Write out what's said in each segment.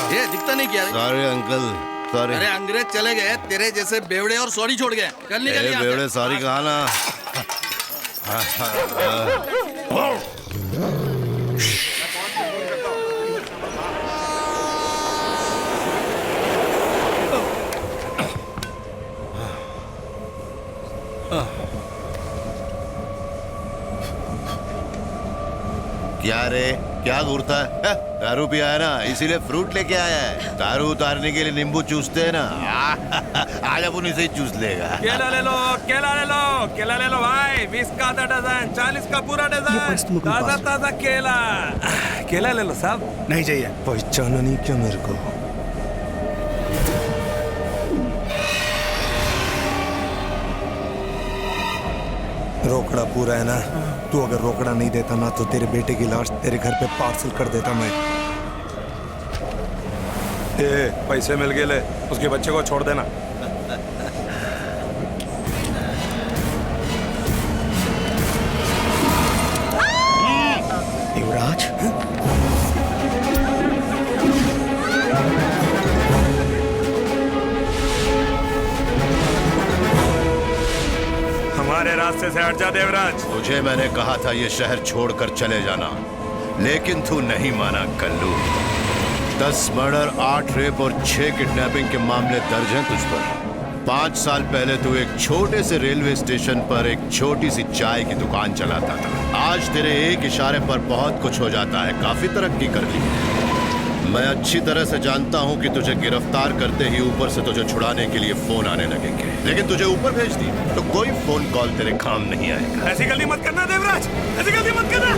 ये दिखता नहीं क्या? Sorry uncle, sorry. अरे अंग्रेज चले गए, तेरे जैसे बेवड़े और सॉरी छोड़ गए। कल निकल यहाँ से। बेवड़े सॉरी कहा ना। क्या रे, क्या घूरता है? दारू पिया है ना, इसीलिए फ्रूट लेके आया है। दारू उतारने के लिए नींबू चूसते हैं ना। आज अपन इसे ही चूस लेगा। केला ले लो, केला ले लो, केला ले लो भाई। 20 का आधा डजन, 40 का पूरा डजन, ताजा ताजा केला। केला ले लो साहब। नहीं चाहिए। पहचाना नहीं क्या मेरे को? रोकड़ा पूरा है ना? तू अगर रोकड़ा नहीं देता ना तो तेरे बेटे की लाश तेरे घर पे पार्सल कर देता मैं। पैसे मिल गए, ले उसके बच्चे को छोड़ देना। युवराज, हमारे रास्ते से हट जा देवराज। तुझे मैंने कहा था ये शहर छोड़कर चले जाना, लेकिन तू नहीं माना कल्लू। 10 मर्डर, 8 रेप और 6 किडनैपिंग के मामले दर्ज हैं तुझ पर। 5 साल पहले तू एक छोटे से रेलवे स्टेशन पर एक छोटी सी चाय की दुकान चलाता था। आज तेरे एक इशारे पर बहुत कुछ हो जाता है। काफी तरक्की कर ली। मैं अच्छी तरह से जानता हूं कि तुझे गिरफ्तार करते ही ऊपर से तुझे छुड़ाने के लिए फोन आने लगेंगे, लेकिन तुझे ऊपर भेज दी तो कोई फोन कॉल तेरे काम नहीं आएगा। ऐसी गलती मत करना देवराज, ऐसी गलती मत करना।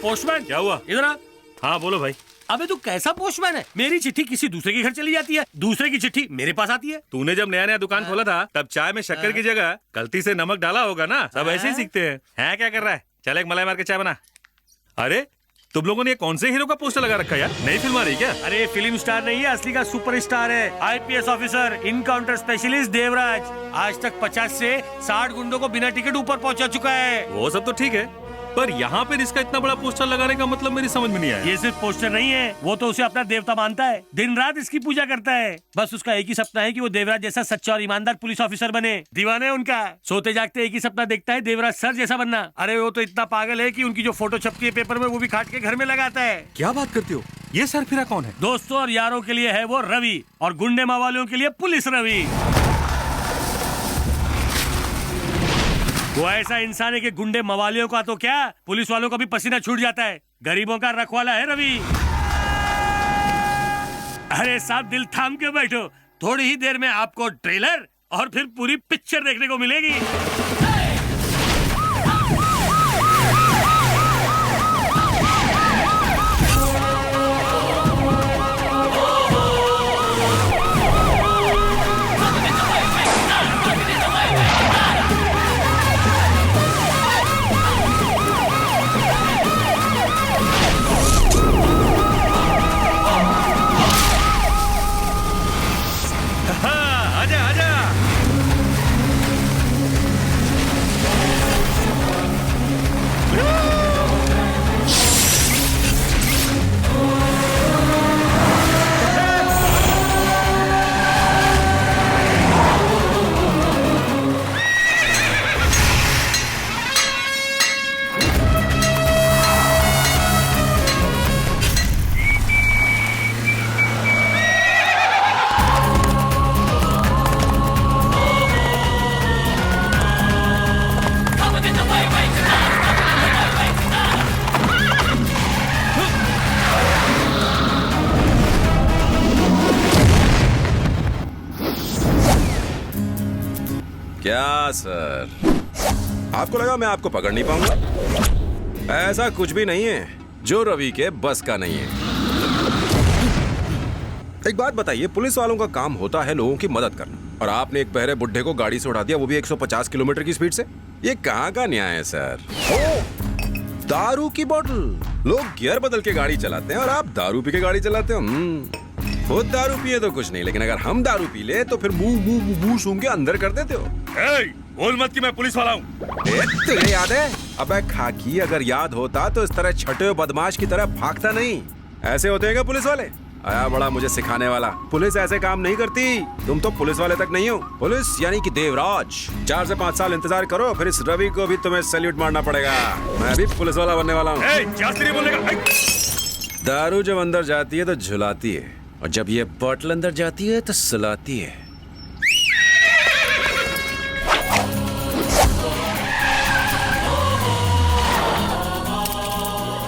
पोस्टमैन, क्या हुआ? इधर आ। हाँ बोलो भाई। अबे तू कैसा पोस्टमैन है? मेरी चिट्ठी किसी दूसरे के घर चली जाती है, दूसरे की चिट्ठी मेरे पास आती है। तूने जब नया नया दुकान खोला था तब चाय में शक्कर की जगह गलती से नमक डाला होगा ना। सब ऐसे ही सीखते हैं। हैं क्या कर रहा है? चल एक मलाई मार के चाय बना। अरे तुम लोगों ने कौन से हीरो का पोस्टर लगा रखा है यार? नई फिल्म आ रही क्या? अरे फिल्म स्टार नहीं है, असली का सुपर स्टार है। IPS officer, encounter specialist Devraj. आज तक 50 से 60 गुंडों को बिना टिकट ऊपर पहुंचा चुका है। वो सब तो ठीक है, पर यहाँ पे इसका इतना बड़ा पोस्टर लगाने का मतलब मेरी समझ में नहीं आया। ये सिर्फ पोस्टर नहीं है, वो तो उसे अपना देवता मानता है। दिन रात इसकी पूजा करता है। बस उसका एक ही सपना है कि वो देवराज जैसा सच्चा और ईमानदार पुलिस ऑफिसर बने। दीवाना है उनका। सोते जागते एक ही सपना देखता है, देवराज सर जैसा बनना। अरे वो तो इतना पागल है कि उनकी जो फोटो छपती है पेपर में वो भी काट के घर में लगाता है। क्या बात करते हो? ये सरफिरा कौन है? दोस्तों और यारों के लिए है वो रवि, और गुंडे मावालियों के लिए पुलिस रवि। वो ऐसा इंसान है कि गुंडे मवालियों का तो क्या, पुलिस वालों का भी पसीना छूट जाता है। गरीबों का रखवाला है रवि। अरे साहब दिल थाम के बैठो, थोड़ी ही देर में आपको ट्रेलर और फिर पूरी पिक्चर देखने को मिलेगी। क्या सर, आपको लगा मैं आपको पकड़ नहीं पाऊंगा? ऐसा कुछ भी नहीं है जो रवि के बस का नहीं है। एक बात बताइए, पुलिस वालों का काम होता है लोगों की मदद करना, और आपने एक बहरे बुड्ढे को गाड़ी से उड़ा दिया, वो भी 150 किलोमीटर की स्पीड से। ये कहाँ का न्याय है सर? दारू की बोतल, लोग गियर बदल के गाड़ी चलाते हैं और आप दारू पी के गाड़ी चलाते हो। खुद दारू पिए तो कुछ नहीं, लेकिन अगर हम दारू पी ले तो फिर मुंह सूंघ के अंदर कर देते हो। बोल मत कि मैं पुलिस वाला हूँ। तुझे याद है? अबे खाकी, अगर याद होता तो इस तरह छठे बदमाश की तरह भागता नहीं। ऐसे होते हैं क्या पुलिस वाले? आया बड़ा मुझे सिखाने वाला। पुलिस ऐसे काम नहीं करती। तुम तो पुलिस वाले तक नहीं हो। पुलिस यानी कि देवराज। 4 से 5 साल इंतजार करो, फिर इस रवि को भी तुम्हें सैल्यूट मारना पड़ेगा। मैं भी पुलिस वाला बनने वाला हूँ। दारू जब अंदर जाती है तो झुलाती है, और जब ये बॉटल अंदर जाती है तो सुलाती है।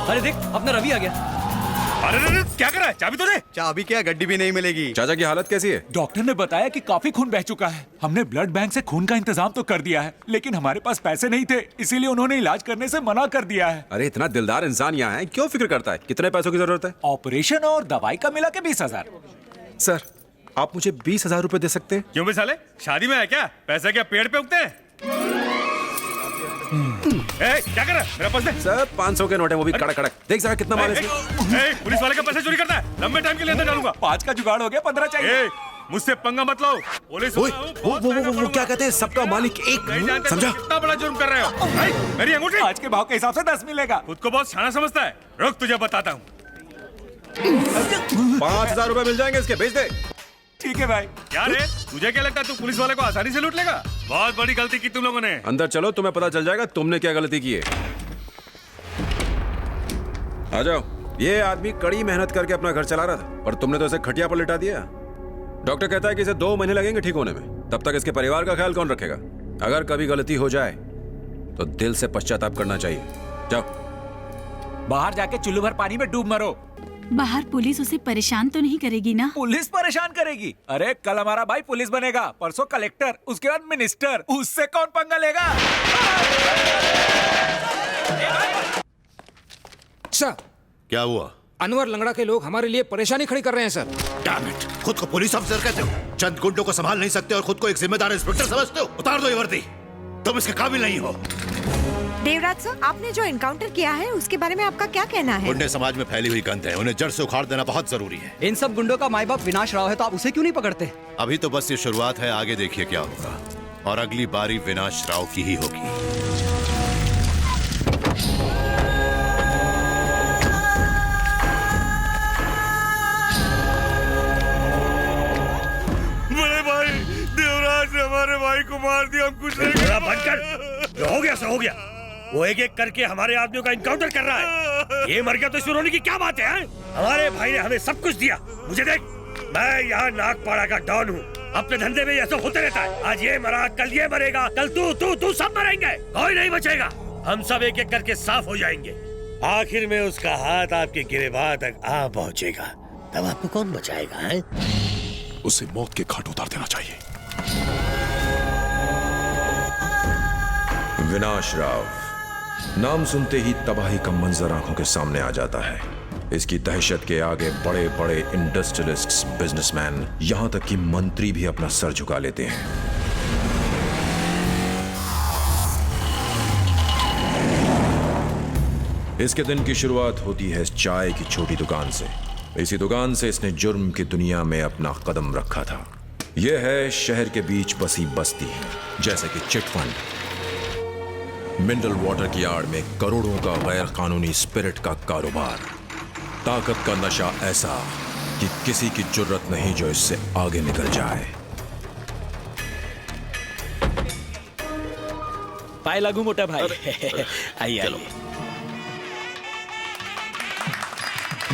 अरे देख, अपना रवि आ गया। अरे क्या कर रहा है? चाबी तो दे। चाबी क्या, गड्डी भी नहीं मिलेगी। चाचा की हालत कैसी है? डॉक्टर ने बताया कि काफी खून बह चुका है। हमने ब्लड बैंक से खून का इंतजाम तो कर दिया है, लेकिन हमारे पास पैसे नहीं थे, इसीलिए उन्होंने इलाज करने से मना कर दिया है। अरे इतना दिलदार इंसान यहाँ है, क्यों फिक्र करता है? कितने पैसों की जरूरत है? ऑपरेशन और दवाई का मिला के 20,000। सर, आप मुझे 20,000 रुपए दे सकते हैं? क्यों बे साले, शादी में है क्या? पैसे क्या पेड़ पे उगते हैं? क्या कर रहा है? मेरा पर्स दे। सर 500 के नोट है, वो भी कड़क कड़क। देख सर कितना माल है इसमें। पुलिस वाले का पैसे चोरी करता है, लंबे टाइम के लिए अंदर डालूंगा। 5 का जुगाड़ हो गया, 15 चाहिए। मुझसे पंगा मत लो। पुलिस वो क्या कहते हैं, सबका मालिक एक। समझा? कितना बड़ा जुर्म कर रहे हो? मेरी अंगूठी आज के भाव के हिसाब से 10 मिलेगा। खुद को बहुत शाना समझता है। रुक, तुझे बताता हूँ। 5,000 रुपए मिल जाएंगे इसके, भेज दे। ठीक है भाई। क्या रे, तुझे क्या लगता है तू पुलिस वाले को आसानी से लूट लेगा? बहुत बड़ी गलती की तुम लोगों ने। अंदर चलो, तुम्हें पता चल जाएगा तुमने क्या गलती की है। आ जाओ। ये आदमी कड़ी मेहनत करके अपना घर चला रहा था, पर तुमने तो इसे खटिया पर लिटा दिया। डॉक्टर कहता है कि इसे 2 महीने लगेंगे ठीक होने में। तब तक इसके परिवार का ख्याल कौन रखेगा? अगर कभी गलती हो जाए तो दिल से पश्चाताप करना चाहिए। जाओ। बाहर जाके चुल्लू भर पानी में डूब मरो। बाहर पुलिस उसे परेशान तो नहीं करेगी ना? पुलिस परेशान करेगी? अरे कल हमारा भाई पुलिस बनेगा, परसों कलेक्टर, उसके बाद मिनिस्टर। उससे कौन पंगा लेगा? सर, क्या हुआ? अनवर लंगड़ा के लोग हमारे लिए परेशानी खड़ी कर रहे हैं सर। डैम इट, खुद को पुलिस अफसर कहते हो, चंद गुंडों को संभाल नहीं सकते और खुद को एक जिम्मेदार इंस्पेक्टर समझते हो? उतार दो ये वर्दी, तुम इसके काबिल नहीं हो। देवराज सर, आपने जो एनकाउंटर किया है उसके बारे में आपका क्या कहना है? गुंडे समाज में फैली हुई गंध है, उन्हें जड़ से उखाड़ देना बहुत जरूरी है। इन सब गुंडों का माई बाप विनाश राव है, तो आप उसे क्यों नहीं पकड़ते? अभी तो बस ये शुरुआत है, आगे देखिए क्या होगा, और अगली बारी विनाश राव की ही होगी। बड़े भाई, देवराज ने हमारे भाई को मार दिया, हम कुछ नहीं कर बंद कर। जो हो गया सो हो गया। वो एक एक करके हमारे आदमियों का इनकाउंटर कर रहा है। ये मर गया तो इसमें रोने की क्या बात है? हमारे भाई ने हमें सब कुछ दिया। मुझे देख, मैं यहाँ नागपाड़ा का डॉन हूँ। अपने धंधे में ये सब होते रहता है। आज ये मरा, कल ये मरेगा, कल तू सब मरेंगे, कोई नहीं बचेगा। हम सब एक एक करके साफ हो जाएंगे। आखिर में उसका हाथ आपके गिरेबान तक आ पहुँचेगा, तब आपको कौन बचाएगा? है? उसे मौत के घाट उतार देना चाहिए। विनाश राव, नाम सुनते ही तबाही का मंजर आंखों के सामने आ जाता है। इसकी दहशत के आगे बड़े बड़े इंडस्ट्रियलिस्ट्स, बिजनेसमैन, यहां तक कि मंत्री भी अपना सर झुका लेते हैं। इसके दिन की शुरुआत होती है चाय की छोटी दुकान से। इसी दुकान से इसने जुर्म की दुनिया में अपना कदम रखा था। यह है शहर के बीच बसी बस्ती, जैसे कि चिट फंड, मिनरल वाटर की आड़ में करोड़ों का गैर कानूनी स्पिरिट का कारोबार, ताकत का नशा ऐसा कि किसी की जुर्रत नहीं जो इससे आगे निकल जाए। पाए लागू मोटा भाई। आइए आइए।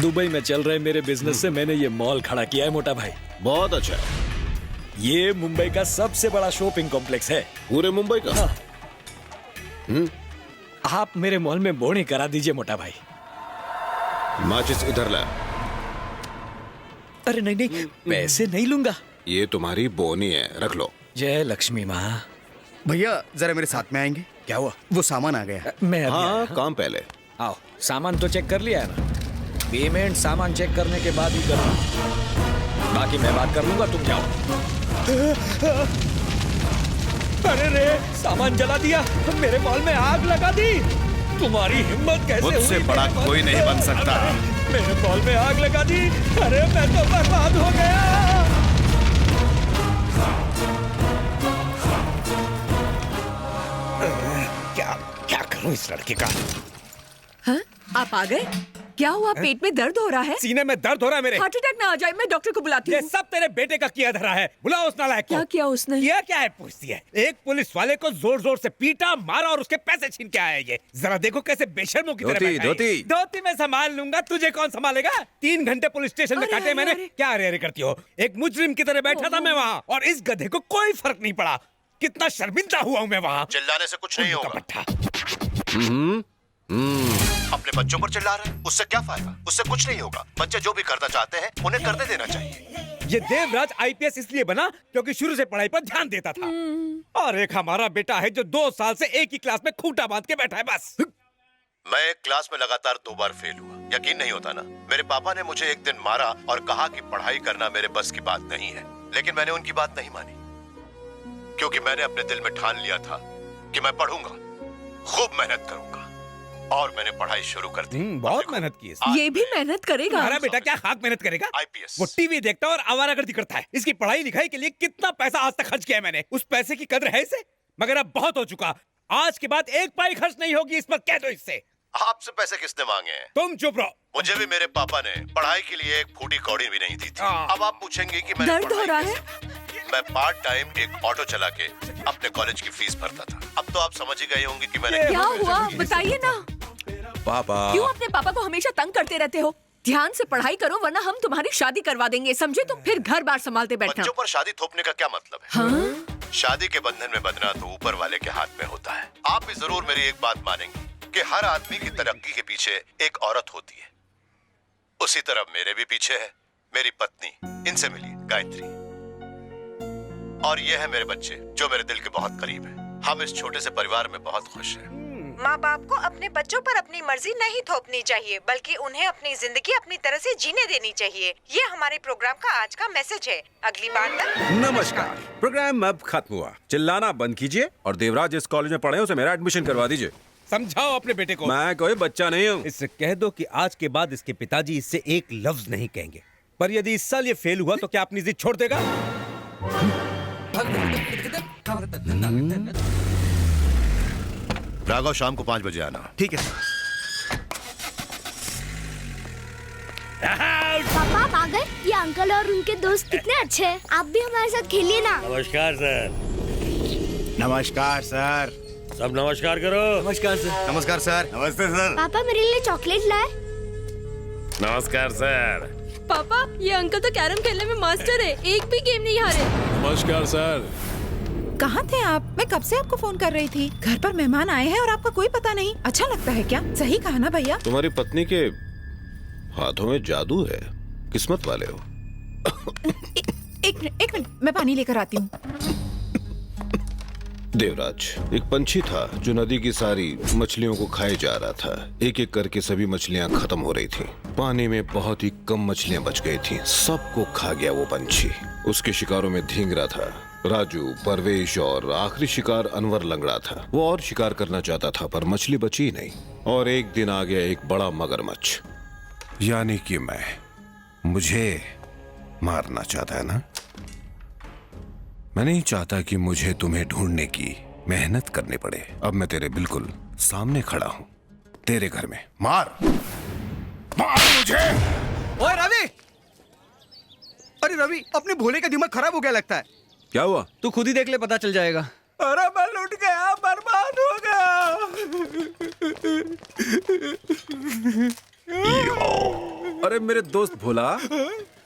दुबई में चल रहे मेरे बिजनेस से मैंने ये मॉल खड़ा किया है मोटा भाई। बहुत अच्छा। ये मुंबई का सबसे बड़ा शॉपिंग कॉम्प्लेक्स है। पूरे मुंबई का? हाँ। आप मेरे मॉल में बोनी करा दीजिए मोटा भाई। माचिस इधर ला। अरे नहीं, पैसे नहीं लूंगा। ये तुम्हारी बोनी है, रख लो। जय लक्ष्मी माँ। भैया जरा मेरे साथ में आएंगे। क्या हुआ? वो सामान आ गया। मैं अभी हाँ आया। काम पहले। आओ, सामान तो चेक कर लिया है ना? पेमेंट सामान चेक करने के बाद ही करना, बाकी मैं बात कर लूंगा, तुम जाओ। अरे रे, सामान जला दिया, मेरे मॉल में आग लगा दी। तुम्हारी हिम्मत कैसे हुई? मुझसे बड़ा कोई नहीं बन सकता। मेरे मॉल में आग लगा दी। अरे मैं तो बर्बाद हो गया। क्या करूं इस लड़के का? हाँ? आप आ गए? क्या हुआ? पेट में दर्द हो रहा है? सीने में दर्द हो रहा है मेरे। हार्ट अटैक ना आ जाए, मैं डॉक्टर को बुलाती ये हूँ। सब तेरे बेटे का किया धरा है। बुलाओ उस नालायक को। क्या किया उसने? किया क्या है पूछती है। एक पुलिस वाले को जोर जोर से पीटा, मारा और उसके पैसे छीन के आया ये। जरा देखो कैसे बेशर्मों की तरह बैठा है। धोती मैं संभाल लूंगा, तुझे कौन संभालेगा? 3 घंटे पुलिस स्टेशन में काटे मैंने। क्या अरे करती हो? एक मुजरिम की तरह बैठा था मैं वहाँ, और इस गधे को कोई फर्क नहीं पड़ा। कितना शर्मिंदा हुआ हूँ मैं वहाँ। चिल्लाने से कुछ नहीं होगा। पट्टा। अपने बच्चों पर चिल्ला रहे हैं, उससे क्या फायदा? उससे कुछ नहीं होगा। बच्चे जो भी करना चाहते हैं उन्हें करने देना चाहिए। ये देवराज आईपीएस इसलिए बना क्योंकि शुरू से पढ़ाई पर ध्यान देता था, और एक हमारा बेटा है जो 2 साल से एक ही क्लास में खूंटा बांध के बैठा है बस। मैं एक क्लास में लगातार 2 बार फेल हुआ। यकीन नहीं होता ना? मेरे पापा ने मुझे एक दिन मारा और कहा कि पढ़ाई करना मेरे बस की बात नहीं है, लेकिन मैंने उनकी बात नहीं मानी, क्योंकि मैंने अपने दिल में ठान लिया था कि मैं पढ़ूंगा, खूब मेहनत करूंगा, और मैंने पढ़ाई शुरू कर दी। बहुत मेहनत की। ये भी मेहनत करेगा? हमारा बेटा क्या खाक मेहनत करेगा? आईपीएस। वो टीवी देखता और आवारागर्दी करता है। इसकी पढ़ाई लिखाई के लिए कितना पैसा आज तक खर्च किया है मैंने। उस पैसे की कदर है इसे? मगर अब बहुत हो चुका। आज के बाद एक पाई खर्च नहीं होगी इस पर, कह दो इससे। आपसे पैसे किसने मांगे हैं? तुम चुप रहो। मुझे भी मेरे पापा ने पढ़ाई के लिए एक फूटी कौड़ी भी नहीं दी थी। अब आप पूछेंगे कि मैंने दर्द हो रहा है? मैं पार्ट टाइम एक ऑटो चला के अपने कॉलेज की फीस भरता था। अब तो आप समझ ही गए होंगे कि मैंने क्या हुआ? बताइए ना। पापा क्यों अपने पापा को हमेशा तंग करते रहते हो? ध्यान से पढ़ाई करो वरना हम तुम्हारी शादी करवा देंगे, समझे तुम? फिर घर बार संभालते बैठना। बच्चों पर शादी थोपने का क्या मतलब है? हाँ? शादी के बंधन में बंधना तो ऊपर वाले के हाथ में होता है। आप भी जरूर मेरी एक बात मानेंगे कि हर आदमी की तरक्की के पीछे एक औरत होती है। उसी तरह मेरे भी पीछे है मेरी पत्नी। इनसे मिलिए, गायत्री। और ये है मेरे बच्चे जो मेरे दिल के बहुत करीब है। हम इस छोटे से परिवार में बहुत खुश हैं। माँ बाप को अपने बच्चों पर अपनी मर्जी नहीं थोपनी चाहिए, बल्कि उन्हें अपनी जिंदगी अपनी तरह से जीने देनी चाहिए। ये हमारे प्रोग्राम का आज का मैसेज है। अगली बार तक नमस्कार। प्रोग्राम अब खत्म हुआ। चिल्लाना बंद कीजिए और देवराज जिस कॉलेज में पढ़े उसे मेरा एडमिशन करवा दीजिए। समझाओ अपने बेटे को। मैं कोई बच्चा नहीं हूँ। इससे कह दो कि आज के बाद इसके पिताजी इससे एक लफ्ज नहीं कहेंगे। पर यदि इस साल ये फेल हुआ तो क्या अपनी जिद छोड़ देगा? राघव, शाम को 5 बजे आना। ठीक है। पापा आप आ गए? ये अंकल और उनके दोस्त कितने अच्छे हैं। आप भी हमारे साथ खेलिए ना। नमस्कार सर। नमस्कार सर। सब नमस्कार करो। नमस्कार सर। नमस्कार सर। नमस्ते सर। पापा मेरे लिए चॉकलेट लाए। नमस्कार सर। पापा ये अंकल तो कैरम खेलने में मास्टर है, एक भी गेम नहीं हारे। नमस्कार सर। कहाँ थे आप? मैं कब से आपको फोन कर रही थी। घर पर मेहमान आए हैं और आपका कोई पता नहीं। अच्छा लगता है क्या? सही कहा ना भैया? तुम्हारी पत्नी के हाथों में जादू है। किस्मत वाले हो। एक मिनट मैं पानी लेकर आती हूँ। देवराज, एक पंछी था जो नदी की सारी मछलियों को खाए जा रहा था। एक एक करके सभी मछलियां खत्म हो रही थीं। पानी में बहुत ही कम मछलियां बच गई थीं। सबको खा गया वो पंछी। उसके शिकारों में धींगरा था राजू, परवेश, और आखिरी शिकार अनवर लंगड़ा था। वो और शिकार करना चाहता था पर मछली बची नहीं। और एक दिन आ गया एक बड़ा मगरमच्छ। यानी कि मुझे मारना चाहता है ना? मैं नहीं चाहता कि मुझे तुम्हें ढूंढने की मेहनत करनी पड़े। अब मैं तेरे बिल्कुल सामने खड़ा हूं, तेरे घर में। मार मुझे। ओए रवि! अरे रवि, अपने भोले का दिमाग खराब हो गया लगता है। क्या हुआ? तू खुद ही देख ले, पता चल जाएगा। अरे मैं लुट गया, बर्बाद हो गया। अरे मेरे दोस्त भोला,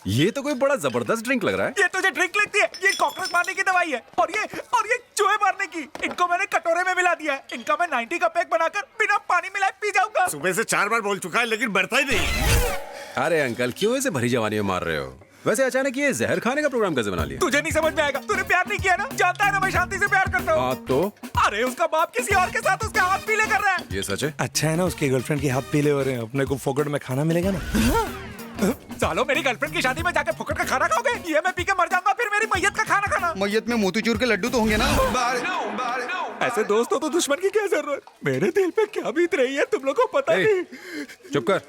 ये तो कोई बड़ा जबरदस्त ड्रिंक लग रहा है। ये तुझे ड्रिंक लगती है? ये कॉकरोच मारने की दवाई है। और ये चूहे मारने की। इनको मैंने कटोरे में मिला दिया है। इनका मैं 90 का पैक बनाकर बिना पानी मिलाए पी जाऊंगा। सुबह से 4 बार बोल चुका है लेकिन बढ़ता ही नहीं। अरे अंकल, क्यों ऐसे भरी जवानी में मार रहे हो? वैसे अचानक ये जहर खाने का प्रोग्राम कैसे बना लिया? तुझे नहीं समझ में आएगा, तूने प्यार नहीं किया ना, जानता है ना मैं शांति से प्यार करता हूँ। हाँ तो अरे उसका बाप किसी और के साथ उसका हाथ पीले कर रहा है। ये सच है? अच्छा है ना, उसके गर्लफ्रेंड के हाथ पीले हो रहे हैं, अपने को फोकट में खाना मिलेगा ना। सालो मेरी गर्लफ्रेंड की शादी में जाके फुकट का खाना खाओगे? ये मैं पी के मर जाऊंगा, फिर मेरी मैयत का खाना खाना। मैयत में मोतीचूर के लड्डू तो होंगे ना। ऐसे दोस्त हो तो दुश्मन की क्या जरूरत? मेरे दिल पे क्या बीत रही है तुम लोगों को पता नहीं। चुप कर,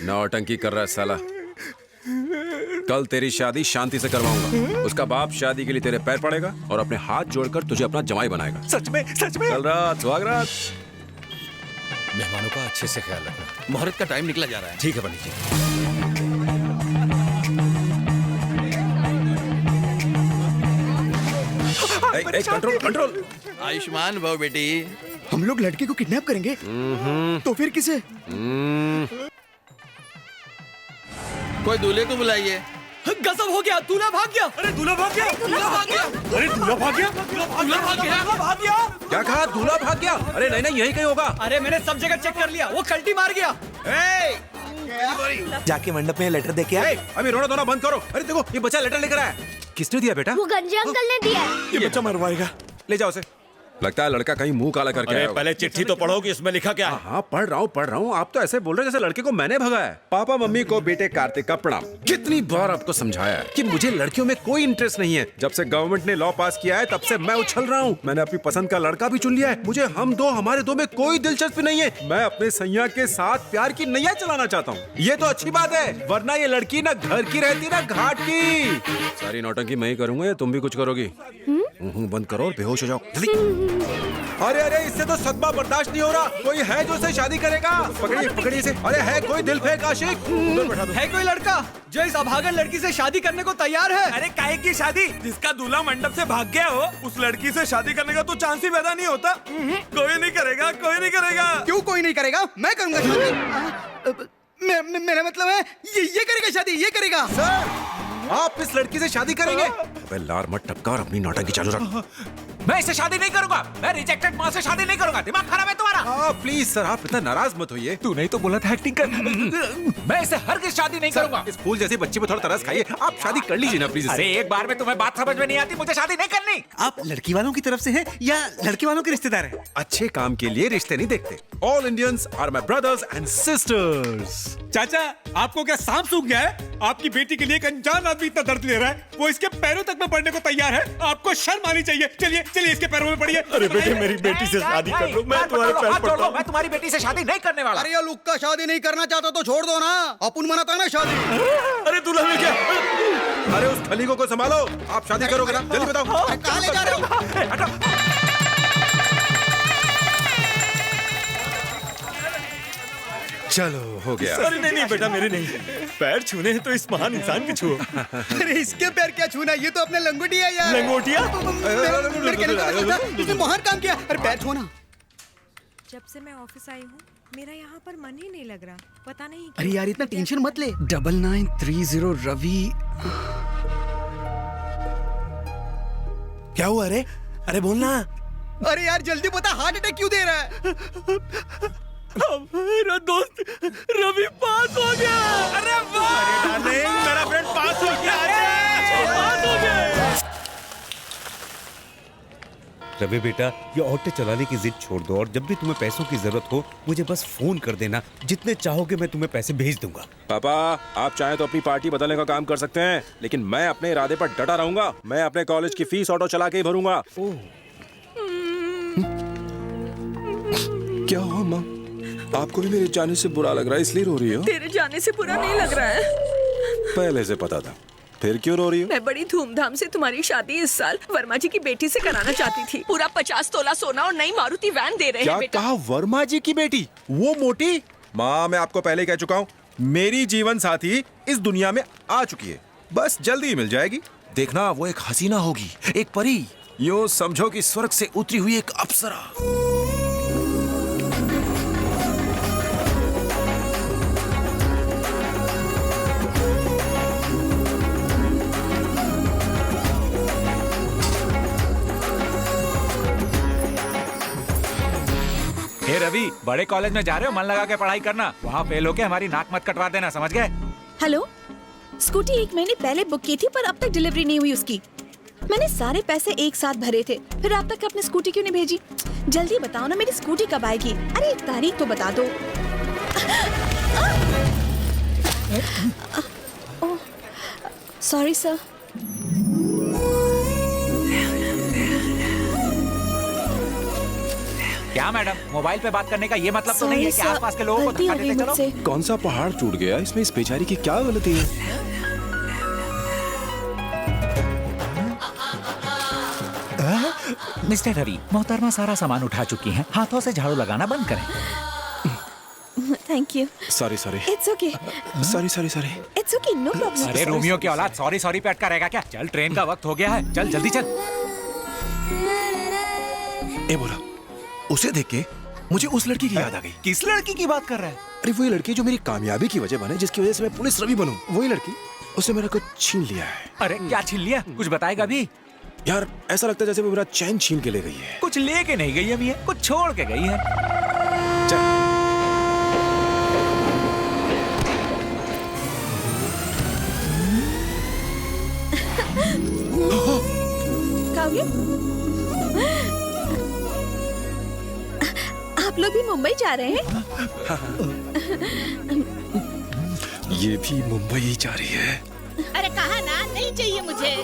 नौटंकी कर रहा है साला। कल तेरी शादी शांति से करवाऊंगा। उसका बाप शादी के लिए तेरे पैर पड़ेगा और अपने हाथ जोड़कर तुझे अपना जमाई बनाएगा। सच में सच में? कल रात सुहाग रात। मेहमानों का अच्छे से ख्याल रखना। मुहूर्त का टाइम निकला जा रहा है। ठीक है पंडित जी। Control control. आयुष्मान भव बेटी। हम लोग लड़के को किडनैप करेंगे तो फिर किसे? कोई दूल्हे को बुलाइए। गजब हो गया, दूल्हा भाग गया। अरे दूल्हा भाग गया, दूल्हा भाग गया। अरे दूल्हा भाग गया, दूल्हा भाग गया, भाग गया। क्या कहा? दूल्हा भाग गया? अरे नहीं नहीं, यही कहीं होगा। अरे मैंने सब जगह चेक कर लिया, वो कल्टी मार गया। जाके मंडप में लेटर दे के आ। अभी रोना धोना बंद करो। अरे देखो, ये बच्चा लेटर लेकर आया। किसने दिया बेटा? वो गंजे अंकल ने दिया। ये बच्चा मरवाएगा। ले जाओ उसे। लगता है लड़का कहीं मुंह काला करके आया होगा। पहले चिट्ठी तो पढ़ो कि इसमें लिखा क्या है। हाँ पढ़ रहा हूँ। आप तो ऐसे बोल रहे हैं जैसे लड़के को मैंने भगाया है। पापा मम्मी को बेटे कार्तिक का प्रणाम। कितनी बार आपको समझाया है कि मुझे लड़कियों में कोई इंटरेस्ट नहीं है। जब से गवर्नमेंट ने लॉ पास किया है तब से मैं उछल रहा हूँ। मैंने अपनी पसंद का लड़का भी चुन लिया है। मुझे हमारे दो में कोई दिलचस्पी नहीं है। मैं अपने सैया के साथ प्यार की नैया चलाना चाहता हूँ। ये तो अच्छी बात है, वरना ये लड़की ना घर की रहती ना घाट की। सारी नौटंकी मैं ही करूंगा या तुम भी कुछ करोगी? बंद करो और बेहोश हो जाओ जल्दी। अरे अरे, इससे तो सदमा बर्दाश्त नहीं हो रहा। कोई है जो इसे शादी करेगा? पकड़िए पकड़िए इसे। अरे है कोई दिल फेंक आशिक? है कोई लड़का जो इस अभागन लड़की से शादी करने को तैयार है? अरे काहे की शादी? जिसका दूल्हा मंडप से भाग गया हो उस लड़की से शादी करने का तो चांस ही पैदा नहीं होता। कोई नहीं करेगा, कोई नहीं करेगा। क्यों कोई नहीं करेगा? मैं करूंगा शादी। मेरा मतलब है ये करेगा शादी, ये करेगा। सर, आप इस लड़की से शादी करेंगे? अबे लार मत टपका और अपनी नौटंकी चालू रख। मैं इससे शादी नहीं करूंगा। मैं रिजेक्टेड माँ से शादी नहीं करूंगा। दिमाग खराब है तुम्हारा? प्लीज सर, आप इतना नाराज मत होइए। तू नहीं तो बोला था एक्टिंग कर। मैं इससे हरगिज़ शादी नहीं करूंगा। इस फूल जैसी बच्ची पे थोड़ा तरस खाइए। आप शादी कर लीजिए ना प्लीज। अरे एक बार में तुम्हें बात समझ में नहीं आती, मुझे शादी नहीं करनी। आप लड़की वालों की तरफ से हैं या लड़के वालों के रिश्तेदार हैं? अच्छे काम के लिए रिश्ते नहीं देखते। All Indians are my brothers and sisters. चाचा, आपको क्या सांप सूख गया है? आपकी बेटी के लिए एक अनजान आदमी इतना दर्द ले रहा है, वो इसके पैरों तक में पड़ने को तैयार है। आपको शर्म आनी चाहिए। चलिए चलिए इसके पैरों में पड़िए। अरे बेटे, मेरी बेटी से शादी कर लो। मैं तुम्हारे पैर पड़ता हूँ। मैं तुम्हारी बेटी से शादी नहीं करने वाला। अरे ये लुक्का शादी नहीं करना चाहता तो छोड़ दो ना, अपन मनाता है ना शादी। अरे दूल्हा में क्या? अरे उस खलीगो को संभालो। आप शादी करोगे ना? जल्दी बताओ। कहाँ ले जा रहे हो? चलो हो गया। अरे नहीं बेटा, मेरे नहीं। पैर छूने हैं तो इस महान इंसान के छुओ। अरे इसके पैर क्या छूना? ये तो अपने लंगोटिया है यार। लंगोटिया? मेरे कहने का मतलब था, इसने महान काम किया। अरे पैर छूना। जब से मैं ऑफिस आई हूँ मेरा यहाँ पर मन ही नहीं लग रहा। पता नहीं क्यों। अरे यार इतना टेंशन मत ले। 9930 रवि। क्या हुआ? अरे अरे बोलना। अरे यार जल्दी बता, हार्ट अटैक क्यों दे रहा है? मेरा दोस्त रवि पास हो गया। अरे वाह! मेरा फ्रेंड पास हो गया। पास हो गया। रवि बेटा, ये ऑटो चलाने की जिद छोड़ दो और जब भी तुम्हें पैसों की जरूरत हो मुझे बस फोन कर देना। जितने चाहोगे मैं तुम्हें पैसे भेज दूंगा। पापा, आप चाहें तो अपनी पार्टी बदलने का काम कर सकते हैं, लेकिन मैं अपने इरादे पर डटा रहूंगा। मैं अपने कॉलेज की फीस ऑटो चला के ही भरूंगा। क्या हुआ माँ? आपको भी मेरे जाने से बुरा लग रहा है इसलिए रो रही हो? तेरे जाने से बुरा नहीं लग रहा है। पहले से पता था। फिर क्यों रो रही हो? मैं बड़ी धूमधाम से तुम्हारी शादी इस साल वर्मा जी की बेटी से कराना चाहती थी। पूरा 50 तोला सोना और नई मारुति वैन दे रहे हैं बेटा। क्या कहा? वर्मा जी की बेटी? वो मोटी? माँ, मैं आपको पहले कह चुका हूँ, मेरी जीवन साथी इस दुनिया में आ चुकी है। बस जल्दी ही मिल जाएगी। देखना, वो एक हसीना होगी, एक परी। यूँ समझो कि स्वर्ग से उतरी हुई एक अप्सरा। हे रवि, बड़े कॉलेज में जा रहे हो, मन लगा के पढ़ाई करना। वहाँ फेल होके हमारी नाक मत कटवा देना, समझ गए? हेलो, स्कूटी 1 महीने पहले बुक की थी पर अब तक डिलीवरी नहीं हुई उसकी। मैंने सारे पैसे एक साथ भरे थे, फिर अब तक अपनी स्कूटी क्यों नहीं भेजी? जल्दी बताओ ना, मेरी स्कूटी कब आएगी? अरे एक तारीख तो बता दो। Sorry sir. क्या मैडम, मोबाइल पे बात करने का ये मतलब तो नहीं है कि आसपास के लोगों को धक्का देते चलो। कौन सा पहाड़ टूट गया? इसमें इस बेचारी की क्या गलती है? मिस्टर रवि, मोहतरमा सारा सामान उठा चुकी हैं, हाथों से झाड़ू लगाना बंद करें। Thank you. Sorry sorry it's okay. Sorry sorry sorry. It's okay, no problem. अरे रोमियो की औलाद सॉरी सॉरी पे अटका रहेगा क्या? चल, ट्रेन का वक्त हो गया है, चल जल्दी चल। ए बोला, उसे देख के मुझे उस लड़की की याद आ गई। किस लड़की की बात कर रहा है? अरे वही लड़की जो मेरी कामयाबी की वजह बने, जिसकी वजह से मैं पुलिस रवि बनूं। वही लड़की, उसने मेरा कुछ छीन लिया है। अरे क्या छीन लिया? कुछ बताएगा भी? यार ऐसा लगता है जैसे वो मेरा चैन छीन के ले गई है। कुछ लेके नहीं गई है मियां, कुछ छोड़ के गई है। चल। काव्य, आप लोग भी मुंबई जा रहे हैं? ये भी मुंबई ही जा रही है। अरे कहा ना, नहीं चाहिए मुझे।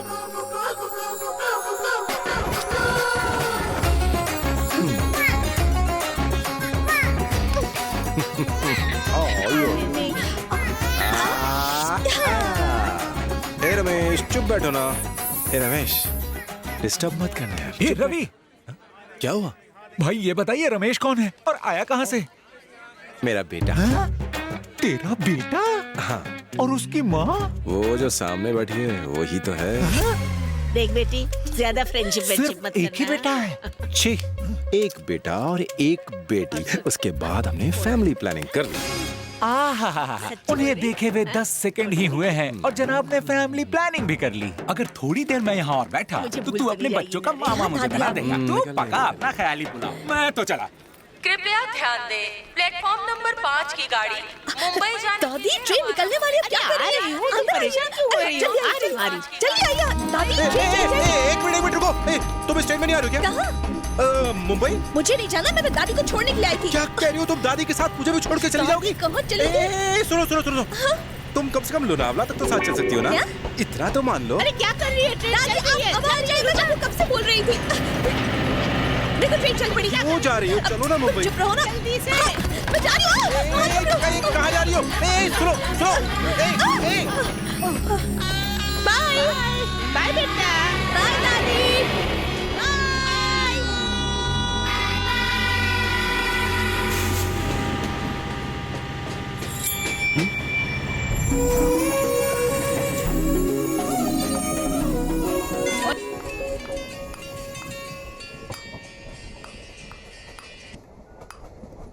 ए रमेश, चुप बैठो ना। ए रमेश, डिस्टर्ब मत करना यार। ए रवि, क्या हुआ? भाई ये बताइए रमेश कौन है और आया कहाँ से? मेरा बेटा। तेरा बेटा? हाँ। और उसकी माँ? वो जो सामने बैठी है वही तो है। देख बेटी, ज्यादा फ्रेंडशिप मत करना। एक ही बेटा है? छी, एक बेटा और एक बेटी। उसके बाद हमने फैमिली प्लानिंग कर ली। उन्हें देखे हुए 10 सेकंड ही हुए हैं और जनाब ने फैमिली प्लानिंग भी कर ली। अगर थोड़ी देर मैं यहाँ और बैठा तो तू अपने बच्चों का मामा मुझे बना देगा। तू पका अपना ख्याली पुलाव। मैं तो चला। कृपया ध्यान दें, प्लेटफॉर्म नंबर 5 की गाड़ी मुंबई जाने। दादी, ट्रेन निकलने वाली है, क्या कर रही है? अंदर परेशान क्यों हो रही हो? जल्दी आइए दादी। एक मिनट रुको। तुम इस ट्रेन में नहीं आ रही हो क्या? कहाँ? मुंबई? मुझे नहीं जाना, मैं दादी को छोड़ने के लिए आई थी। क्या कह रही हो तुम? दादी के साथ मुझे भी छोड़ के चली जाओगी? कहाँ चली गई? सुनो। तुम कम से कम लोनावला तक तो साथ चल सकती हो ना? इतना तो मान लो। अरे क्या कर रही है? ट्रेन चल रही है। मैं कब से बोल रही थी। देखो ट्रेन चल पड़ी। वो जा रही हो, चलो ना मुंबई। चुप रहो ना। जल्दी से। मैं जा रही हूँ। कहाँ जा रही हो? सुनो। बाय बाय बेटा। बाय दादी। बाय।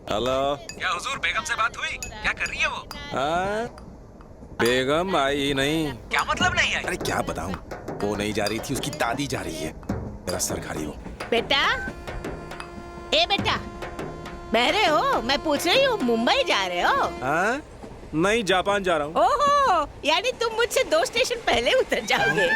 हेलो। क्या हुजूर, बेगम से बात हुई? क्या कर रही है वो? बेगम आई ही नहीं। क्या मतलब नहीं आई? अरे क्या बताऊं, वो नहीं जा रही थी, उसकी दादी जा रही है। मेरा सर खा रही हो। बेटा, ए बेटा, बहरे हो? मैं पूछ रही हूँ, मुंबई जा रहे हो? हाँ? नहीं, जापान जा रहा हूँ। ओहो, यानी तुम मुझसे 2 स्टेशन पहले उतर जाओगे।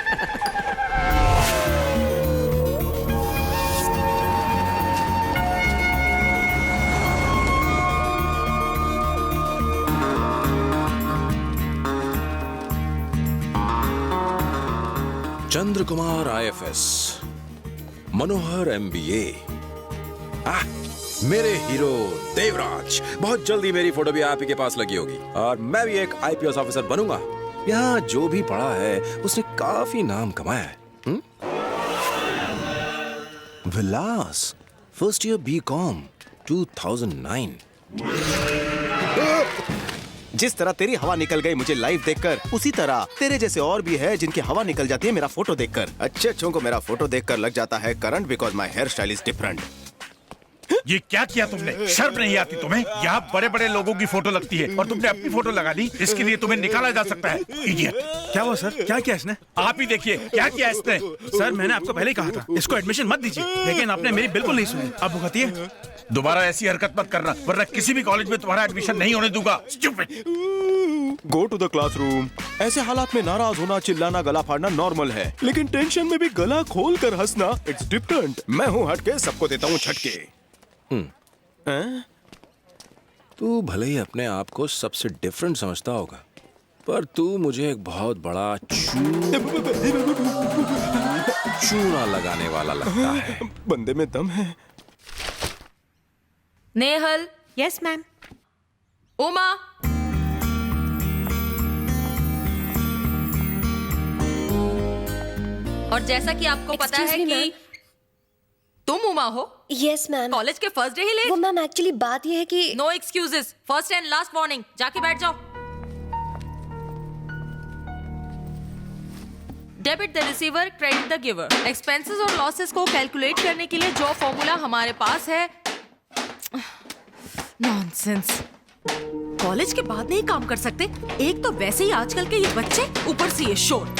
चंद्र कुमार IFS, मनोहर MBA। मेरे हीरो देवराज। बहुत जल्दी मेरी फोटो भी आप ही के पास लगी होगी और मैं भी एक IPS ऑफिसर बनूंगा। यहाँ जो भी पढ़ा है उसने काफी नाम कमाया है। विलास, फर्स्ट ईयर BCom 2009। जिस तरह तेरी हवा निकल गई मुझे लाइव देखकर, उसी तरह तेरे जैसे और भी है जिनकी हवा निकल जाती है मेरा फोटो देखकर। अच्छों को मेरा फोटो देखकर लग जाता है current, because my hair style is different. ये क्या किया तुमने? शर्म नहीं आती तुम्हें? यहाँ बड़े बड़े लोगों की फोटो लगती है और तुमने अपनी फोटो लगा ली। इसके लिए तुम्हें निकाला जा सकता है। इडियट। क्या हुआ सर? क्या किया इसने? आप ही देखिए क्या किया इसने। सर मैंने आपको पहले ही कहा था इसको एडमिशन मत दीजिए, लेकिन आपने मेरी बिल्कुल नहीं सुनी। अब भुगतिए। दोबारा ऐसी हरकत मत करना, वरना किसी भी कॉलेज में तुम्हारा एडमिशन नहीं होने दूंगा। Go to the classroom. ऐसे हालात में नाराज होना, चिल्लाना, गला फाड़ना नॉर्मल है, लेकिन टेंशन में भी गला खोल कर हंसना इट्स डिफरेंट। मैं हूँ हटके, सबको देता हूँ छटके। तू भले ही अपने आप को सबसे डिफरेंट समझता होगा, पर तू मुझे एक बहुत बड़ा चूना लगाने वाला लगता है। बंदे में दम है। नेहल। Yes ma'am. उमा। और जैसा कि आपको पता है कि तुम उमा हो। Yes ma'am. कॉलेज के फर्स्ट डे ही लेट। वो मैम एक्चुअली बात ये है कि no excuses, first and last warning. जाके बैठ जाओ। Debit the receiver, credit the giver. Expenses और लॉसेस को कैलकुलेट करने के लिए जो फॉर्मूला हमारे पास है। नॉनसेंस। कॉलेज के बाद नहीं काम कर सकते। एक तो वैसे ही आजकल के ये बच्चे, ऊपर से ये शोर।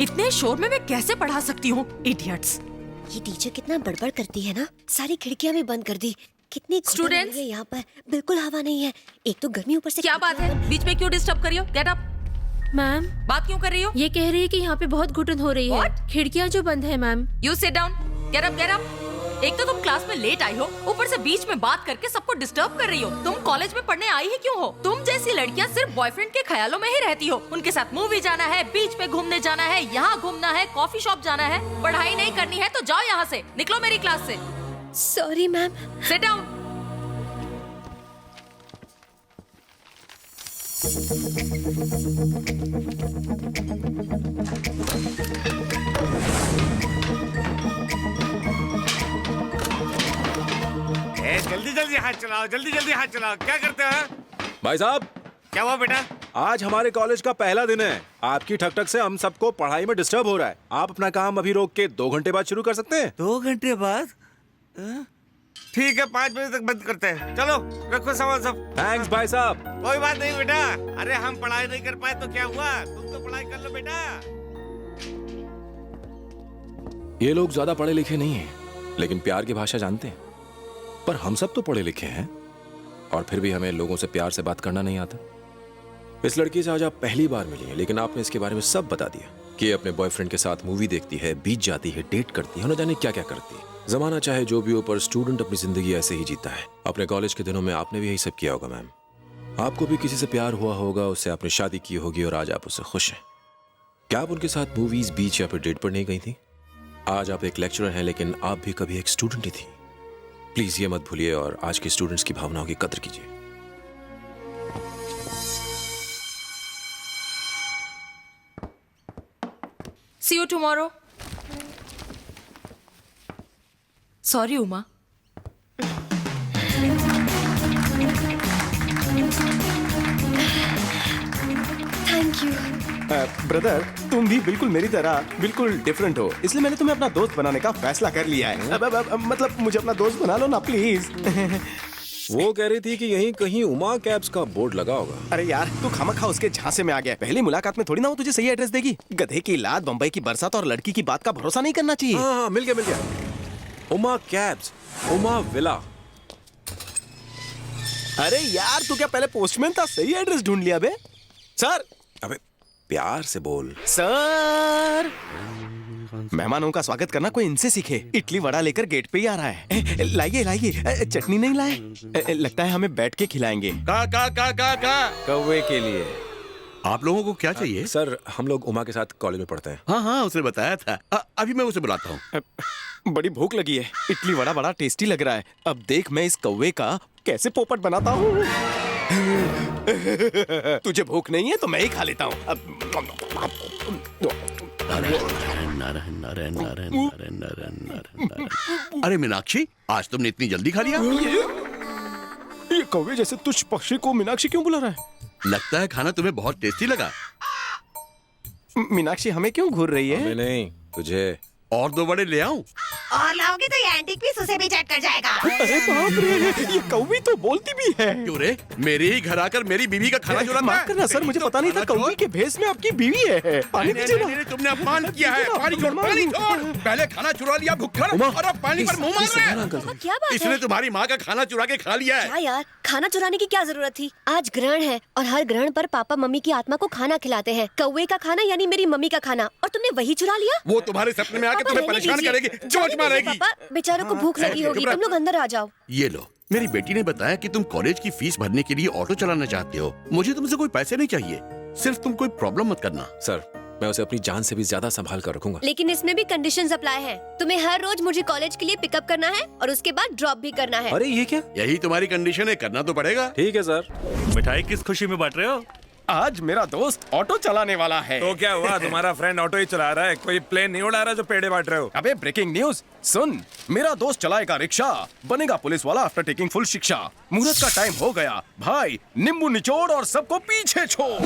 इतने शोर में मैं कैसे पढ़ा सकती हूँ? इडियट्स। ये टीचर कितना बड़बड़ करती है ना, सारी खिड़कियां भी बंद कर दी। कितनी स्टूडेंट्स यहाँ पर बिल्कुल हवा नहीं है। एक तो गर्मी, ऊपर से क्या बात है? बीच में क्यों डिस्टर्ब कर रही हो? Get up. मैम बात क्यों कर रही हो? ये कह रही है कि यहाँ पे बहुत घुटन हो रही है। खिड़कियाँ जो बंद है ma'am. You sit down. Get up, get up. एक तो तुम क्लास में लेट आई हो, ऊपर से बीच में बात करके सबको डिस्टर्ब कर रही हो। तुम कॉलेज में पढ़ने आई ही क्यों हो? तुम जैसी लड़कियां सिर्फ बॉयफ्रेंड के ख्यालों में ही रहती हो। उनके साथ मूवी जाना है, बीच पे घूमने जाना है, यहाँ घूमना है, कॉफी शॉप जाना है। पढ़ाई नहीं करनी है तो जाओ यहाँ से, निकलो मेरी क्लास से। Sorry ma'am. Sit down. जल्दी जल्दी हाथ चलाओ, जल्दी जल्दी हाथ चलाओ। क्या करते हो? भाई साहब, क्या हुआ बेटा? आज हमारे कॉलेज का पहला दिन है। आपकी ठक-ठक से हम सबको पढ़ाई में डिस्टर्ब हो रहा है। आप अपना काम अभी रोक के 2 घंटे बाद शुरू कर सकते हैं। 2 घंटे बाद? ठीक है, 5 बजे तक बंद करते हैं। चलो रखो सामान सब। थैंक्स भाई साहब। कोई बात नहीं बेटा। अरे हम पढ़ाई नहीं कर पाए तो क्या हुआ? तुम तो पढ़ाई कर लो बेटा। ये लोग ज्यादा पढ़े लिखे नहीं हैं, लेकिन प्यार की भाषा जानते हैं। पर हम सब तो पढ़े लिखे हैं, और फिर भी हमें लोगों से प्यार से बात करना नहीं आता। इस लड़की से आज आप पहली बार मिली हैं, लेकिन आपने इसके बारे में सब बता दिया कि ये अपने बॉयफ्रेंड के साथ मूवी देखती है, बीच जाती है, डेट करती है, न जाने क्या क्या करती है। जमाना चाहे जो भी हो, पर स्टूडेंट अपनी जिंदगी ऐसे ही जीता है। अपने कॉलेज के दिनों में आपने भी यही सब किया होगा मैम। आपको भी किसी से प्यार हुआ होगा, उससे आपने शादी की होगी और आज आप उससे खुश हैं। क्या आप उनके साथ मूवीज, बीच या फिर डेट पर नहीं गई थी? आज आप एक लेक्चरर हैं, लेकिन आप भी कभी एक स्टूडेंट ही थी। प्लीज ये मत भूलिए और आज के स्टूडेंट्स की भावनाओं की कदर कीजिए। See you tomorrow. Sorry, Uma. Thank you. Brother, तुम भी बिल्कुल मेरी तरह बिल्कुल डिफरेंट हो, इसलिए मैंने तुम्हें अपना दोस्त बनाने का फैसला कर लिया है। अब मतलब मुझे अपना दोस्त बना लो ना प्लीज। वो कह रही थी कि यहीं कहीं उमा कैब्स का बोर्ड लगा होगा। अरे यार, तू खामखा उसके झांसे में आ गया। पहली मुलाकात में थोड़ी ना वो तुझे सही एड्रेस देगी। गधे की लात, बम्बई की बरसात और लड़की की बात का भरोसा नहीं करना चाहिए। हाँ, मिल गया मिल गया। Uma cabs, Uma villa. अरे यार, तू क्या पहले पोस्टमैन था? सही एड्रेस ढूंढ लिया बे। सर। अबे प्यार से बोल। सर, मेहमानों का स्वागत करना कोई इनसे सीखे। इडली वड़ा लेकर गेट पे ही आ रहा है। लाइए लाइए। चटनी नहीं लाए? लगता है हमें बैठ के खिलाएंगे। कौवे के लिए। आप लोगों को क्या चाहिए? सर, हम लोग उमा के साथ कॉलेज में पढ़ते हैं। हाँ हाँ, उसने बताया था। अभी मैं उसे बुलाता हूँ। बड़ी भूख लगी है। इडली वड़ा बड़ा टेस्टी लग रहा है। अब देख मैं इस कौवे का कैसे पोपट बनाता हूँ। तुझे भूख नहीं है तो मैं ही खा लेता हूँ। अरे मीनाक्षी, आज तुमने इतनी जल्दी खा लिया? ये कौवे जैसे तुच्छ पक्षी को मीनाक्षी क्यों बुला रहा है? लगता है खाना तुम्हें बहुत टेस्टी लगा। मीनाक्षी हमें क्यों घूर रही है? हमें नहीं, तुझे। और 2 बड़े ले आऊं? और लाओगे तो ये एंटीक पीस उसे भी चेक कर जाएगा। अरे बाप रे, ये कौवी तो बोलती भी है। क्यों रे, मेरे ही घर आकर मेरी बीवी का खाना चुराता है? माफ करना सर, मुझे पता नहीं था कौवी के भेष में आपकी बीवी है। पानी दीजिए ना। तुमने अपमान किया है। पानी छोड़, पानी छोड़। पहले खाना चुरा लिया भुक्खड़ और अब पानी पर मुंह मार रहे हैं। क्या बात इसने है? तुम्हारी माँ का खाना चुरा के खा लिया है। क्या यार, खाना चुराने की क्या जरूरत थी? आज ग्रहण है और हर ग्रहण पर पापा मम्मी की आत्मा को खाना खिलाते हैं। कौवे का खाना यानी मेरी मम्मी का खाना, और तुमने वही चुरा लिया। वो तुम्हारे सपने में आके तुम्हें परेशान करेगी, चोट मारेगी। पापा, बेचारों को भूख लगी होगी, तुम लोग अंदर आ जाओ। ये लो, मेरी बेटी ने बताया कि तुम कॉलेज की फीस भरने के लिए ऑटो चलाना चाहते हो। मुझे तुमसे कोई पैसे नहीं चाहिए, सिर्फ तुम कोई प्रॉब्लम मत करना। सर, मैं उसे अपनी जान से भी ज्यादा संभाल कर रखूंगा। लेकिन इसमें भी कंडीशंस अप्लाई हैं। तुम्हें हर रोज मुझे कॉलेज के लिए पिकअप करना है और उसके बाद ड्रॉप भी करना है। अरे ये क्या? यही तुम्हारी कंडीशन है, करना तो पड़ेगा। ठीक है सर। मिठाई किस खुशी में बांट रहे हो? आज मेरा दोस्त ऑटो चलाने वाला है। तो क्या हुआ, तुम्हारा फ्रेंड ऑटो ही चला रहा है, कोई प्लेन नहीं उड़ा रहा जो पेड़े बांट रहे हो? अबे ब्रेकिंग न्यूज सुन, मेरा दोस्त चलाएगा रिक्शा, बनेगा पुलिस वाला आफ्टर टेकिंग फुल शिक्षा। मुहूर्त का टाइम हो गया भाई, नींबू निचोड़ और सबको पीछे छोड़।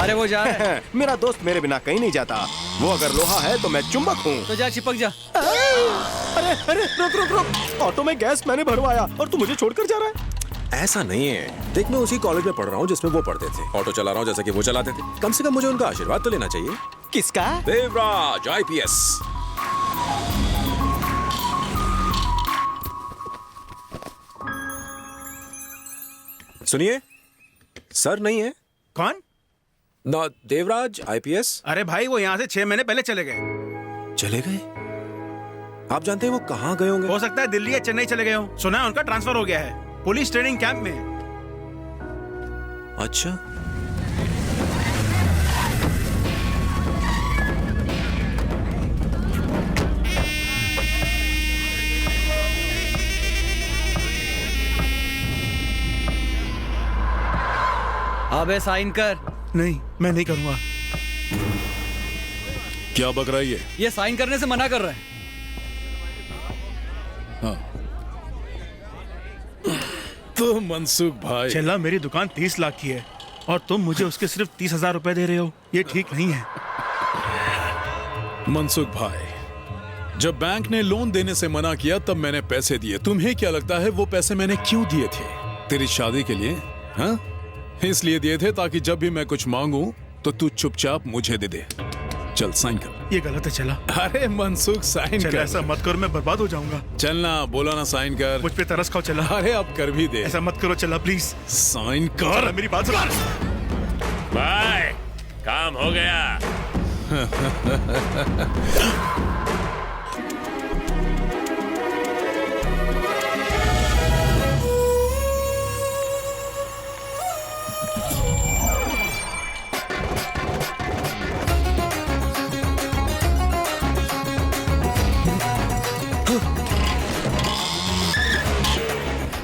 अरे वो जा रहा है। मेरा दोस्त मेरे बिना कहीं नहीं जाता। वो अगर लोहा है तो मैं चुंबक हूँ। तो जा, चिपक जा। अरे अरे रुक रुक रुक, ऑटो में गैस मैंने भरवाया और तू मुझे छोड़कर जा रहा है। ऐसा नहीं है, देख मैं उसी कॉलेज में पढ़ रहा हूँ जिसमें वो पढ़ते थे। ऑटो चला रहा हूँ जैसा कि वो चलाते थे। कम से कम मुझे उनका आशीर्वाद तो लेना चाहिए। किसका? देवराज IPS। सुनिए, सर नहीं है। कौन? ना, देवराज IPS। अरे भाई, वो यहाँ से 6 महीने पहले चले गए। चले गए? आप जानते हैं वो कहाँ गए होंगे? हो सकता है दिल्ली या चेन्नई चले गए हों। सुना है उनका ट्रांसफर हो गया है पुलिस ट्रेनिंग कैंप में। अच्छा। अबे साइन कर। नहीं, मैं नहीं करूंगा। क्या बक रहा है ये साइन करने से मना कर रहा है। तो मनसुख भाई, चला, मेरी दुकान 30 लाख की है और तुम मुझे उसके सिर्फ 30,000 रुपए दे रहे हो। ये ठीक नहीं है। मनसुख भाई, जब बैंक ने लोन देने से मना किया तब मैंने पैसे दिए। तुम्हें क्या लगता है वो पैसे मैंने क्यों दिए थे? तेरी शादी के लिए? हाँ, इसलिए दिए थे ताकि जब भी मैं कुछ मांगूं तो तू चुपचाप मुझे दे दे। चल साइन कर। ये गलत है। चला। अरे मनसुख, साइन कर। ऐसा मत करो, मैं बर्बाद हो जाऊंगा। चलना, बोला ना साइन कर। मुझ पे तरस खाओ। चला। अरे अब कर भी दे। ऐसा मत करो। चला प्लीज साइन कर। मेरी बात सुन। बाय, काम हो गया।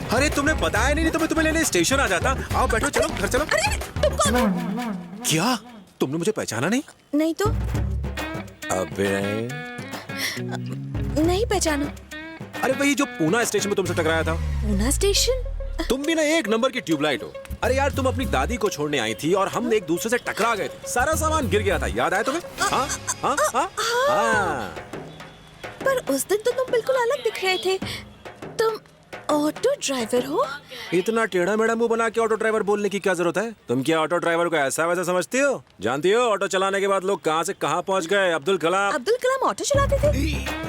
अरे तुमने बताया नहीं तो मैं तुम्हें लेने स्टेशन आ जाता। आओ बैठो, चलो घर चलो। अरे तुम कौन? क्या तुमने मुझे पहचाना नहीं? नहीं तो अबे नहीं पहचाना। अरे वही जो पूना स्टेशन में तुमसे टकराया था। पूना स्टेशन? तुम भी ना एक नंबर की ट्यूबलाइट हो। अरे यार, तुम अपनी दादी को छोड़ने आई थी और हम एक दूसरे से टकरा गए थे। सारा सामान गिर गया था, याद आया तुम्हें? हाँ हाँ हाँ हाँ। पर उस दिन तो तुम बिल्कुल अलग दिख रहे थे। तुम ऑटो ड्राइवर हो? इतना टेढ़ा मेढ़ा मुंह बना के ऑटो ड्राइवर बोलने की क्या जरूरत है? तुम क्या ऑटो ड्राइवर को ऐसा वैसा समझती हो? जानती हो ऑटो चलाने के बाद लोग कहाँ से कहाँ पहुँच गए? अब्दुल कलाम ऑटो चलाते थे?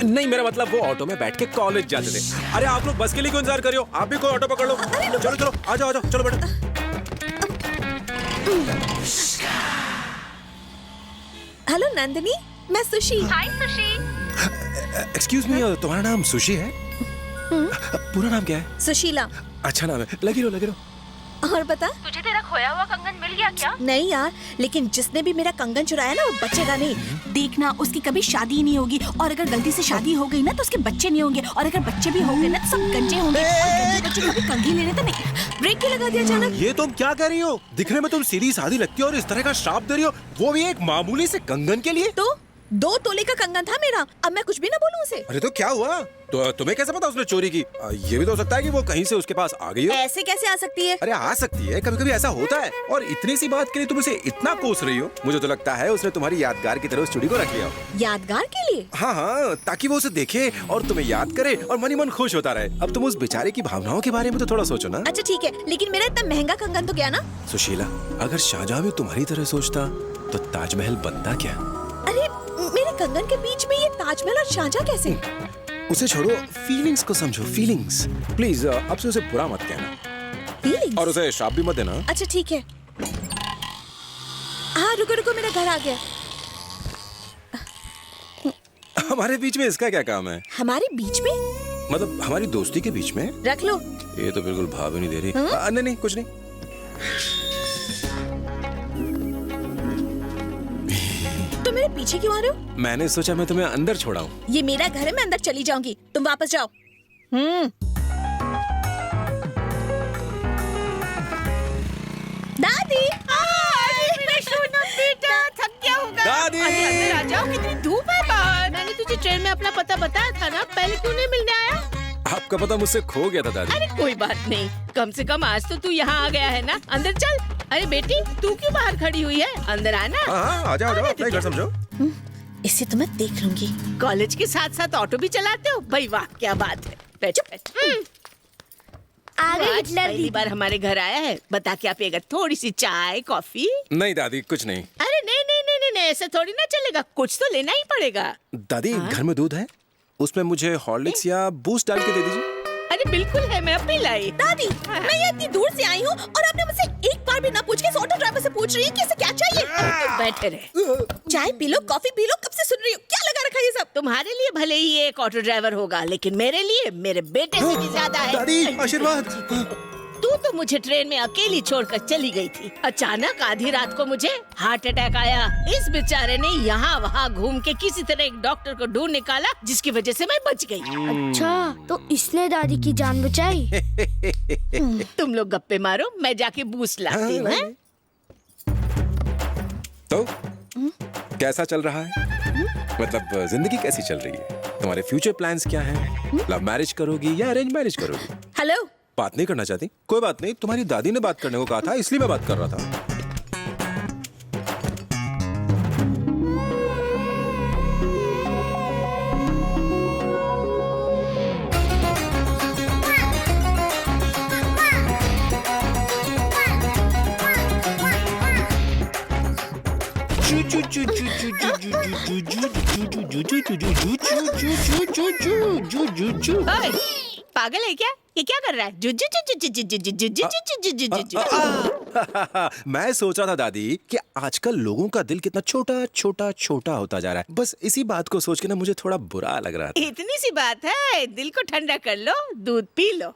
नहीं, मेरा मतलब वो ऑटो में बैठ के कॉलेज जाते थे। अरे आप लोग बस के लिए क्यों इंतजार कर रहे हो? आप भी कोई ऑटो पकड़ लो। चलो चलो, आ जाओ चलो बैठो। हेलो नंदिनी, मैं सुशी। हाय सुशी। एक्सक्यूज मी, तुम्हारा नाम सुशी है? पूरा नाम क्या है? सुशीला। अच्छा नाम है। लगी रहो। और बता, तुझे तेरा खोया हुआ कंगन मिल गया क्या? नहीं यार, लेकिन जिसने भी मेरा कंगन चुराया ना वो बचेगा नहीं। देखना, उसकी कभी शादी नहीं होगी, और अगर गलती से शादी हो गई ना तो उसके बच्चे नहीं होंगे, और अगर बच्चे भी होंगे ना तो सब गंजे होंगे। और गंजे बच्चे कभी कंघी लेने तो नहीं। ब्रेक क्यों लगा दिया अचानक? ये तुम क्या कर रही हो? दिखने में तुम सीधी सादी लगती हो और इस तरह का श्राप दे रही हो, वो भी एक मामूली से कंगन के लिए। तो 2 तोले का कंगन था मेरा, अब मैं कुछ भी ना बोलूं उसे। अरे तो क्या हुआ? तो तुम्हें कैसे पता उसने चोरी की? ये भी तो हो सकता है कि वो कहीं से उसके पास आ गई हो। ऐसे कैसे आ सकती है? अरे आ सकती है, कभी कभी ऐसा होता है। और इतनी सी बात के लिए तुम उसे इतना कोस रही हो, मुझे तो लगता है उसने तुम्हारी यादगार की तरह उस चूड़ी को रख लिया हो। यादगार के लिए? हाँ हाँ, ताकि वो उसे देखे और तुम्हें याद करे और मन ही मन खुश होता रहे। अब तुम उस बेचारे की भावनाओं के बारे में तो थोड़ा सोचो ना। अच्छा ठीक है, लेकिन मेरा इतना महंगा कंगन तो गया ना। सुशीला, अगर शाहजहां भी तुम्हारी तरह सोचता तो ताजमहल बनता क्या? अरे मेरे कंगन के बीच में ये ताजमहल और शाहजहां कैसे? उसे छोड़ो, फीलिंग्स को समझो, फीलिंग्स। प्लीज अब से उसे बुरा मत कहना। फीलिंग्स? और उसे श्राप भी मत देना। अच्छा ठीक है। हाँ रुको रुको, मेरा घर आ गया। हमारे बीच में इसका क्या काम है? हमारे बीच में? मतलब हमारी दोस्ती के बीच में? रख लो। ये तो बिल्कुल भाव ही नहीं दे रही। नहीं नहीं, कुछ नहीं। तुम मेरे पीछे क्यों आ रहे हो? मैंने सोचा मैं तुम्हें अंदर छोड़ाऊं। ये मेरा घर है, मैं अंदर चली जाऊंगी, तुम वापस जाओ। दादी, बेटा थक गया होगा। दादी! अरे अंदर आ जाओ, कितनी धूप है बाहर। मैंने तुझे ट्रेन में अपना पता बताया था ना, पहले क्यों नहीं मिलने आया? आपका पता मुझसे खो गया था दादी। अरे कोई बात नहीं, कम से कम आज तो तू यहाँ आ गया है ना। अंदर चल। अरे बेटी, तू क्यों बाहर खड़ी हुई है? अंदर आना। हाँ, आ जाओ, अपना घर समझो। इसे तो मैं देख लूंगी। कॉलेज के साथ साथ ऑटो भी चलाते हो? भाई वाह, क्या बात है। बैठ बैठ। आ गई हिटलर पहली दीदी। बार हमारे घर आया है, बता क्या पिएगा? थोड़ी सी चाय कॉफी? नहीं दादी, कुछ नहीं। अरे नहीं नहीं नहीं नहीं, नहीं ऐसे थोड़ी ना चलेगा, कुछ तो लेना ही पड़ेगा। दादी घर में दूध है, उसमें मुझे हॉर्लिक्स या बूस्ट डाल के दे दीजिए। अरे बिल्कुल है, मैं अपनी लाई। दादी, मैं ये इतनी दूर से आई हूँ और आपने मुझसे एक बार भी ना पूछ के इस ऑटो ड्राइवर से पूछ रही है कि इसे क्या चाहिए। तो बैठे रहे। चाय P low, coffee P low, कब से सुन रही हो? क्या लगा रखा है ये सब? तुम्हारे लिए भले ही ये एक ऑटो ड्राइवर होगा, लेकिन मेरे लिए मेरे बेटे से भी ज्यादा है। दादी आशीर्वाद। तू तो मुझे ट्रेन में अकेली छोड़कर चली गई थी। अचानक आधी रात को मुझे हार्ट अटैक आया। इस बेचारे ने यहाँ वहाँ घूम के किसी तरह एक डॉक्टर को ढूंढ निकाला, जिसकी वजह से मैं बच गई। अच्छा, तो इसने दादी की जान बचाई। तुम लोग गप्पे मारो, मैं जाके बूस्ट लाती हूँ। हैं? तो कैसा चल रहा है? मतलब जिंदगी कैसी चल रही है? तुम्हारे फ्यूचर प्लान्स क्या हैं? लव मैरिज करोगी या अरेंज मैरिज करोगी? हेलो, बात नहीं करना चाहती? कोई बात नहीं, तुम्हारी दादी ने बात करने को कहा था, इसलिए मैं बात कर रहा था। ओए, पागल है क्या? ये क्या कर रहा है? जु जु जु जु जु जु जु जु जु जु जु जु जु। मैं सोच रहा था दादी कि आजकल लोगों का दिल कितना छोटा छोटा छोटा होता जा रहा है। बस इसी बात को सोच के ना मुझे थोड़ा बुरा लग रहा था। इतनी सी बात है, दिल को ठंडा कर लो, दूध पी लो।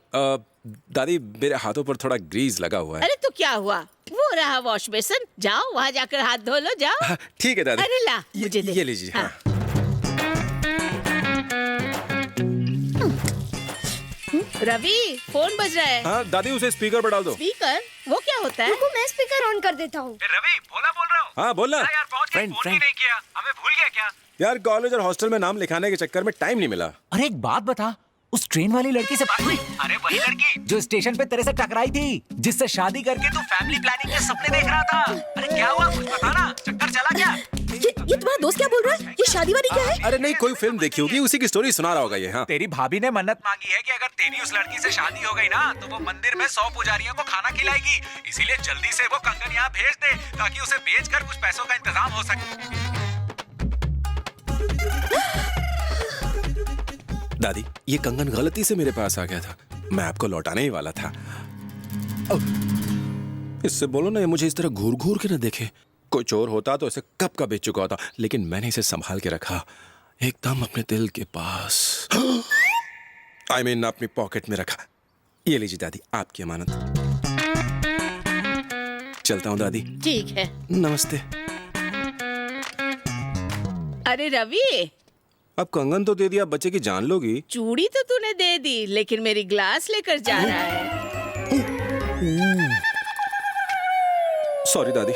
दादी मेरे हाथों पर थोड़ा ग्रीस लगा हुआ है। अरे तो क्या हुआ? वो रहा वॉश बेसन, जाओ वहाँ जाकर हाथ धो लो, जाओ। ठीक है दादी। अरे ला, मुझे दे। ये लीजिए। हाँ। रवि, फोन बज रहा है। हाँ दादी, उसे स्पीकर पर डाल दो। स्पीकर? वो क्या होता है? रुको, मैं स्पीकर ऑन कर देता हूँ। रवि, भोला बोल रहा हूँ। हाँ बोलना। यार पहुंच गए, फोन ही नहीं किया, हमें भूल गया क्या? यार कॉलेज और हॉस्टल में नाम लिखाने के चक्कर में टाइम नहीं मिला। अरे एक बात बता, उस ट्रेन वाली लड़की से बात हुई? अरे वही लड़की जो स्टेशन पे तेरे से टकराई थी, जिससे शादी करके तू फैमिली प्लानिंग के सपने देख रहा था। अरे क्या हुआ, कुछ बता ना, चक्कर चला क्या? ये तुम्हारा दोस्त क्या बोल रहा है? ये शादी वादी क्या है? अरे नहीं, कोई फिल्म देखी होगी, उसी की स्टोरी सुना रहा होगा ये। हाँ तेरी भाभी ने मन्नत मांगी है कि अगर तेरी उस लड़की से शादी हो गई ना, तो वो मंदिर में 100 पुजारियों को खाना खिलाएगी। इसीलिए जल्दी से वो कंगन यहाँ भेज दे, ताकि उसे बेचकर कुछ पैसों का इंतजाम हो सके। दादी, ये कंगन गलती से मेरे पास आ गया था, मैं आपको लौटाने ही वाला था। इससे बोलो ना, ये मुझे इस तरह घूर घूर के न देखे। कोई चोर होता तो इसे कब का बेच चुका होता, लेकिन मैंने इसे संभाल के रखा, एकदम अपने दिल के पास। I mean, अपनी पॉकेट में रखा। ये लीजिए दादी, आपकी अमानत। चलता हूँ दादी। ठीक है। नमस्ते। अरे रवि, अब कंगन तो दे दिया, बच्चे की जान लोगी। चूड़ी तो तूने दे दी, लेकिन मेरी ग्लास लेकर जा रहा है। सॉरी दादी।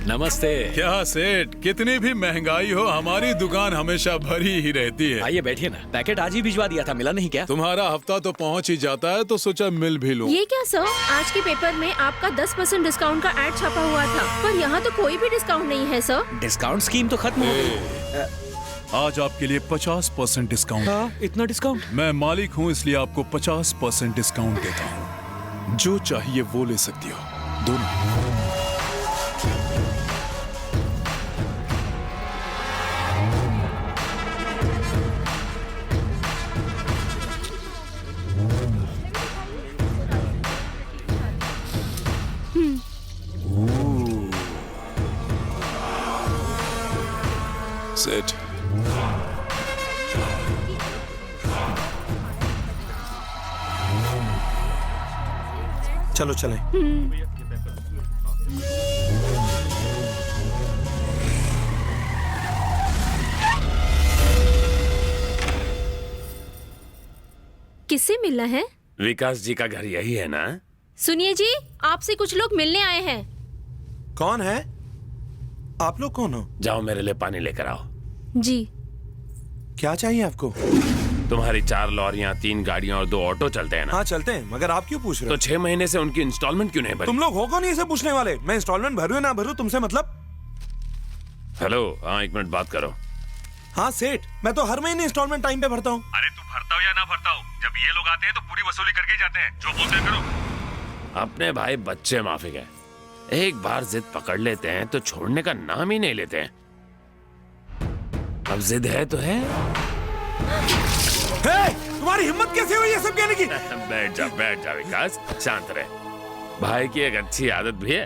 नमस्ते। क्या सेठ, कितनी भी महंगाई हो हमारी दुकान हमेशा भरी ही रहती है। आइए बैठिए ना। पैकेट आज ही भिजवा दिया था, मिला नहीं क्या? तुम्हारा हफ्ता तो पहुंच ही जाता है तो सोचा मिल भी लूं। ये क्या सर, आज के पेपर में आपका 10% डिस्काउंट का ऐड छपा हुआ था, पर यहाँ तो कोई भी डिस्काउंट नहीं है सर। डिस्काउंट स्कीम तो खत्म हो गई। आज आपके लिए 50% डिस्काउंट। हाँ, इतना डिस्काउंट? मैं मालिक हूँ इसलिए आपको 50% डिस्काउंट देता हूँ। जो चाहिए वो ले सकती हो, दोनों। सेठ, चलो चलें। किससे मिलना है? विकास जी का घर यही है ना? सुनिए जी, आपसे कुछ लोग मिलने आए हैं। कौन है? आप लोग कौन हो? जाओ मेरे लिए पानी लेकर आओ। जी। क्या चाहिए आपको? तुम्हारी 4 लॉरियां, 3 गाड़ियां और 2 ऑटो चलते हैं ना? हाँ चलते हैं, मगर आप क्यों पूछ रहे हो? तो 6 महीने से उनकी इंस्टॉलमेंट क्यों नहीं भरी? तुम लोग हो कौन ये सब पूछने वाले? मैं इंस्टॉलमेंट भरूं या ना भरूं तुमसे मतलब? हेलो, हाँ 1 मिनट बात करो। हाँ सेठ, मैं तो हर महीने इंस्टॉलमेंट टाइम पे भरता हूँ। अरे तू भरता हो या ना भरता हो, जब ये लोग आते हैं तो पूरी वसूली करके ही जाते हैं। जो बोलते हैं करो। अपने भाई बच्चे माफिक है, एक बार जिद पकड़ लेते हैं तो छोड़ने का नाम ही नहीं लेते हैं। अब जिद है तो है। तुम्हारी हिम्मत कैसे हुई ये सब कहने की? बैठ जा विकास, शांत रहे। भाई की एक अच्छी आदत भी है,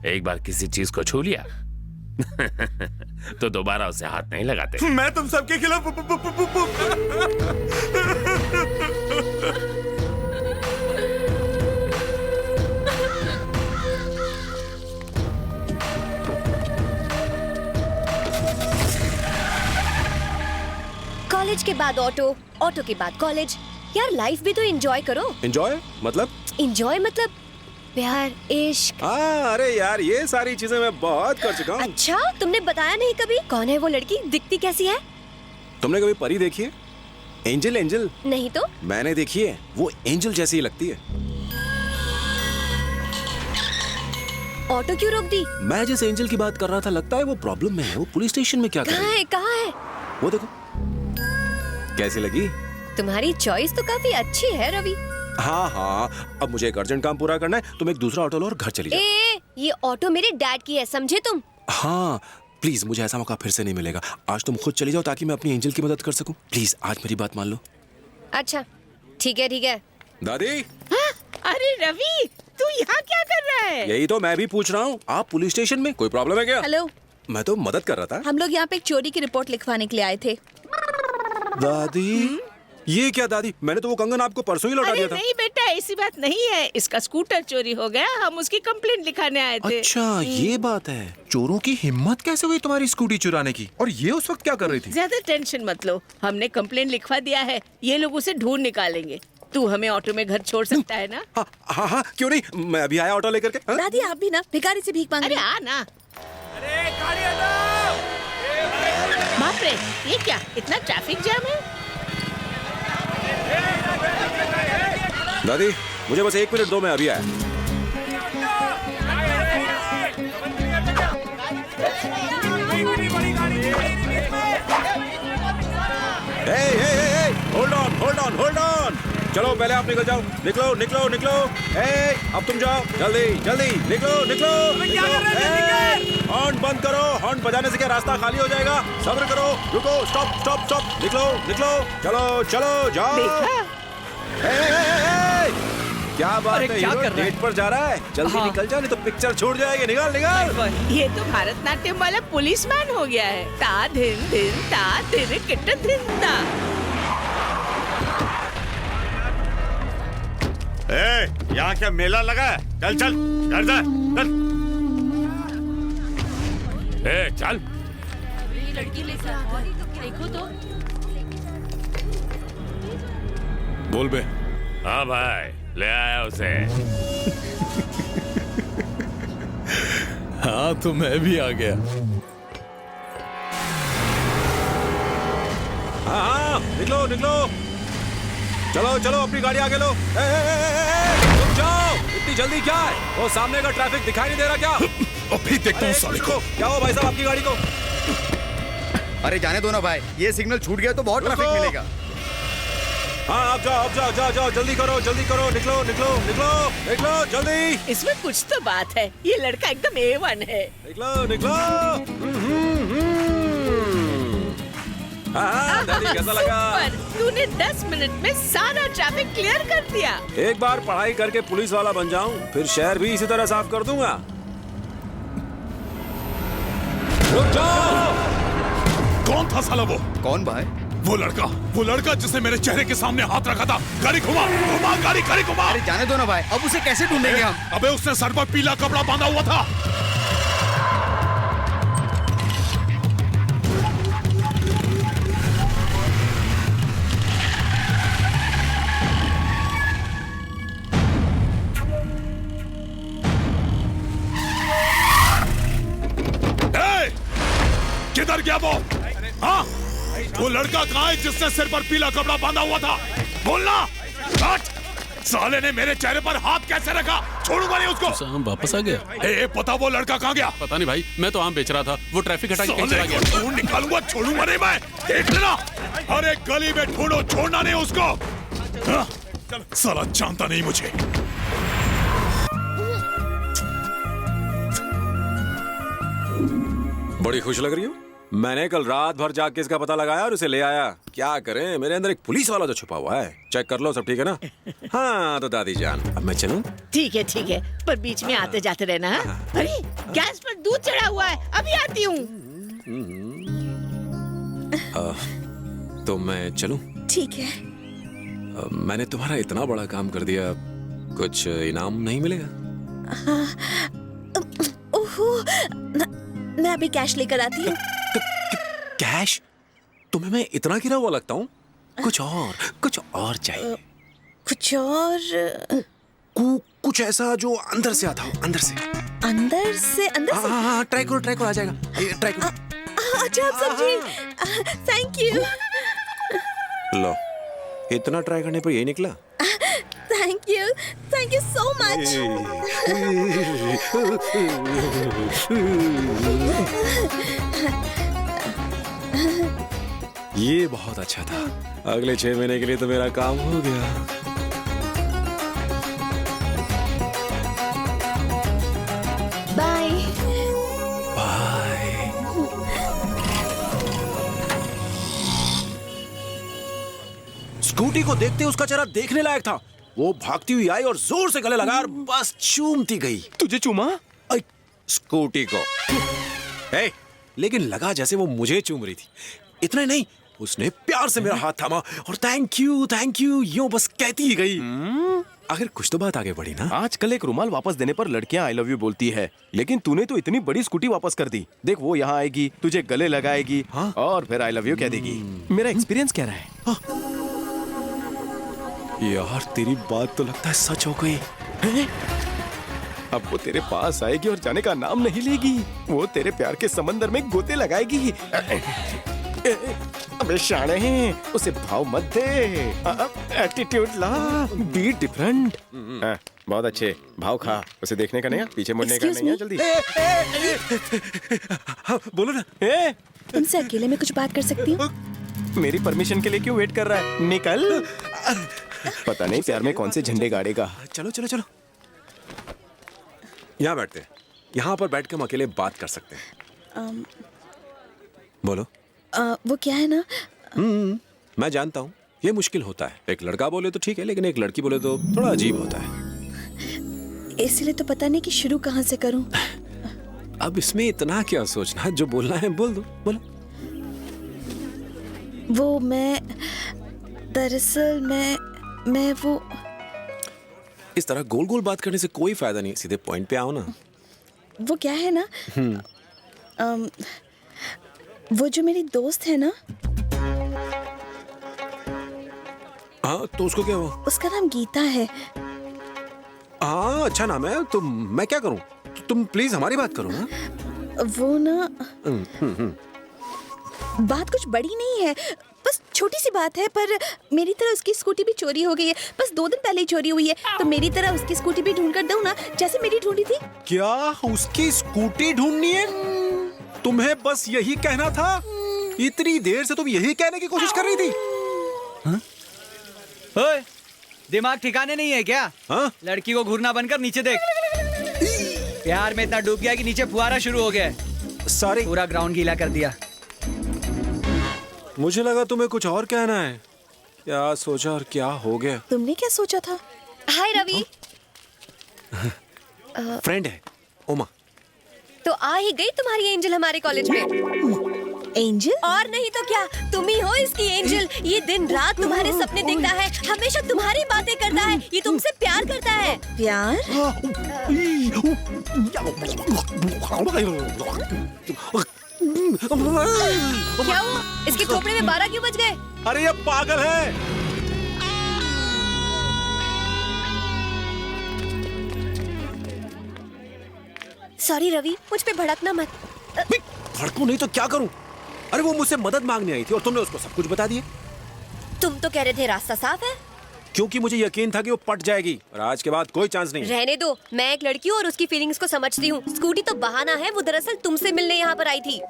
एक बार किसी चीज को छू लिया तो दोबारा उसे हाथ नहीं लगाते। मैं तुम सबके खिलाफ कॉलेज के बाद ऑटो, ऑटो के बाद कॉलेज। यार लाइफ भी तो एंजॉय करो। एंजॉय मतलब? एंजॉय मतलब प्यार, इश्क। अरे यार ये सारी चीजें मैं बहुत कर चुका हूँ। अच्छा, तुमने बताया नहीं कभी। कौन है वो लड़की, दिखती कैसी है? तुमने कभी परी देखी है? एंजल? एंजल नहीं तो। मैंने देखी है, वो एंजल जैसी ही लगती है। ऑटो क्यों रोक दी? मैं जिस एंजल की बात कर रहा था लगता है वो प्रॉब्लम में है। वो पुलिस स्टेशन में क्या कर रही है? कहाँ है? वो देखो। कैसी लगी? तुम्हारी चॉइस तो काफी अच्छी है रवि। हाँ, अब मुझे एक अर्जेंट काम पूरा करना है। तुम एक दूसरा ऑटो लो और घर चली जाओ। ये ऑटो मेरे डैड की है, समझे तुम? हाँ प्लीज, मुझे ऐसा मौका फिर से नहीं मिलेगा। आज तुम खुद चली जाओ ताकि मैं अपनी एंजल की मदद कर सकूं। प्लीज आज मेरी बात मान लो। अच्छा ठीक है। दादी। हाँ? अरे रवि, तू यहाँ क्या कर रहा है? यही तो मैं भी पूछ रहा हूँ। आप पुलिस स्टेशन में, कोई प्रॉब्लम है क्या? हेलो, मैं तो मदद कर रहा था। हम लोग यहाँ पे एक चोरी की रिपोर्ट लिखवाने के लिए आए थे। दादी ये क्या दादी, मैंने तो वो कंगन आपको परसों ही लौटा दिया था। नहीं बेटा, ऐसी बात नहीं है। इसका स्कूटर चोरी हो गया, हम उसकी कंप्लेंट लिखाने आए थे। अच्छा ये बात है। चोरों की हिम्मत कैसे हुई तुम्हारी स्कूटी चुराने की? और ये उस वक्त क्या कर रही थी? ज्यादा टेंशन मत लो, हमने कंप्लेंट लिखवा दिया है। ये लोग उसे ढूंढ निकालेंगे। तू हमें ऑटो में घर छोड़ सकता है ना? हाँ क्यों नहीं, मैं अभी आया ऑटो लेकर के। दादी आप भी ना भिखारी से भीख मांग अरे आ ना। बाप रे, ये क्या इतना ट्रैफिक जाम है? दादी मुझे बस 1 मिनट दो, मैं अभी आया। Hold on. चलो पहले आप निकल जाओ। निकलो। अब तुम जाओ, जल्दी निकलो। हॉर्न बंद करो। हॉर्न बजाने से क्या रास्ता खाली हो जाएगा? सब्र करो, रुको, स्टॉप। निकलो, चलो जाओ। क्या बात है, क्या कर डेट पर जा रहा है? जल्दी निकल जाओ नहीं तो पिक्चर छूट जाएगी। निकल। ये तो भारतनाट्यम वाला पुलिसमैन हो गया है। ता धिन किट धिन ता। यहाँ क्या मेला लगा है? चल घर जा। चल। लड़की लेकर आ गई, देखो तो। बोल बे। हाँ भाई, ले आया उसे। हाँ हाँ तो मैं भी आ गया। हाँ निकलो निकलो, चलो चलो अपनी गाड़ी आगे लो। रुक जाओ, इतनी जल्दी क्या है? वो सामने का ट्रैफिक दिखाई नहीं दे रहा क्या? अभी देखता हूँ साले को। क्या हो भाई साहब आपकी गाड़ी को? अरे जाने दो ना भाई, ये सिग्नल छूट गया तो बहुत ट्रैफिक मिलेगा। हाँ आप जाओ जल्दी करो निकलो निकलो निकलो निकलो जल्दी। इसमें कुछ तो बात है, ये लड़का एकदम A1 है। निकलो निकलो। हाँ दादी कैसा लगा? सुपर, तूने 10 मिनट में सारा ट्रैफिक क्लियर कर दिया। एक बार पढ़ाई करके पुलिस वाला बन जाऊं, फिर शहर भी इसी तरह साफ कर दूंगा। रुक जाओ। कौन था साला वो? कौन भाई? वो लड़का जिसने मेरे चेहरे के सामने हाथ रखा था। गाड़ी घुमा गाड़ी घुमा। अरे जाने दो ना भाई, अब उसे कैसे ढूंढेंगे हम? अबे उसने सर पर पीला कपड़ा बांधा हुआ था। किधर गया वो? हाँ वो लड़का कहाँ है जिसने सिर पर पीला कपड़ा बांधा हुआ था? बोलना। साले ने मेरे चेहरे पर हाथ कैसे रखा? छोड़ूंगा नहीं उसको। हम वापस आ गया। ए पता वो लड़का कहाँ गया? पता नहीं भाई, मैं तो आम बेच रहा था, वो ट्रैफिक हटा के कहीं चला गया। ढूंढ निकालूंगा, छोड़ूंगा नहीं मैं, देख लेना। हर एक गली में ढूंढो, छोड़ना नहीं उसको। हाँ, साला जानता नहीं मुझे। बड़ी खुश लग रही हो। मैंने कल रात भर जाग के इसका पता लगाया और उसे ले आया। क्या करें, मेरे अंदर एक पुलिस वाला जो छुपा हुआ है। चेक कर लो, सब ठीक है ना? हाँ तो दादी जान, अब मैं चलूं? ठीक है, पर बीच में आते जाते रहना। अरे गैस पर दूध चढ़ा हुआ है, अभी आती हूँ। तो मैं चलूं? ठीक है। मैंने तुम्हारा इतना बड़ा काम कर दिया, कुछ इनाम नहीं मिलेगा? ओहो, मैं अभी कैश लेकर आती हूँ। कैश? तुम्हें मैं इतना गिरा हुआ लगता हूँ? कुछ और चाहिए। कुछ और? कुछ ऐसा जो अंदर से आता हो, अंदर से। अंदर से? हाँ, ट्राई करो आ जाएगा। ट्राई करो। अच्छा आप समझे। Thank you. लो, इतना ट्राई करने पर यही निकला। Thank you so much. ये बहुत अच्छा था। अगले 6 महीने के लिए तो मेरा काम हो गया। Bye bye. स्कूटी को देखते उसका चेहरा देखने लायक था। वो भागती हुई आई और जोर से गले लगा और बस चूमती गई। तुझे चूमा? स्कूटी को। लेकिन लगा जैसे वो मुझे चूम रही थी। इतना ही नहीं, उसने प्यार से मेरा हाथ थामा और थैंक यू यूं बस कहती ही गई। आखिर कुछ तो बात आगे बढ़ी ना। आजकल एक रुमाल वापस देने पर लड़कियां आई लव यू बोलती है, लेकिन तूने तो इतनी बड़ी स्कूटी वापस कर दी। देख वो यहाँ आएगी, तुझे गले लगाएगी। हाँ? और फिर आई लव यू कह देगी। मेरा एक्सपीरियंस कह रहा है। हाँ? यार तेरी बात तो लगता है सच हो गई। अब वो तेरे पास आएगी और जाने का नाम नहीं लेगी। वो तेरे प्यार के समंदर में गोते लगाएगी। अबे शाणे हैं, उसे भाव मत दे। एटीट्यूड ला, बी डिफरेंट। बहुत अच्छे, भाव खा। उसे देखने का नहीं है, पीछे मुड़ने का नहीं है। जल्दी बोलो ना। तुमसे अकेले में कुछ बात कर सकती हूँ? मेरी परमिशन के लिए क्यों वेट कर रहा है? निकल। पता नहीं प्यार में कौन से झंडे गाड़ेगा। चलो यहाँ बैठते हैं। यहाँ पर बैठ के हम अकेले बात कर सकते हैं। बोलो। वो क्या है ना, मैं जानता हूँ ये मुश्किल होता है। एक लड़का बोले तो ठीक है, लेकिन एक लड़की बोले तो थोड़ा अजीब होता है। इसलिए तो पता नहीं कि शुरू कहाँ से करूँ। अब इसमें इतना क्या सोचना, जो बोलना है बोल दो। बोलो। वो मैं दरअसल मैं वो इस तरह गोल गोल बात करने से कोई फायदा नहीं, सीधे पॉइंट पे आओ ना। वो क्या है ना, वो जो मेरी दोस्त है ना। हाँ तो उसको क्या हुआ? उसका नाम गीता है। हाँ अच्छा नाम है, तो मैं क्या करूं? तुम प्लीज हमारी बात करो ना। वो ना बात कुछ बड़ी नहीं है, बस छोटी सी बात है, पर मेरी तरह उसकी स्कूटी भी चोरी हो गई है। बस 2 दिन पहले ही चोरी हुई है, तो मेरी तरह उसकी स्कूटी भी ढूंढ कर दो ना, जैसे मेरी ढूंढी थी। क्या उसकी स्कूटी ढूंढनी है? तुम्हें बस यही कहना था? इतनी देर से तुम यही कहने की कोशिश कर रही थी? ओए, दिमाग ठिकाने नहीं है क्या? हाँ? लड़की को घूरना बनकर नीचे देख। प्यार में इतना डूब गया कि नीचे फुहारा शुरू हो गया है। सारे पूरा ग्राउंड गीला कर दिया। मुझे लगा तुम्हें कुछ और कहना है। क्या सोचा और क्या हो गया? तुमने क्या सोचा था? हाय रवि। फ्रेंड है उमा। तो आ ही गई तुम्हारी एंजल हमारे कॉलेज में। एंजल? और नहीं तो क्या, तुम ही हो इसकी एंजल। ये दिन रात तुम्हारे सपने देखता है, हमेशा तुम्हारी बातें करता है, ये तुमसे प्यार करता है। प्यार? क्या हुआ? इसके खोपड़े में 12 क्यों बज गए? अरे ये पागल है। सॉरी रवि, मुझ पे भड़कना मत। भड़कूं नहीं तो क्या करूं? अरे वो मुझसे मदद मांगने आई थी और तुमने उसको सब कुछ बता दिया। तुम तो कह रहे थे रास्ता साफ है। क्योंकि मुझे यकीन था कि वो पट जाएगी और आज के बाद कोई चांस नहीं है। रहने दो, मैं एक लड़की हूँ और उसकी फीलिंग्स को समझती हूँ। स्कूटी तो बहाना है, वो दरअसल तुमसे मिलने यहाँ पर आई थी।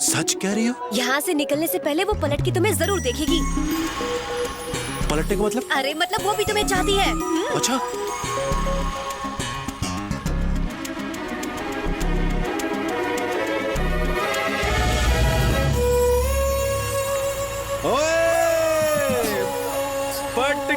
सच कह रही हो? यहाँ से निकलने से पहले वो पलट के तुम्हें जरूर देखेगी। पलटने का मतलब? अरे मतलब वो भी तुम्हें चाहती है। अच्छा। पट गई।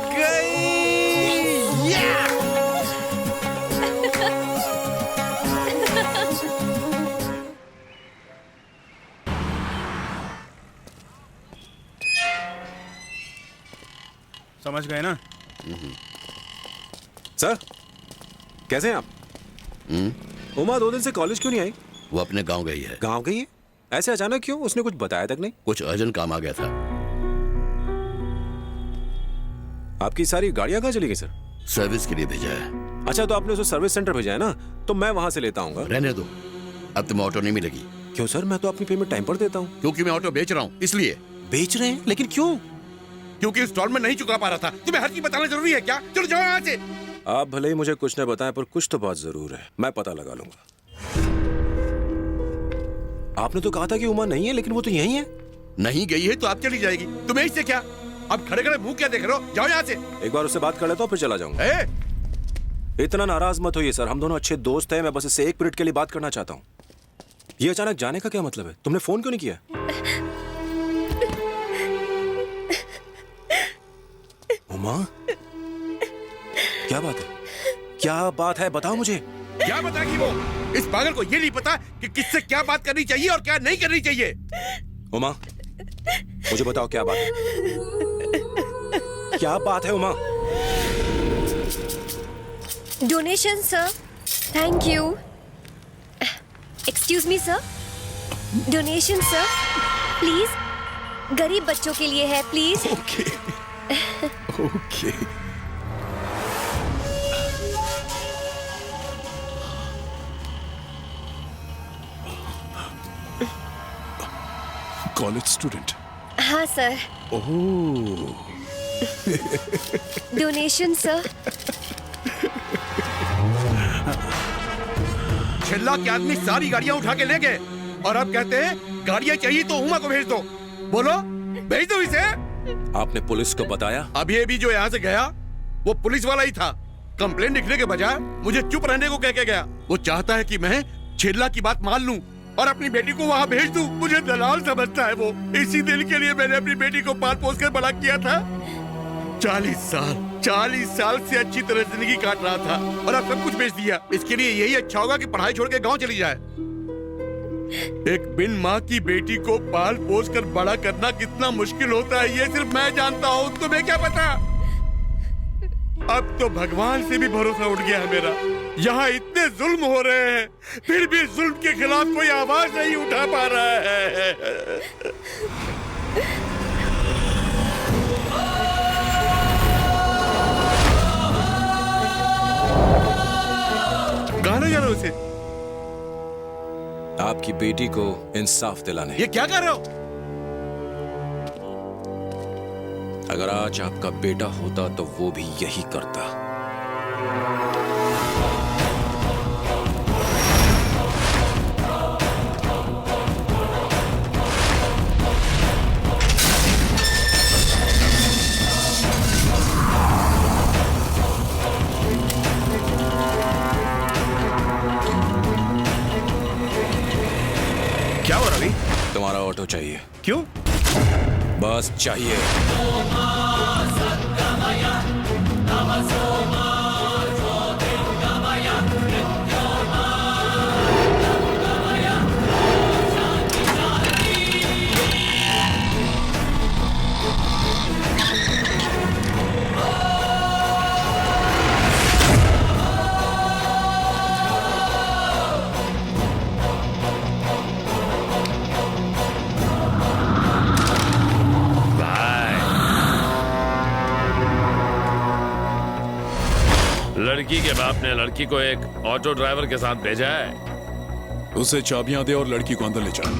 समझ गए ना? सर कैसे हैं आप? उमा 2 दिन से कॉलेज क्यों नहीं आई? वो अपने गांव गई है। गांव गई है? ऐसे अचानक क्यों? उसने कुछ बताया तक नहीं? कुछ अर्जेंट काम आ गया था। आपकी सारी गाड़ियां कहाँ चली गई सर? सर्विस के लिए भेजा है। अच्छा, तो आपने उसे सर्विस सेंटर भेजा है ना, तो मैं वहां से लेता हूँ। रहने दो, अब तुम्हें ऑटो नहीं मिलेगी। क्यों सर? मैं तो अपनी पेमेंट टाइम पर देता हूँ। क्योंकि मैं ऑटो बेच रहा हूँ, इसलिए। बेच रहे हैं? लेकिन क्यों? क्योंकि इंस्टॉलमेंट नहीं चुका पा रहा था। तुम्हें हर चीज बताना जरूरी है क्या? चलो जाओ यहाँ से। आप भले ही मुझे कुछ न बताएं, पर कुछ तो बात जरूर है। मैं पता लगा लूंगा। आपने तो कहा था कि उमा नहीं है, लेकिन वो तो यही है। नहीं गई है तो आप चली जाएगी। तुम्हें इससे क्या? अब खड़े खड़े मुंह क्या देख रहे हो? जाओ यहाँ से। एक बार उससे बात कर लेता हूँ, फिर चला जाऊंगा। इतना नाराज मत होइए सर, हम दोनों अच्छे दोस्त हैं। मैं बस इससे 1 मिनट के लिए बात करना चाहता हूँ। ये अचानक जाने का क्या मतलब है? तुमने फोन क्यों नहीं किया? उमा, क्या बात है? क्या बात है? बताओ मुझे। क्या बताएगी वो? इस पागल को ये नहीं पता कि किससे क्या बात करनी चाहिए और क्या नहीं करनी चाहिए। उमा, मुझे बताओ क्या बात है? क्या बात है Uma? Donation sir. Thank you. Excuse me sir. Donation sir, please. गरीब बच्चों के लिए है, please. Okay. Okay. College student? हाँ सर। ओह। Donation sir. छिल्ला के आदमी सारी गाड़ियां उठा के ले गए और अब कहते हैं गाड़ियां चाहिए तो उमा को भेज दो। बोलो, भेज दो इसे। आपने पुलिस को बताया? अभी अभी जो यहाँ से गया वो पुलिस वाला ही था। कंप्लेंट लिखने के बजाय मुझे चुप रहने को कह के गया। वो चाहता है कि मैं छिल्ला की बात मान लूं और अपनी बेटी को वहाँ भेज दूं। मुझे दलाल समझता है वो। इसी दिल के लिए मैंने अपनी बेटी को पाल पोस कर बड़ा किया था। 40 साल से अच्छी तरह जिंदगी काट रहा था और अब सब कुछ बेच दिया। इसके लिए यही अच्छा होगा कि पढ़ाई छोड़ के गाँव चली जाए। एक बिन माँ की बेटी को पाल पोस कर बड़ा करना कितना मुश्किल होता है ये सिर्फ मैं जानता हूँ। तुम्हें क्या पता? अब तो भगवान से भी भरोसा उठ गया है मेरा। यहाँ इतने जुल्म हो रहे हैं, फिर भी जुल्म के खिलाफ कोई आवाज नहीं उठा पा रहा है। कहाँ ले जा रहे हो उसे? आपकी बेटी को इंसाफ दिलाने। ये क्या कर रहे हो? अगर आज आपका बेटा होता तो वो भी यही करता। क्या हो रवि? तुम्हारा ऑटो चाहिए। क्यों? बस चाहिए। लड़की के बाप ने लड़की को एक ऑटो ड्राइवर के साथ भेजा है। उसे चाबियां दे और लड़की को अंदर ले जा।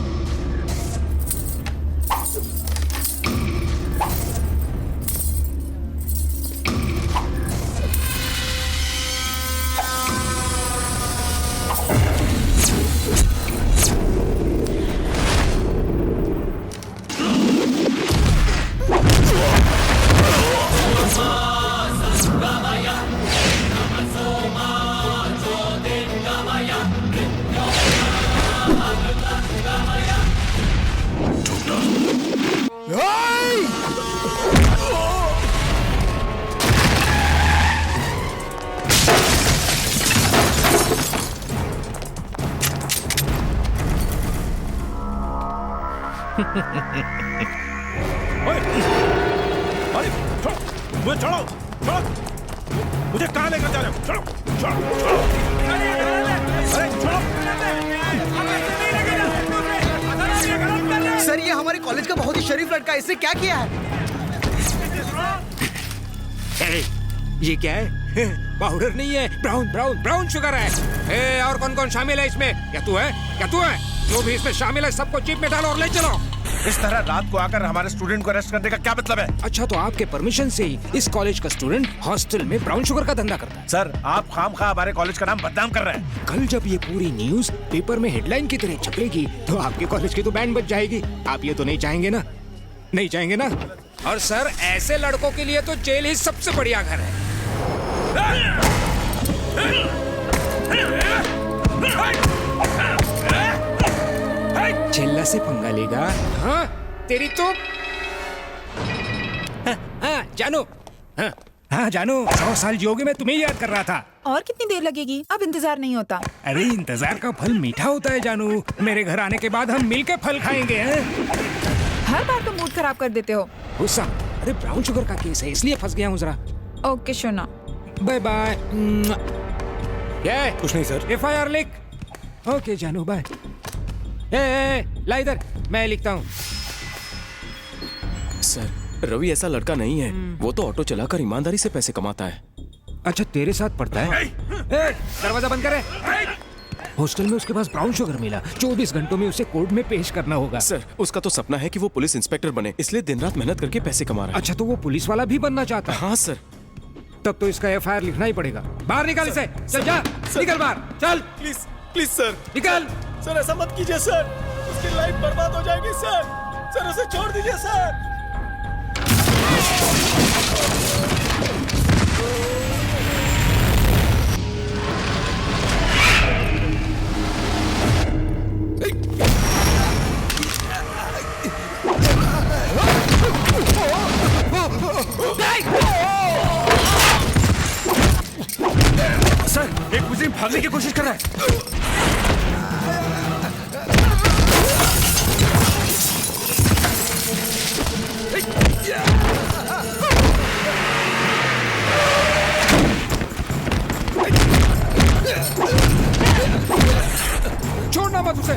मुझे छोड़ो, छोड़ो, मुझे कहाँ लेकर जा रहे हो? छोड़ो, छोड़ो, छोड़ो। अरे छोड़ो। सर ये हमारे कॉलेज का बहुत ही शरीफ लड़का है, इसने क्या किया है? ये क्या है? पाउडर नहीं है, ब्राउन ब्राउन ब्राउन शुगर है। और कौन कौन शामिल है इसमें? क्या तू है? क्या तू है? जो भी इसमें शामिल है सबको जीप में डालो और ले चलो। इस तरह रात को आकर हमारे स्टूडेंट को अरेस्ट करने का क्या मतलब है? अच्छा तो आपके परमिशन से ही इस कॉलेज का स्टूडेंट हॉस्टल में ब्राउन शुगर का धंधा करता है? सर आप खामखा हमारे कॉलेज का नाम बदनाम कर रहे हैं। कल जब ये पूरी न्यूज पेपर में हेडलाइन की तरह छपेगी तो आपके कॉलेज की तो बैंड बज जाएगी। आप ये तो नहीं चाहेंगे ना? नहीं चाहेंगे ना? और सर ऐसे लड़कों के लिए तो जेल ही सबसे बढ़िया घर है। चिल्ला से पंगा लेगा? हाँ तेरी तो हाँ जानू, हाँ जानू 100 साल जियोगे मैं तुम्हें याद कर रहा था। और कितनी देर लगेगी? अब इंतजार नहीं होता। अरे इंतजार का फल मीठा होता है जानू। मेरे घर आने के बाद हम मिलकर फल खाएंगे। हर बार तो मूड खराब कर देते हो। गुस्सा? अरे ब्राउन शुगर का केस है इसलिए फंस गया हूँ जरा। ओके शोना, बाय बाय। कुछ नहीं सर। FIR लिख। ओके जानू बाय। ला इधर मैं लिखता हूँ। सर रवि ऐसा लड़का नहीं है, वो तो ऑटो चलाकर ईमानदारी से पैसे कमाता है। अच्छा तेरे साथ पढ़ता है? दरवाजा बंद करे। हॉस्टल में उसके पास ब्राउन शुगर मिला, 24 घंटों में उसे कोर्ट में पेश करना होगा। सर उसका तो सपना है कि वो पुलिस इंस्पेक्टर बने, इसलिए दिन रात मेहनत करके पैसे कमा रहा है। अच्छा तो वो पुलिस वाला भी बनना चाहता है? हाँ सर। तब तो इसका FIR लिखना ही पड़ेगा। बाहर निकल इसे। चल जा, निकल बाहर चल। प्लीज प्लीज सर निकल। सर ऐसा मत कीजिए सर, उसकी लाइफ बर्बाद हो जाएगी सर। सर उसे छोड़ दीजिए सर। सर एक मुस्लिम भागने की कोशिश कर रहा है। छोड़ना मत उसे।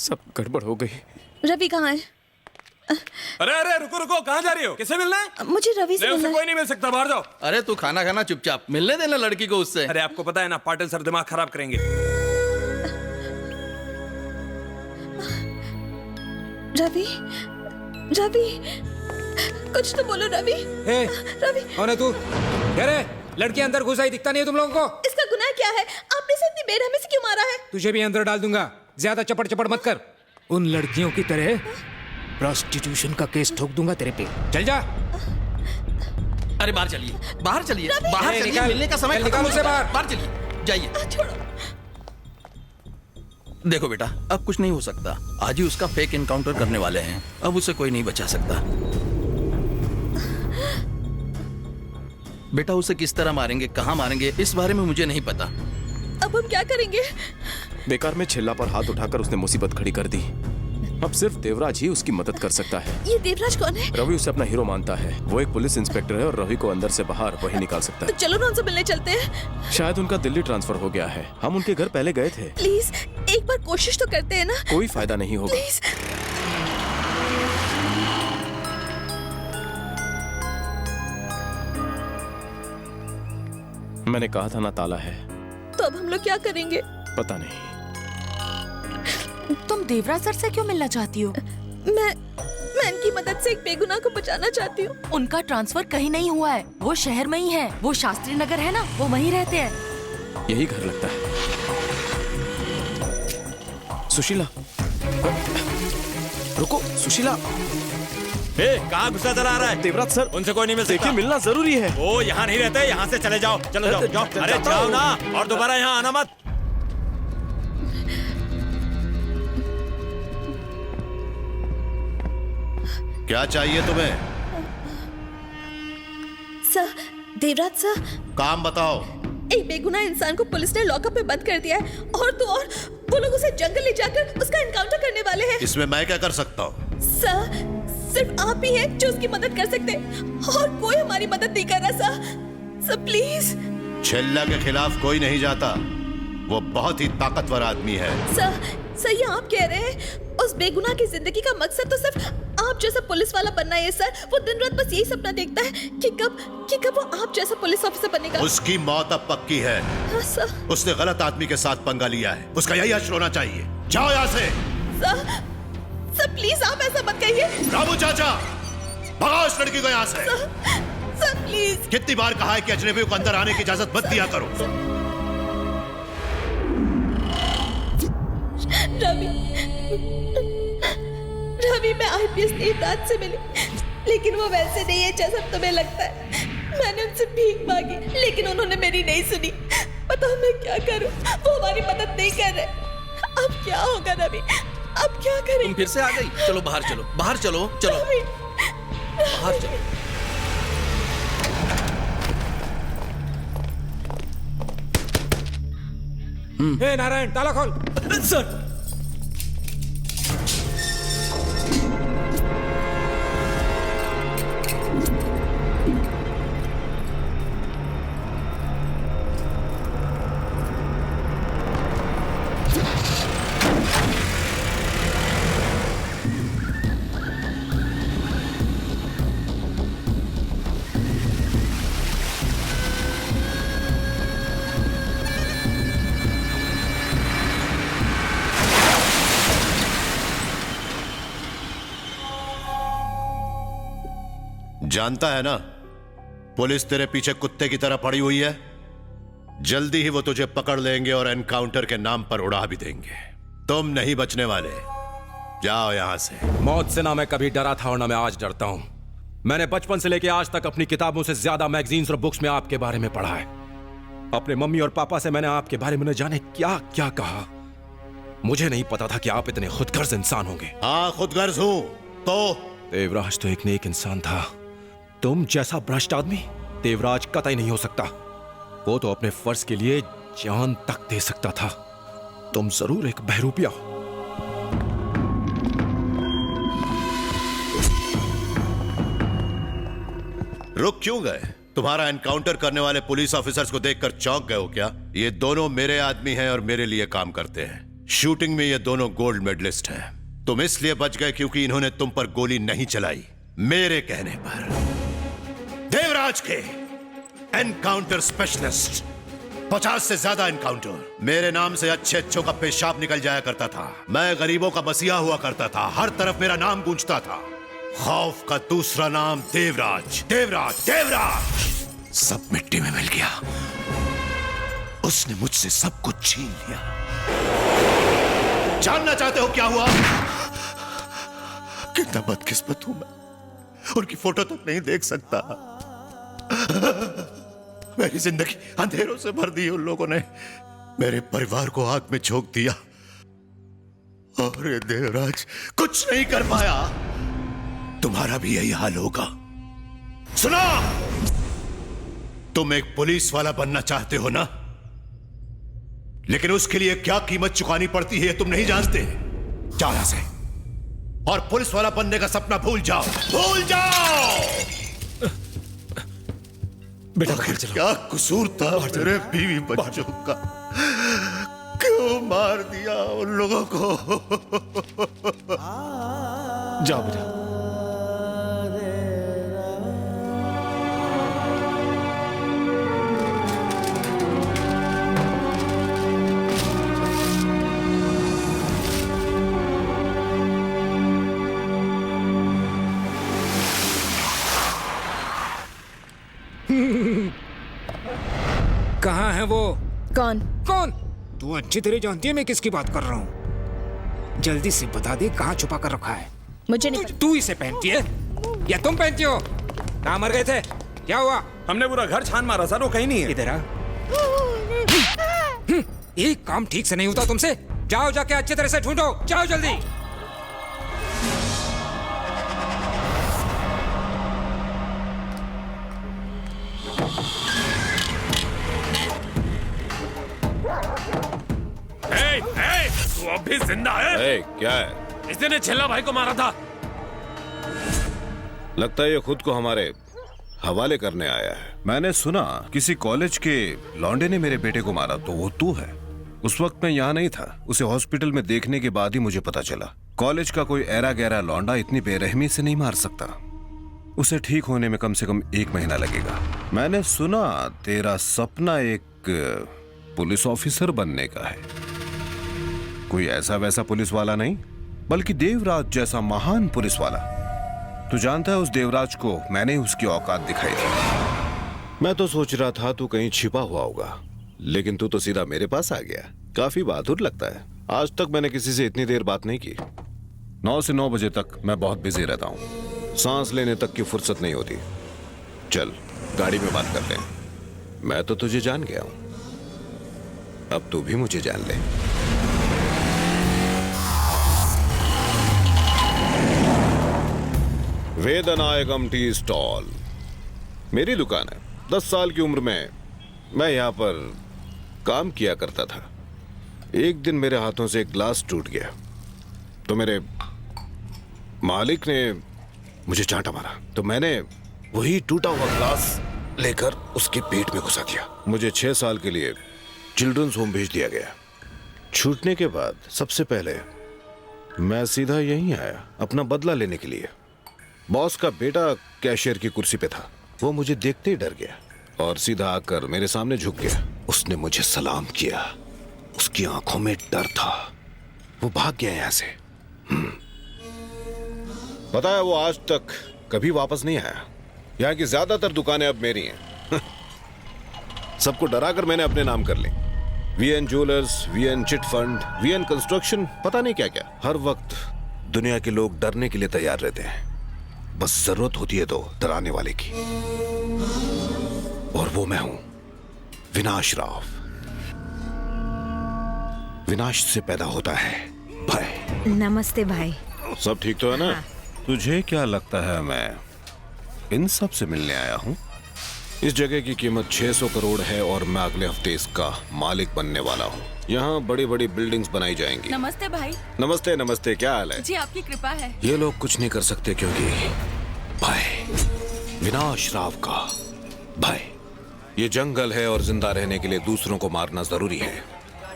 सब गड़बड़ हो गई। रवि कहाँ है? अरे अरे रुको रुको, कहाँ जा रही हो? किससे मिलना है? मुझे रवि से मिलना है। कोई नहीं मिल सकता, बाहर जाओ। अरे तू खाना खाना चुपचाप, मिलने देना लड़की को उससे। अरे आपको पता है ना, पाटिल सर दिमाग खराब करेंगे। रवि, रवि, कुछ तो बोलो रवि। रवि, कौन है तू? अरे लड़की अंदर घुस आई, दिखता नहीं है तुम लोगों को? इसका गुनाह क्या है? आपने इसे इतनी बेरहमी से क्यों मारा है? तुझे भी अंदर डाल दूंगा, ज्यादा चपड़ चपड़ मत कर। उन लड़कियों की तरह प्रोस्टिट्यूशन का केस ठोक दूंगा तेरे पे। चल जा। अरे बाहर चलिए, बाहर चलिए, बाहर चलिए, निकाल, मिलने का समय निकाल खत्म मुझसे हो गया। बाहर। बाहर चलिए, जाइए। देखो बेटा, अब कुछ नहीं हो सकता। आज ही उसका फेक एनकाउंटर करने वाले हैं, अब उसे कोई नहीं बचा सकता। बेटा उसे किस तरह मारेंगे, कहाँ मारेंगे, इस बारे में मुझे नहीं पता। अब हम क्या करेंगे? बेकार में छिल्ला पर हाथ उठाकर उसने मुसीबत खड़ी कर दी। अब सिर्फ देवराज ही उसकी मदद कर सकता है। ये देवराज कौन है? रवि उसे अपना हीरो मानता है। वो एक पुलिस इंस्पेक्टर है और रवि को अंदर से बाहर वही निकाल सकता तो है। चलो ना उनसे मिलने चलते हैं। शायद उनका दिल्ली ट्रांसफर हो गया है। हम उनके घर पहले गए थे। प्लीज एक बार कोशिश तो करते हैं ना। कोई फायदा नहीं होगा। प्लीज। मैंने कहा था ना ताला है। तो अब हम लोग क्या करेंगे? पता नहीं। तुम देवराज सर से क्यों मिलना चाहती हो? मैं इनकी मदद से एक बेगुनाह को बचाना चाहती हूँ। उनका ट्रांसफर कहीं नहीं हुआ है, वो शहर में ही है। वो शास्त्री नगर है ना, वो वहीं रहते हैं। यही घर लगता है। सुशीला, रुको सुशीला। कहाँ घुसा चला रहा है? देवराज सर, उनसे कोई नहीं मिल सकता। देखिए मिलना जरूरी है। वो यहाँ नहीं रहते, यहाँ से चले जाओ। चलो जाओ जाओ। अरे जाओ ना, और दोबारा यहाँ आना मत। क्या चाहिए तुम्हें? सर, देवराज सर, काम बताओ। एक बेगुनाह इंसान को पुलिस ने लॉकअप में बंद कर दिया है और तो और वो लोग उसे जंगल ले जाकर उसका एनकाउंटर करने वाले हैं। इसमें मैं क्या कर सकता हूँ? सर, सिर्फ आप ही हैं जो उसकी मदद कर सकते हैं और कोई हमारी मदद नहीं कर रहा सर। Sir please. छिल्ला के खिलाफ कोई नहीं जाता। वो बहुत ही ताकतवर आदमी है। सर ये आप कह रहे हैं? उस बेगुनाह की जिंदगी का मकसद तो सिर्फ आप जैसा पुलिस वाला बनना है सर। वो दिन रात बस यही सपना देखता है कि कब वो आप जैसा पुलिस ऑफिसर बनेगा। उसकी मौत अब पक्की है। हाँ, सर। उसने गलत आदमी के साथ पंगा लिया है। उसका यही हश्र होना चाहिए। जाओ यहाँ से। सर प्लीज आप ऐसा मत कहिए। रामू चाचा, भगाओ इस लड़की को यहाँ से। Sir please. कितनी बार कहा है कि अजनबियों को अंदर आने की इजाजत मत दिया करो। रवि मैं आईपीएस देवराज से मिली, लेकिन वो वैसे नहीं है जैसा तुम्हें लगता है। मैंने उनसे भीख मांगी लेकिन उन्होंने मेरी नहीं सुनी। बताओ मैं क्या करूं? वो हमारी मदद नहीं कर रहे। अब क्या होगा रवि? अब क्या करें? तुम फिर से आ गई। चलो बाहर चलो, बाहर चलो, चलो बाहर चलो। हे नारायण, ताला खोल। सर जानता है ना, पुलिस तेरे पीछे कुत्ते की तरह पड़ी हुई है। जल्दी ही वो तुझे पकड़ लेंगे और एनकाउंटर के नाम पर उड़ा भी देंगे। तुम नहीं बचने वाले। जाओ यहां से। मौत से ना मैं कभी डरा था और ना मैं आज डरता हूं। मैंने बचपन से लेकर आज तक अपनी किताबों से ज्यादा मैगजीन्स और बुक्स में आपके बारे में पढ़ा है। अपने मम्मी और पापा से मैंने आपके बारे में न जाने क्या क्या कहा। मुझे नहीं पता था कि आप इतने खुदगर्ज इंसान होंगे। हाँ, खुदगर्ज हूं। तो देवराज तो एक नेक इंसान था। तुम जैसा भ्रष्ट आदमी देवराज कतई नहीं हो सकता। वो तो अपने फर्ज के लिए जान तक दे सकता था। तुम जरूर एक बहरूपिया हो। रुक क्यों गए? तुम्हारा एनकाउंटर करने वाले पुलिस ऑफिसर्स को देखकर चौंक गए हो क्या? ये दोनों मेरे आदमी हैं और मेरे लिए काम करते हैं। शूटिंग में ये दोनों गोल्ड मेडलिस्ट हैं। तुम इसलिए बच गए क्योंकि इन्होंने तुम पर गोली नहीं चलाई, मेरे कहने पर। देवराज के एनकाउंटर स्पेशलिस्ट, 50 से ज्यादा एनकाउंटर। मेरे नाम से अच्छे अच्छों का पेशाब निकल जाया करता था। मैं गरीबों का मसीहा हुआ करता था। हर तरफ मेरा नाम गूंजता था। खौफ का दूसरा नाम देवराज, देवराज, देवराज। सब मिट्टी में मिल गया। उसने मुझसे सब कुछ छीन लिया। जानना चाहते हो क्या हुआ? कितना बदकिस्मत हूं मैं, उनकी फोटो तक नहीं देख सकता। मेरी जिंदगी अंधेरों से भर दी उन लोगों ने। मेरे परिवार को आग में झोंक दिया। और ये देवराज कुछ नहीं कर पाया। तुम्हारा भी यही हाल होगा। सुनो, तुम एक पुलिस वाला बनना चाहते हो ना, लेकिन उसके लिए क्या कीमत चुकानी पड़ती है तुम नहीं जानते। जाओ यहां से और पुलिस वाला बनने का सपना भूल जाओ, भूल जाओ। बेटा क्या कसूर था मेरे बीवी बच्चों का? क्यों मार दिया उन लोगों को? जाओ बेटा। कहाँ है वो? कौन? कौन? तू अच्छी तरह जानती है मैं किसकी बात कर रहा हूँ। जल्दी से बता दे कहाँ छुपा कर रखा है। मुझे नहीं। तू इसे पहनती है या तुम पहनती हो? कहाँ मर गए थे? क्या हुआ? हमने पूरा घर छान मारा सर, वो कहीं नहीं है। इधर आ। एक काम ठीक से नहीं होता तुमसे। जाओ जाके अच्छी तरह से ढूंढो, जाओ जल्दी। तू अब भी जिंदा है? क्या है? इसने छेला भाई को मारा था। लगता है ये खुद को हमारे हवाले करने आया है। मैंने सुना किसी कॉलेज के लौंडे ने मेरे बेटे को मारा, तो वो तू है। उस वक्त मैं यहाँ नहीं था। उसे हॉस्पिटल में देखने के बाद ही मुझे पता चला कॉलेज का कोई ऐरा गहरा लौंडा इतनी बेरहमी से नहीं मार सकता। उसे ठीक होने में कम से कम 1 महीना लगेगा। मैंने सुना तेरा सपना एक पुलिस ऑफिसर बनने का है। कोई ऐसा वैसा पुलिस वाला नहीं, बल्कि देवराज जैसा महान पुलिस वाला। तू जानता है उस देवराज को मैंने उसकी औकात दिखाई थी। मैं तो सोच रहा था तू कहीं छिपा हुआ होगा, लेकिन तू तो सीधा मेरे पास आ गया। काफी बहादुर लगता है। आज तक मैंने किसी से इतनी देर बात नहीं की। 9 से 9 बजे तक मैं बहुत बिजी रहता हूँ। सांस लेने तक की फुर्सत नहीं होती। चल गाड़ी में बात करते हैं। मैं तो तुझे जान गया हूं, अब तू भी मुझे जान ले। वेदनायकम टी स्टॉल मेरी दुकान है। 10 साल की उम्र में मैं यहाँ पर काम किया करता था। एक दिन मेरे हाथों से एक ग्लास टूट गया, तो मेरे मालिक ने मुझे चांटा मारा, तो मैंने वही टूटा हुआ ग्लास लेकर उसके पेट में घुसा दिया। मुझे 6 साल के लिए चिल्ड्रंस होम भेज दिया गया। छूटने के बाद सबसे पहले मैं सीधा यहीं आया अपना बदला लेने के लिए। बॉस का बेटा कैशियर की कुर्सी पे था। वो मुझे देखते ही डर गया और सीधा आकर मेरे सामने झुक गया। उसने मुझे सलाम किया। उसकी आंखों में डर था। वो भाग गया यहां से। पता है वो आज तक कभी वापस नहीं आया। यहाँ की ज्यादातर दुकानें अब मेरी हैं। सबको डराकर मैंने अपने नाम कर ली। VN jewellers, VN chit fund, VN construction, पता नहीं क्या क्या। हर वक्त दुनिया के लोग डरने के लिए तैयार रहते हैं, बस जरूरत होती है तो डराने वाले की। और वो मैं हूं, विनाश राव। विनाश से पैदा होता है भय। नमस्ते भाई। सब ठीक तो है ना? तुझे क्या लगता है मैं इन सब से मिलने आया हूं? इस जगह की कीमत 600 करोड़ है और मैं अगले हफ्ते इसका मालिक बनने वाला हूं। यहाँ बड़ी बड़ी बिल्डिंग्स बनाई जाएंगी। नमस्ते भाई। नमस्ते नमस्ते, क्या हाल है? जी आपकी कृपा है। ये लोग कुछ नहीं कर सकते क्योंकि भय, विनाश राव का भय। ये जंगल है और जिंदा रहने के लिए दूसरों को मारना जरूरी है।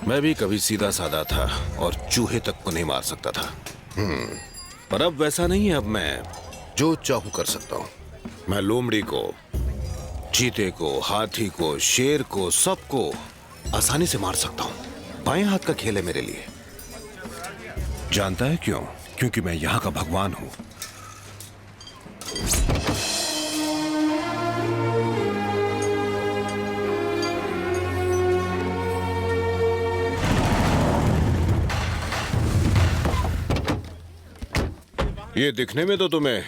मैं भी कभी सीधा साधा था और चूहे तक को नहीं मार सकता था। पर अब वैसा नहीं है। अब मैं जो चाहूं कर सकता हूं। मैं लोमड़ी को, चीते को, हाथी को, शेर को, सबको आसानी से मार सकता हूं। बाएं हाथ का खेल है मेरे लिए। जानता है क्यों? क्योंकि मैं यहां का भगवान हूं। ये दिखने में तो तुम्हें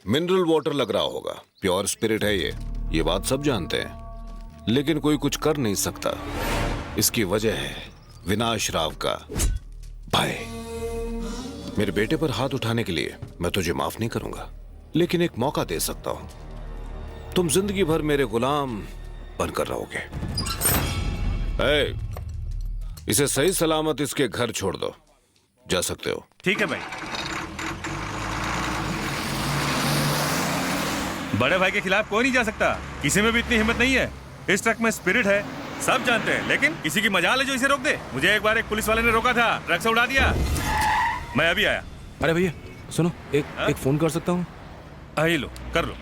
मिनरल वाटर लग रहा होगा, प्योर स्पिरिट है ये बात सब जानते हैं, लेकिन कोई कुछ कर नहीं सकता। इसकी वजह है विनाश राव का भय। मेरे बेटे पर हाथ उठाने के लिए मैं तुझे माफ नहीं करूंगा, लेकिन एक मौका दे सकता हूं। तुम जिंदगी भर मेरे गुलाम बनकर रहोगे। इसे सही सलामत इसके घर छोड़ दो। जा सकते हो। ठीक है भाई। बड़े भाई के खिलाफ कोई नहीं जा सकता। किसी में भी इतनी हिम्मत नहीं है। इस ट्रक में स्पिरिट है, सब जानते हैं, लेकिन किसी की मजाल है जो इसे रोक दे। मुझे एक बार एक पुलिस वाले ने रोका था, ट्रक से उड़ा दिया। मैं अभी आया। अरे भैया सुनो, एक फोन कर सकता हूँ? आई लो, कर लो।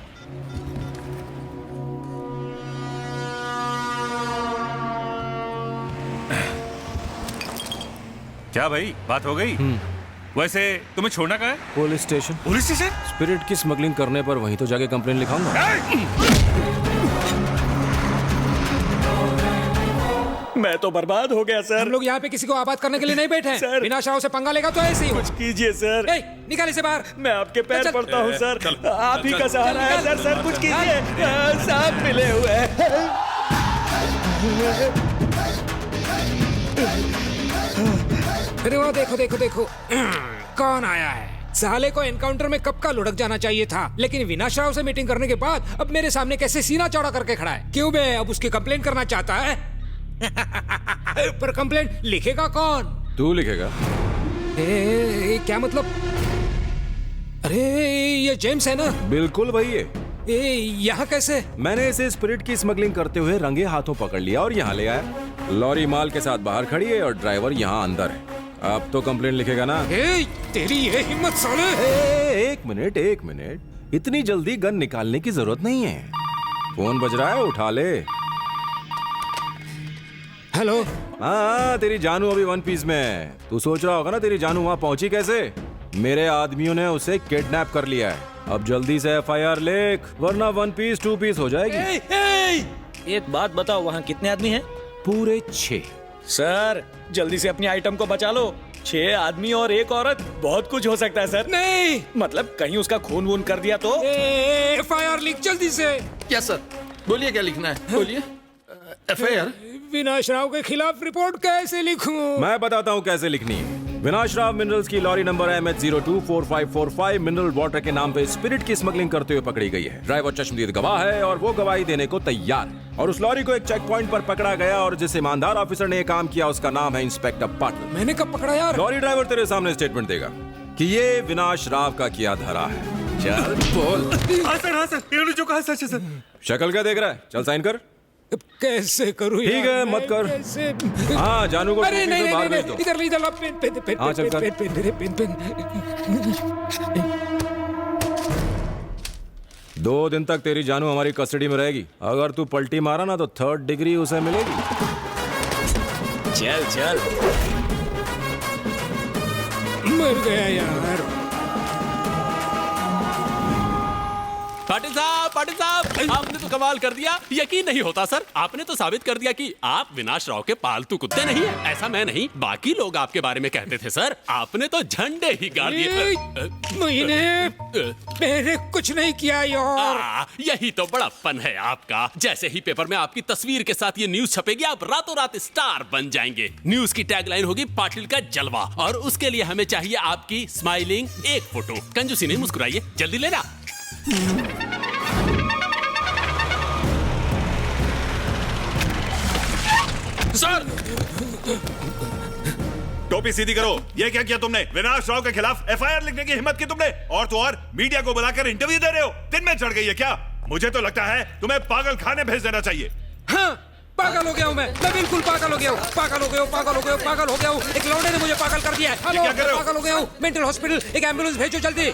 क्या भाई, बात हो गई? वैसे तुम्हें छोड़ना कहाँ है? Police station. Police station? Spirit की स्मगलिंग करने पर वहीं तो जाके कंप्लेन लिखाऊंगा। मैं तो बर्बाद हो गया सर। हम लोग यहाँ पे किसी को आबाद करने के लिए नहीं बैठे हैं। सर, बिना शाह से पंगा लेगा तो ऐसे ही। कुछ कीजिए सर। निकाल इसे बाहर। मैं आपके पैर पड़ता हूँ सर। आप ही का सहारा है सर। सर कुछ कीजिए। सांप मिले हुए हैं। अरे वो देखो देखो देखो कौन आया है। साले को एनकाउंटर में कब का लुढ़क जाना चाहिए था, लेकिन विनाश राव से मीटिंग करने के बाद अब मेरे सामने कैसे सीना चौड़ा करके खड़ा है। क्यों बे, अब उसकी कंप्लेंट करना चाहता है? पर कंप्लेंट लिखेगा कौन? तू लिखेगा। क्या मतलब? अरे ये जेम्स है ना? बिल्कुल भाई। यहाँ कैसे? मैंने इसे स्पिरिट की स्मगलिंग करते हुए रंगे हाथों पकड़ लिया और यहाँ ले आया। लॉरी माल के साथ बाहर खड़ी है और ड्राइवर यहाँ अंदर है। अब तो कंप्लेंट लिखेगा ना? तेरी ये हिम्मत साले। एक मिनट, इतनी जल्दी गन निकालने की जरूरत नहीं है। फोन बज रहा है, उठा ले। हेलो। हाँ, तेरी जानू अभी वन पीस में है। तू सोच रहा होगा ना तेरी जानू वहाँ पहुंची कैसे? मेरे आदमियों ने उसे किडनैप कर लिया है। अब जल्दी से FIR लिख, वरना वन पीस 2 पीस हो जाएगी। एक बात बताओ, वहाँ कितने आदमी हैं? पूरे 6। सर जल्दी से अपनी आइटम को बचा लो। 6 आदमी और 1 औरत, बहुत कुछ हो सकता है सर। नहीं मतलब कहीं उसका खून वून कर दिया तो? FIR लिख जल्दी से। क्या सर? बोलिए क्या लिखना है, बोलिए। FIR? विनाश राव के खिलाफ रिपोर्ट कैसे लिखूं? मैं बताता हूँ कैसे लिखनी है। विनाश राव मिनरल्स की lorry number MH024545 mineral water के नाम पे स्पिरिट की स्मगलिंग करते हुए पकड़ी गई है। ड्राइवर चश्मदीद गवाह है और वो गवाही देने को तैयार है। और उस लॉरी को एक चेक पॉइंट पर पकड़ा गया और जिस ईमानदार ऑफिसर ने ये काम किया उसका नाम है इंस्पेक्टर पाटिल। मैंने कब पकड़ा यार? लॉरी ड्राइवर तेरे सामने स्टेटमेंट देगा कि ये विनाश राव का किया धरा है। चल बोल। हाँ सर, इन्होंने जो कहा सच है सर। शक्ल क्या देख रहा है? चल साइन कर। कैसे करूँ? ठीक है, मत कर। हाँ, जानू को अरे नहीं, बाहर भेज दो। इधर पेन। हाँ, चल कर। पेन। 2 दिन तक तेरी जानू हमारी कस्टडी में रहेगी। अगर तू पलटी मारा ना तो 3rd डिग्री उसे मिलेगी। चल मर गया यार। पाटिल साहब, आपने तो कमाल कर दिया। यकीन नहीं होता सर, आपने तो साबित कर दिया कि आप विनाश राव के पालतू कुत्ते नहीं है। ऐसा मैं नहीं, बाकी लोग आपके बारे में कहते थे सर। आपने तो झंडे ही गाड़ दिए। मैंने कुछ नहीं किया यार। यही तो बड़प्पन है आपका। जैसे ही पेपर में आपकी तस्वीर के साथ ये न्यूज छपेगी, आप रातों रात स्टार बन जाएंगे। न्यूज की टैगलाइन होगी पाटिल का जलवा, और उसके लिए हमें चाहिए आपकी स्माइलिंग एक फोटो। कंजूसी नहीं, मुस्कुराइए, जल्दी लेना। सर, टोपी सीधी करो। ये क्या किया तुमने? विनाश राव के खिलाफ FIR लिखने की हिम्मत की तुमने, और तो और मीडिया को बुलाकर इंटरव्यू दे रहे हो। दिन में चढ़ गई है क्या? मुझे तो लगता है तुम्हें पागल खाने भेज देना चाहिए। हाँ, पागल हो गया हूँ मैं बिल्कुल पागल हो गया हूँ, पागल हो गया हूँ, पागल हो गया हूँ, पागल हो गया हूँ। एक लौंडे ने मुझे पागल कर दिया है। हेलो, पागल हो गया हूँ। मेंटल हॉस्पिटल, एक एम्बुलेंस भेजो जल्दी।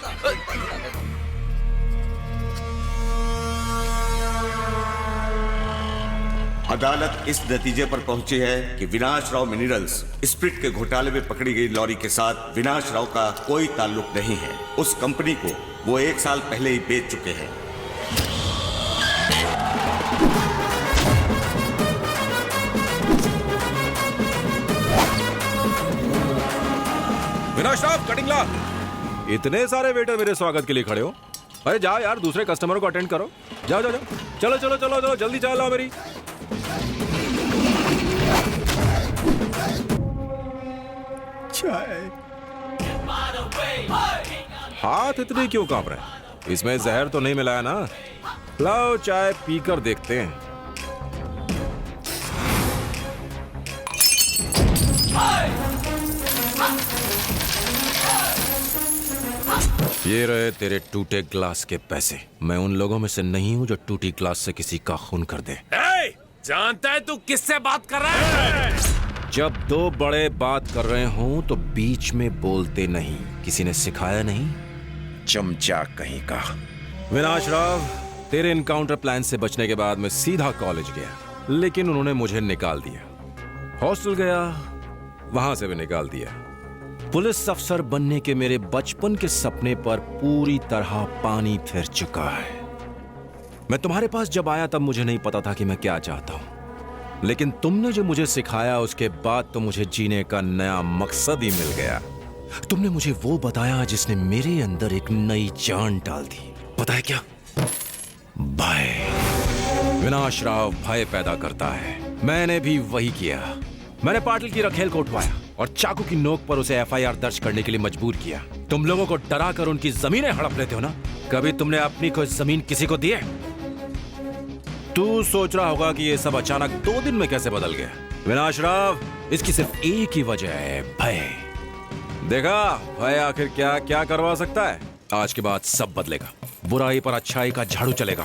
अदालत इस नतीजे पर पहुंची है कि विनाश राव मिनरल्स स्प्रिट के घोटाले में पकड़ी गई लॉरी के साथ विनाश राव का कोई ताल्लुक नहीं है। उस कंपनी को वो 1 साल पहले ही बेच चुके हैं। विनाश राव, कटिंग ला। इतने सारे वेटर मेरे स्वागत के लिए खड़े हो? अरे जाओ यार, दूसरे कस्टमर को अटेंड करो। जाओ जाओ जाओ, चलो चलो चलो चलो, जल्दी चाय लाओ मेरी। चाय। हाथ इतने क्यों कांप रहे हैं? इसमें जहर तो नहीं मिलाया ना? लाओ चाय पीकर देखते हैं। ये रहे तेरे टूटे ग्लास के पैसे। मैं उन लोगों में से नहीं हूं जो टूटी ग्लास से किसी का खून कर दे। जानता है तू किससे बात कर रहा है? जब दो बड़े बात कर रहे हों तो बीच में बोलते नहीं। किसी ने सिखाया नहीं? चमचा कहीं का। विनाश राव, तेरे इनकाउंटर प्लान से बचने के बाद मैं सीधा कॉलेज गया, लेकिन उन्होंने मुझे निकाल दिया। हॉस्टल गया, वहां से भी निकाल दिया। पुलिस अफसर बनने के मेरे बचपन के सपने पर पूरी तरह पानी फिर चुका है। मैं तुम्हारे पास जब आया तब मुझे नहीं पता था कि मैं क्या चाहता हूं, लेकिन तुमने जो मुझे सिखाया उसके बाद तो मुझे जीने का नया मकसद ही मिल गया। तुमने मुझे वो बताया जिसने मेरे अंदर एक नई जान डाल दी। पता है क्या? भय। विनाश राव भय पैदा करता है। मैंने भी वही किया। मैंने पाटिल की रखेल को उठवाया और चाकू की नोक पर उसे एफआईआर दर्ज करने के लिए मजबूर किया। तुम लोगों को डरा कर उनकी जमीनें हड़प लेते हो ना? कभी तुमने अपनी कोई जमीन किसी को दी है? तू सोच रहा होगा कि ये सब अचानक 2 दिन में कैसे बदल गया। विनाश राव, इसकी सिर्फ एक ही वजह है, भय। देखा भय आखिर क्या क्या करवा सकता है? आज के बाद सब बदलेगा। बुराई पर अच्छाई का झाड़ू चलेगा।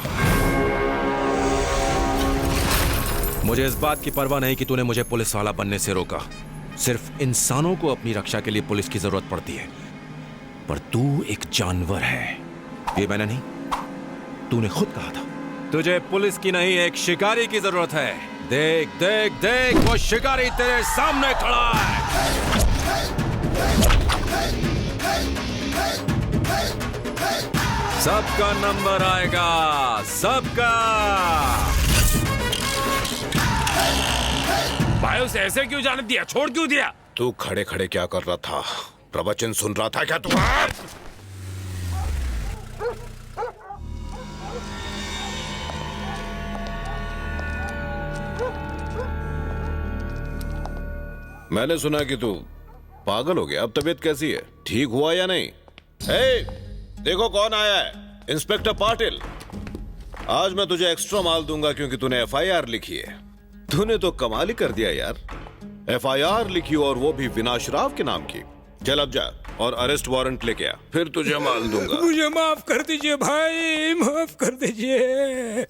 मुझे इस बात की परवाह नहीं कि तूने मुझे पुलिस वाला बनने से रोका। सिर्फ इंसानों को अपनी रक्षा के लिए पुलिस की जरूरत पड़ती है, पर तू एक जानवर है। ये मैंने नहीं, तूने खुद कहा था। तुझे पुलिस की नहीं, एक शिकारी की जरूरत है। देख देख देख, वो शिकारी तेरे सामने खड़ा है। सबका नंबर आएगा, सबका। भाई उसे ऐसे क्यों जाने दिया? छोड़ क्यों दिया? तू खड़े खड़े क्या कर रहा था? प्रवचन सुन रहा था क्या तू? मैंने सुना कि तू पागल हो गया। अब तबीयत कैसी है? ठीक हुआ या नहीं? देखो कौन आया है। इंस्पेक्टर पाटिल। आज मैं तुझे एक्स्ट्रा माल दूंगा क्योंकि तूने एफआईआर लिखी है। तूने तो कमाल ही कर दिया यार। एफआईआर लिखी और वो भी विनाश राव के नाम की। चल अब जा और अरेस्ट वारंट लेके आ, फिर तुझे माल दूंगा। मुझे माफ कर दीजिए भाई, माफ कर दीजिए।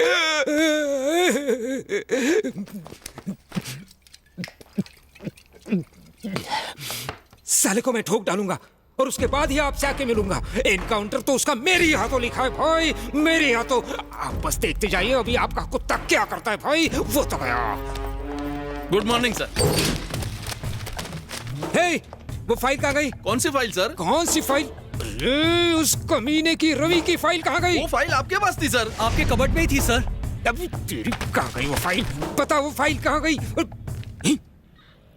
साले को मैं ठोक डालूंगा और उसके बाद ही आपसे आके मिलूंगा। एनकाउंटर तो उसका मेरे हाथों लिखा है भाई, मेरे हाथों। आप बस देखते जाइए अभी आपका कुत्ता क्या करता है भाई। वो तो गया। Good morning sir. हे, वो फाइल कहाँ गई? कौन सी फाइल सर? कौन सी फाइल? अरे उस कमीने की रवि की फाइल कहाँ गई? वो फाइल आपके पास थी सर, आपके कबर्ड में ही थी सर। अभी तेरी कहाँ गई वो फाइल? बता वो फाइल कहाँ गई?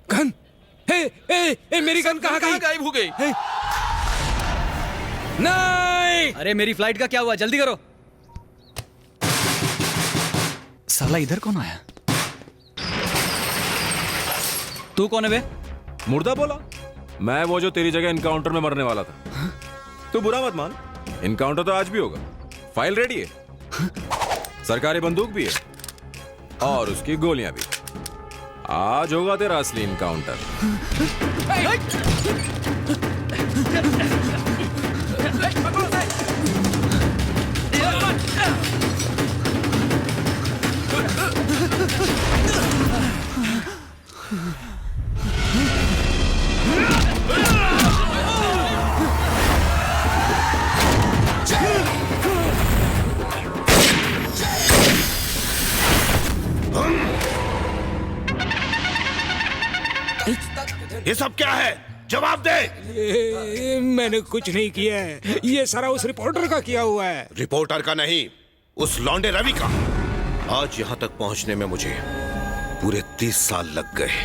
गन? ए, मेरी गन कहाँ गई? गायब हो गई। नहीं! अरे मेरी फ्लाइट का क्या हुआ? जल्दी करो। साला इधर कौन आया? तू कौन है बे? मुर्दा बोला। मैं वो जो तेरी जगह इनकाउंटर में मरने वाला था। तू बुरा मत मान, इनकाउंटर तो आज भी होगा। फाइल रेडी है, सरकारी बंदूक भी है और उसकी गोलियां भी। आज होगा तेरा असली इनकाउंटर। ये सब क्या है? जवाब दे। मैंने कुछ नहीं किया है, ये सारा उस रिपोर्टर का किया हुआ है। रिपोर्टर का नहीं, उस लौंडे रवि का। आज यहां तक पहुंचने में मुझे पूरे 30 साल लग गए,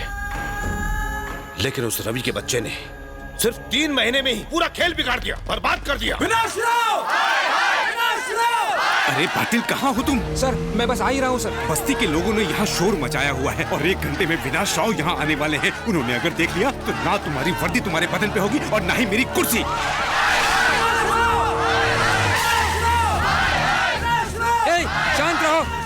लेकिन उस रवि के बच्चे ने सिर्फ 3 महीने में ही पूरा खेल बिगाड़ दिया, बर्बाद कर दिया। विनाश राव! अरे पाटिल, कहाँ हो तुम? सर मैं बस आ ही रहा हूँ सर। बस्ती के लोगों ने यहाँ शोर मचाया हुआ है और 1 घंटे में विनाश राव यहाँ आने वाले हैं। उन्होंने अगर देख लिया तो ना तुम्हारी वर्दी तुम्हारे बदन पे होगी और ना ही मेरी कुर्सी।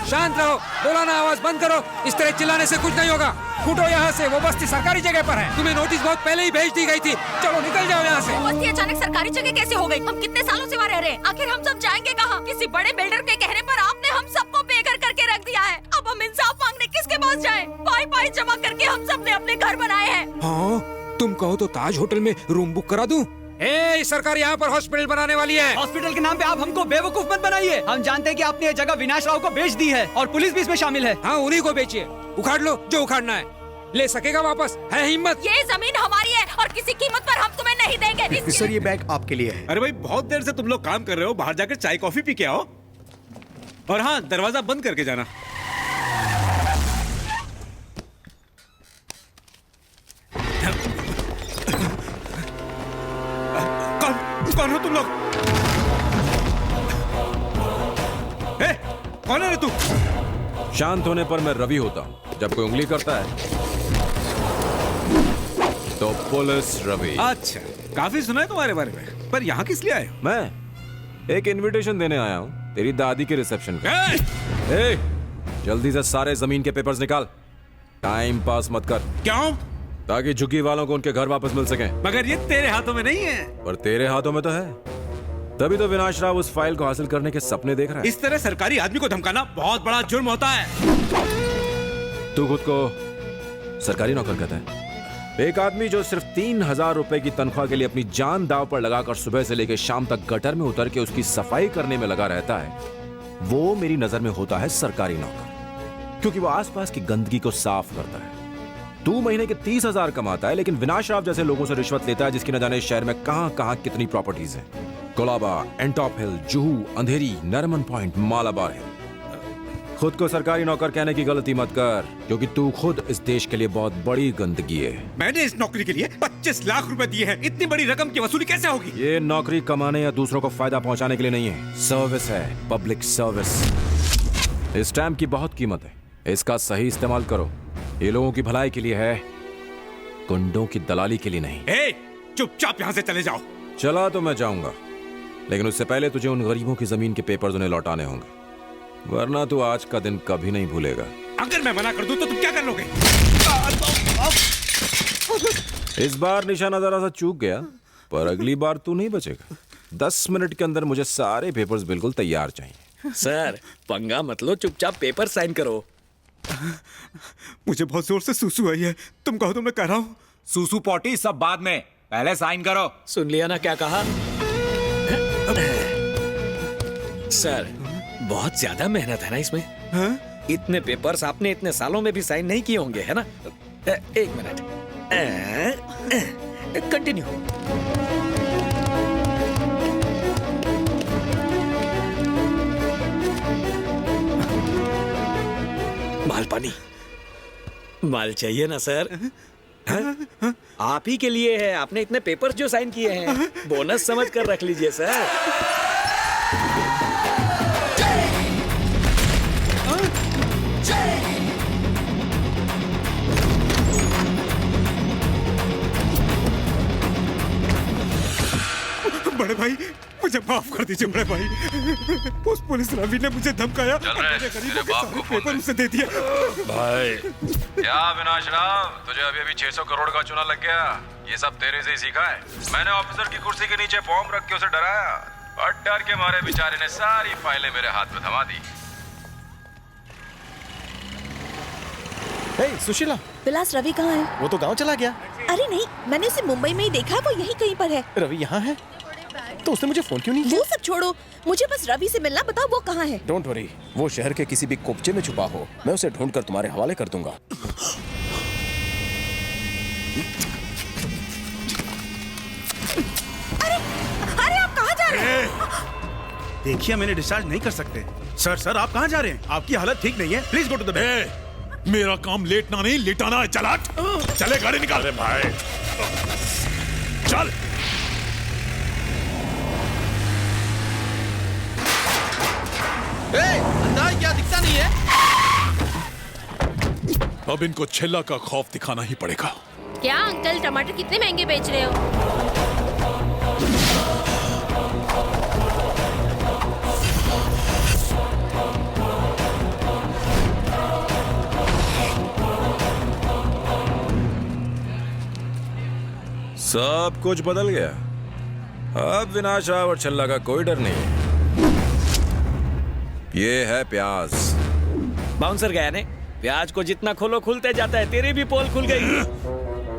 शांत रहो, बोला ना, आवाज बंद करो। इस तरह चिल्लाने से कुछ नहीं होगा। फूटो यहाँ से, वो बस्ती सरकारी जगह पर है। तुम्हें नोटिस बहुत पहले ही भेज दी गई थी। चलो निकल जाओ यहाँ से। बस्ती अचानक सरकारी जगह कैसे हो गई? हम कितने सालों से वहाँ रह रहे हैं, आखिर हम सब जाएंगे कहाँ? किसी बड़े बिल्डर के कहने पर आपने हम सबको बेघर करके रख दिया है। अब हम इंसाफ मांगने किसके पास जाएं? पाई जमा करके हम सब ने अपने घर बनाए हैं। हाँ, तुम कहो तो ताज होटल में रूम बुक करा दूं? सरकार यहाँ पर हॉस्पिटल बनाने वाली है। हॉस्पिटल के नाम पे आप हमको बेवकूफ मत बनाइए। हम जानते हैं कि आपने ये जगह विनाश राव को बेच दी है और पुलिस भी इसमें शामिल है। हाँ, उन्हीं को बेचिए, उखाड़ लो जो उखाड़ना है। ले सकेगा वापस? है हिम्मत? ये जमीन हमारी है और किसी कीमत पर हम तुम्हें नहीं देंगे। सर, ये बैग आपके लिए है। अरे भाई, बहुत देर से तुम लोग काम कर रहे हो, बाहर जाकर चाय कॉफी पी के आओ। और हाँ, दरवाजा बंद करके जाना। कौन हो तुम लोग? कौन है तू? शांत होने पर मैं रवि होता हूँ, जब कोई उंगली करता है तो पुलिस रवि। अच्छा, काफी सुना है तुम्हारे बारे में, पर यहाँ किस लिए आए हो? मैं एक इनविटेशन देने आया हूँ तेरी दादी के रिसेप्शन पे। जल्दी से सारे जमीन के पेपर्स निकाल, टाइम पास मत कर। क्यों? ताकि झुग्गी वालों को उनके घर वापस मिल सके। मगर ये तेरे हाथों में नहीं है। पर तेरे हाथों में तो है, तभी तो विनाश राव उस फाइल को हासिल करने के सपने देख रहा है। इस तरह सरकारी आदमी को धमकाना बहुत बड़ा जुर्म होता है। तू खुद को सरकारी नौकर कहता है? एक आदमी जो सिर्फ 3000 रुपए की तनख्वाह के लिए अपनी जान दांव पर लगाकर सुबह से लेकर शाम तक गटर में उतर के उसकी सफाई करने में लगा रहता है, वो मेरी नजर में होता है सरकारी नौकर, क्योंकि वो आसपास की गंदगी को साफ करता है। तू महीने के 30,000 कमाता है, लेकिन विनाश राव जैसे लोगों से रिश्वत लेता है जिसकी न जाने शहर में कहां कहां कितनी प्रॉपर्टीज हैं। कोलाबा, एंटॉप हिल, जुहू, अंधेरी, नरमन पॉइंट, मालाबार हिल। खुद को सरकारी नौकर कहने की गलती मत कर, क्योंकि तू खुद इस देश के लिए बहुत बड़ी गंदगी है। मैंने इस नौकरी के लिए 25 लाख रुपए दिए हैं, इतनी बड़ी रकम की वसूली कैसे होगी? ये नौकरी कमाने या दूसरों को फायदा पहुंचाने के लिए नहीं है, सर्विस है, पब्लिक सर्विस। इस स्टैम्प की बहुत कीमत है, इसका सही इस्तेमाल करो। ये लोगों की भलाई के लिए है, गुंडों की दलाली के लिए नहीं। चुपचाप यहाँ से चले जाओ। चला तो मैं जाऊंगा, लेकिन उससे पहले तुझे उन गरीबों की जमीन के पेपर्स उन्हें लौटाने होंगे, वरना तू आज का दिन कभी नहीं भूलेगा। अगर मैं मना कर दूं तो तुम क्या कर लोगे? इस बार निशाना जरा सा चूक गया, पर अगली बार तू नहीं बचेगा। 10 मिनट के अंदर मुझे सारे पेपर्स बिल्कुल तैयार चाहिए। सर, पंगा मत लो, चुपचाप पेपर साइन करो। मुझे बहुत जोर से सूसू आई है, तुम कहो तो मैं कर रहा हूँ। सूसू पॉटी सब बाद में, पहले साइन करो। सुन लिया ना क्या कहा? सर, बहुत ज्यादा मेहनत है ना इसमें। हाँ? इतने पेपर्स आपने इतने सालों में भी साइन नहीं किए होंगे, है ना? 1 मिनट, कंटिन्यू। माल पानी, माल चाहिए ना सर? हाँ? आप ही के लिए है, आपने इतने पेपर्स जो साइन किए हैं, बोनस समझ कर रख लीजिए सर। बड़े भाई, मुझे माफ कर दीजिए बड़े भाई। उस पुलिस रवि ने मुझे धमकाया और मैंने गरीबों के सारे पेपर उसे दे दिया। भाई क्या विनाश राव, तुझे अभी अभी 600 करोड़ का चुना लग गया? ये सब तेरे से ही सीखा है। मैंने ऑफिसर की कुर्सी के नीचे बॉम्ब रख के उसे डराया और डर के मारे बेचारे ने सारी फाइलें मेरे हाथ में थमा दी। सुशीला, विलास रवि कहाँ है? वो तो गांव चला गया। अरे नहीं, मैंने उसे मुंबई में ही देखा है, वो यहीं कहीं पर है। रवि यहाँ है? तो उसने मुझे फोन क्यों नहीं किया? वो सब छोड़ो, मुझे बस रवि से मिलना, बताओ वो कहाँ है? डोंट वरी, वो शहर के किसी भी कोपचे में छुपा हो, मैं उसे ढूंढकर तुम्हारे हवाले कर दूंगा। देखिए मैंने डिस्चार्ज नहीं कर सकते। सर आप कहाँ जा रहे हैं? आपकी हालत ठीक नहीं है, please go to the bed. मेरा काम लेटना नहीं लिटाना है। चल हट। चले गाड़ी निकाल। अरे भाई चल। अंदर क्या दिखता नहीं है? अब इनको छेला का खौफ दिखाना ही पड़ेगा। क्या अंकल टमाटर कितने महंगे बेच रहे हो? सब कुछ बदल गया। अब विनाश राव और छल्ला का कोई डर नहीं है। ये है प्याज। बाउंसर गया ने प्याज को जितना खोलो खुलते जाता है। तेरी भी पोल खुल गई।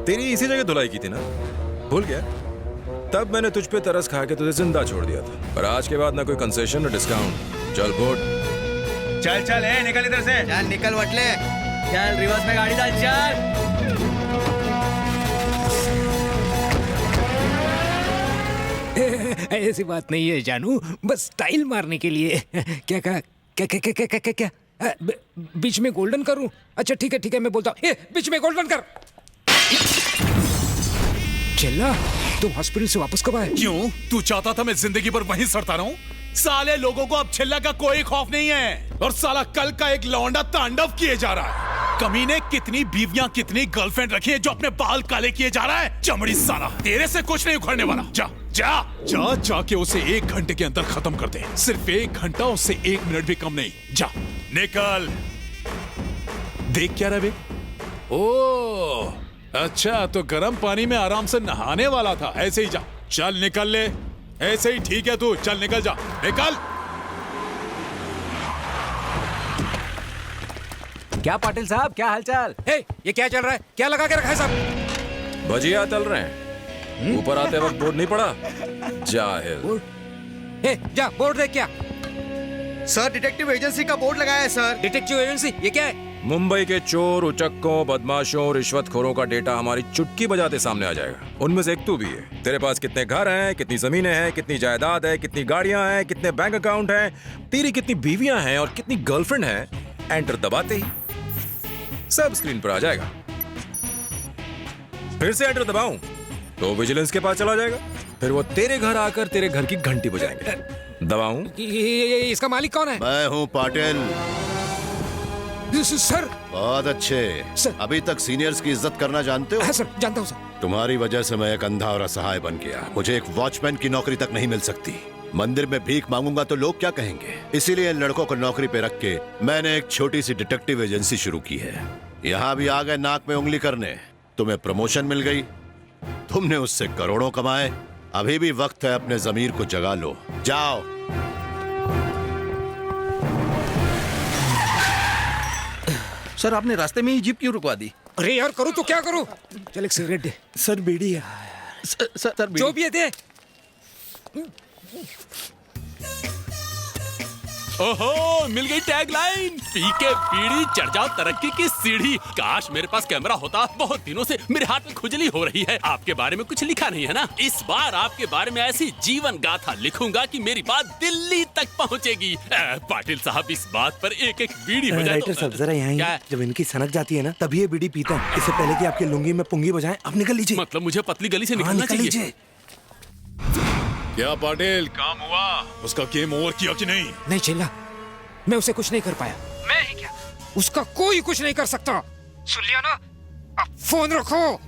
तेरी इसी जगह धुलाई की थी ना, भूल गया? तब मैंने तुझ पे तरस खा के तुझे जिंदा छोड़ दिया था। पर आज के बाद ना कोई कंसेशन ना डिस्काउंट। चल बोट। चल निकल इधर से। चल निकल वटले। चल रिवर्स में गाड़ी डाल। चल ऐसी बात नहीं है जानू, बस स्टाइल मारने के लिए। क्या कहा? क्या बीच में गोल्डन करूं? अच्छा ठीक है मैं बोलता हूँ। बीच में गोल्डन कर। चला तुम हॉस्पिटल से वापस कब आए? क्यों? तू चाहता था मैं जिंदगी भर वहीं सड़ता रहूं? साले लोगों को अब छेला का कोई खौफ नहीं है। और साला कल का एक लौंडा तांडव किए जा रहा है। कमीने कितनी बीवियां कितनी गर्लफ्रेंड रखी है जो अपने बाल काले किए जा रहा है। चमड़ी साला तेरे से कुछ नहीं उखड़ने वाला। जाके उसे 1 घंटे के अंदर खत्म कर दे। सिर्फ 1 घंटा, उससे 1 मिनट भी कम नहीं। जा निकल। देख क्या रहे? ओ अच्छा, तो गर्म पानी में आराम से नहाने वाला था। ऐसे ही जा। चल निकल ले। ऐसे ही ठीक है तू। चल निकल जा। निकल। क्या पाटिल साहब, क्या हालचाल? ये क्या चल रहा है? क्या लगा के रखा है साहब? भजिया तल रहे हैं। ऊपर आते वक्त बोर्ड नहीं पड़ा? जाहिल। जा बोर्ड देख। क्या सर? डिटेक्टिव एजेंसी का बोर्ड लगाया है सर। Detective agency? ये क्या है? मुंबई के चोर, उचक्कों, बदमाशों, रिश्वतखोरों का डेटा हमारी चुटकी बजाते सामने आ जाएगा। उनमें से एक तू भी है। तेरे पास कितने घर हैं, कितनी जमीनें हैं, कितनी जायदाद है, कितनी गाड़ियां हैं, कितने बैंक अकाउंट हैं, तेरी कितनी बीवियां हैं और कितनी गर्लफ्रेंड हैं। एंटर दबाते ही सब स्क्रीन पर आ जाएगा। फिर से एंटर दबाऊं तो विजिलेंस के पास चला जाएगा। फिर वो तेरे घर आकर तेरे घर की घंटी बजाएंगे। दबाऊं? इसका मालिक कौन है? मैं हूं पाटिल। सर बहुत अच्छे। अभी तक सीनियर्स की इज्जत करना जानते हो? सर जानता हूं सर। तुम्हारी वजह से मैं एक अंधा और असहाय बन गया। मुझे एक वॉचमैन की नौकरी तक नहीं मिल सकती। मंदिर में भीख मांगूंगा तो लोग क्या कहेंगे? इसीलिए इन लड़कों को नौकरी पे रख के मैंने एक छोटी सी डिटेक्टिव एजेंसी शुरू की है। यहाँ भी आ गए नाक में उंगली करने। तुम्हें प्रमोशन मिल गई, तुमने उससे करोड़ों कमाए। अभी भी वक्त है अपने जमीर को जगा लो। जाओ। सर आपने रास्ते में ही जीप क्यों रुकवा दी? अरे यार करूं तो क्या करूं? चल एक सिगरेट दे। सर बीड़ी है। सर जो भी है दे। ओहो, मिल गई टैगलाइन। पी के बीड़ी चढ़ जाओ तरक्की की सीढ़ी। काश मेरे पास कैमरा होता। बहुत दिनों से मेरे हाथ में खुजली हो रही है। आपके बारे में कुछ लिखा नहीं है ना? इस बार आपके बारे में ऐसी जीवन गाथा लिखूंगा कि मेरी बात दिल्ली तक पहुंचेगी। पाटिल साहब इस बात पर एक एक बीड़ी हो जाए। राइटर साहब जरा यहाँ जब इनकी सनक जाती है ना तभी ये बीड़ी पीता है। इससे पहले कि आपकी लुंगी में पुंगी बजाएं, आप निकल लीजिए। मतलब मुझे पतली गली से निकलना चाहिए। क्या पाटिल, काम हुआ? उसका गेम ओवर किया कि नहीं? नहीं चिल्ला, मैं उसे कुछ नहीं कर पाया। मैं ही क्या, उसका कोई कुछ नहीं कर सकता। सुन लिया ना? अब फोन रखो।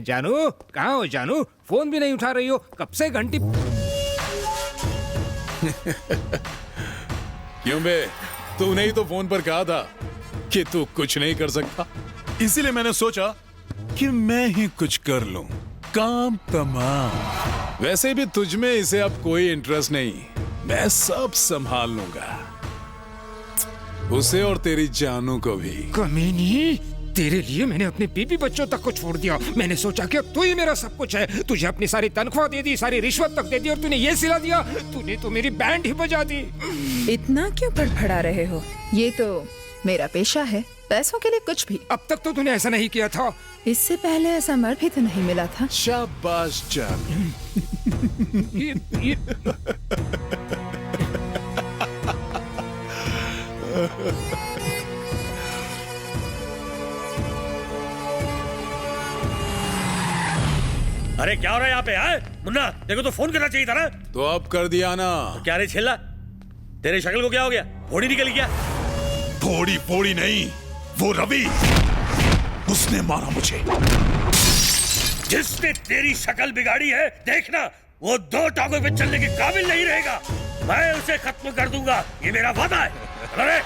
जानू कहाँ हो? जानू फोन भी नहीं उठा रही हो, कब से घंटी। क्यों बे, तूने ही तो फोन पर कहा था कि तू कुछ नहीं कर सकता। इसीलिए मैंने सोचा कि मैं ही कुछ कर लूं। काम तमाम। वैसे भी तुझ में इसे अब कोई इंटरेस्ट नहीं, मैं सब संभाल लूंगा, उसे और तेरी जानू को भी। कमीनी, तेरे लिए मैंने अपने बीबी बच्चों तक को छोड़ दिया। मैंने सोचा कि अब तू ही मेरा सब कुछ है। तुझे अपनी सारी तनख्वाह दे दी, सारी रिश्वत तक दे दी, और तूने ये सिला दिया। तूने तो मेरी बैंड ही बजा दी। इतना क्यों फड़फड़ा रहे हो? ये तो मेरा पेशा है, पैसों के लिए कुछ भी। अब तक तो तूने ऐसा नहीं किया था। इससे पहले ऐसा मर भी तो नहीं मिला था। शाबाश जान। अरे क्या हो रहा है यहाँ पे? है मुन्ना, देखो तो फोन करना चाहिए था ना। तो अब कर दिया ना। तो क्या रे छेला, तेरे शक्ल को क्या हो गया? फोड़ी निकल गया? फोड़ी फोड़ी नहीं, वो रवि, उसने मारा मुझे। जिसने तेरी शक्ल बिगाड़ी है, देखना वो 2 टांगों पे चलने के काबिल नहीं रहेगा। मैं उसे खत्म कर दूंगा, ये मेरा वादा है। अरे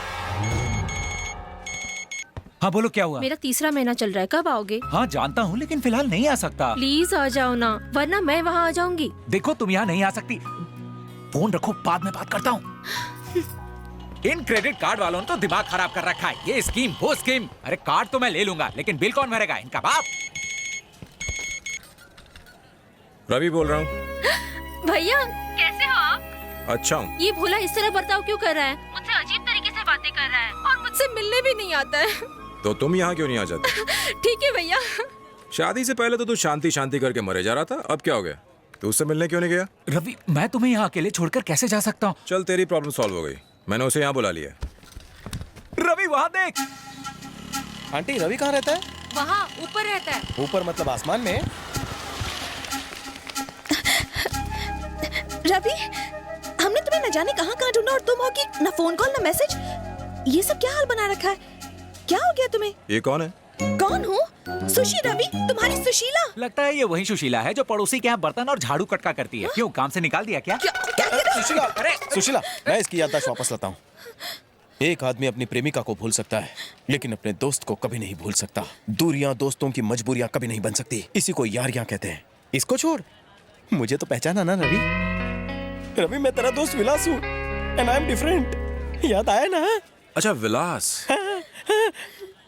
हाँ बोलो, क्या हुआ? मेरा 3रा महीना चल रहा है, कब आओगे? हाँ जानता हूँ, लेकिन फिलहाल नहीं आ सकता। प्लीज आ जाओ ना, वरना मैं वहाँ आ जाऊंगी। देखो तुम यहाँ नहीं आ सकती। फोन रखो, बाद में बात करता हूँ। इन क्रेडिट कार्ड वालों ने तो दिमाग खराब कर रखा है। ये स्कीम वो स्कीम। अरे कार्ड तो मैं ले लूंगा, लेकिन बिल कौन भरेगा? इनका बाप। रवि बोल रहा हूँ। भैया कैसे हो आप? अच्छा हूँ। ये भोला इस तरह बर्ताव क्यों कर रहा है? मुझसे अजीब तरीके से बातें कर रहा है और मुझसे मिलने भी नहीं आता है। तो तुम यहाँ क्यों नहीं आ जाते? ठीक है भैया। शादी से पहले तो तू शांति शांति करके मरे जा रहा था, अब क्या हो गया? तू उससे मिलने क्यों नहीं गया? रवि, मैं तुम्हें यहाँ अकेले छोड़कर कैसे जा सकता हूँ? चल तेरी प्रॉब्लम सॉल्व हो गई, मैंने उसे यहाँ बुला लिया। रवि वहाँ देख। आंटी, रवि कहाँ रहता है? वहाँ ऊपर रहता है। ऊपर मतलब आसमान में? रवि, हमने तुम्हें न जाने कहाँ ढूंढा और तुम हो कि न फोन कॉल न मैसेज। ये सब क्या हाल बना रखा है? क्या हो गया तुम्हें? ये कौन है? कौन हूँ? सुशी रवि, तुम्हारी सुशीला। लगता है ये वही सुशीला है जो पड़ोसी के यहाँ बर्तन और झाड़ू कटका करती है। क्यों, काम से निकाल दिया क्या? सुशीला, अरे सुशीला, मैं इसकी याददाश्त वापस लाता हूँ। एक आदमी अपनी प्रेमिका को भूल सकता है, लेकिन अपने दोस्त को कभी नहीं भूल सकता। दूरियां दोस्तों की मजबूरियां कभी नहीं बन सकती। इसी को यारियां कहते हैं। इसको छोड़, मुझे तो पहचाना ना रवि? रवि, मैं तेरा दोस्त विलास हूँ, एंड आई एम डिफरेंट। याद आया ना? अच्छा विलास।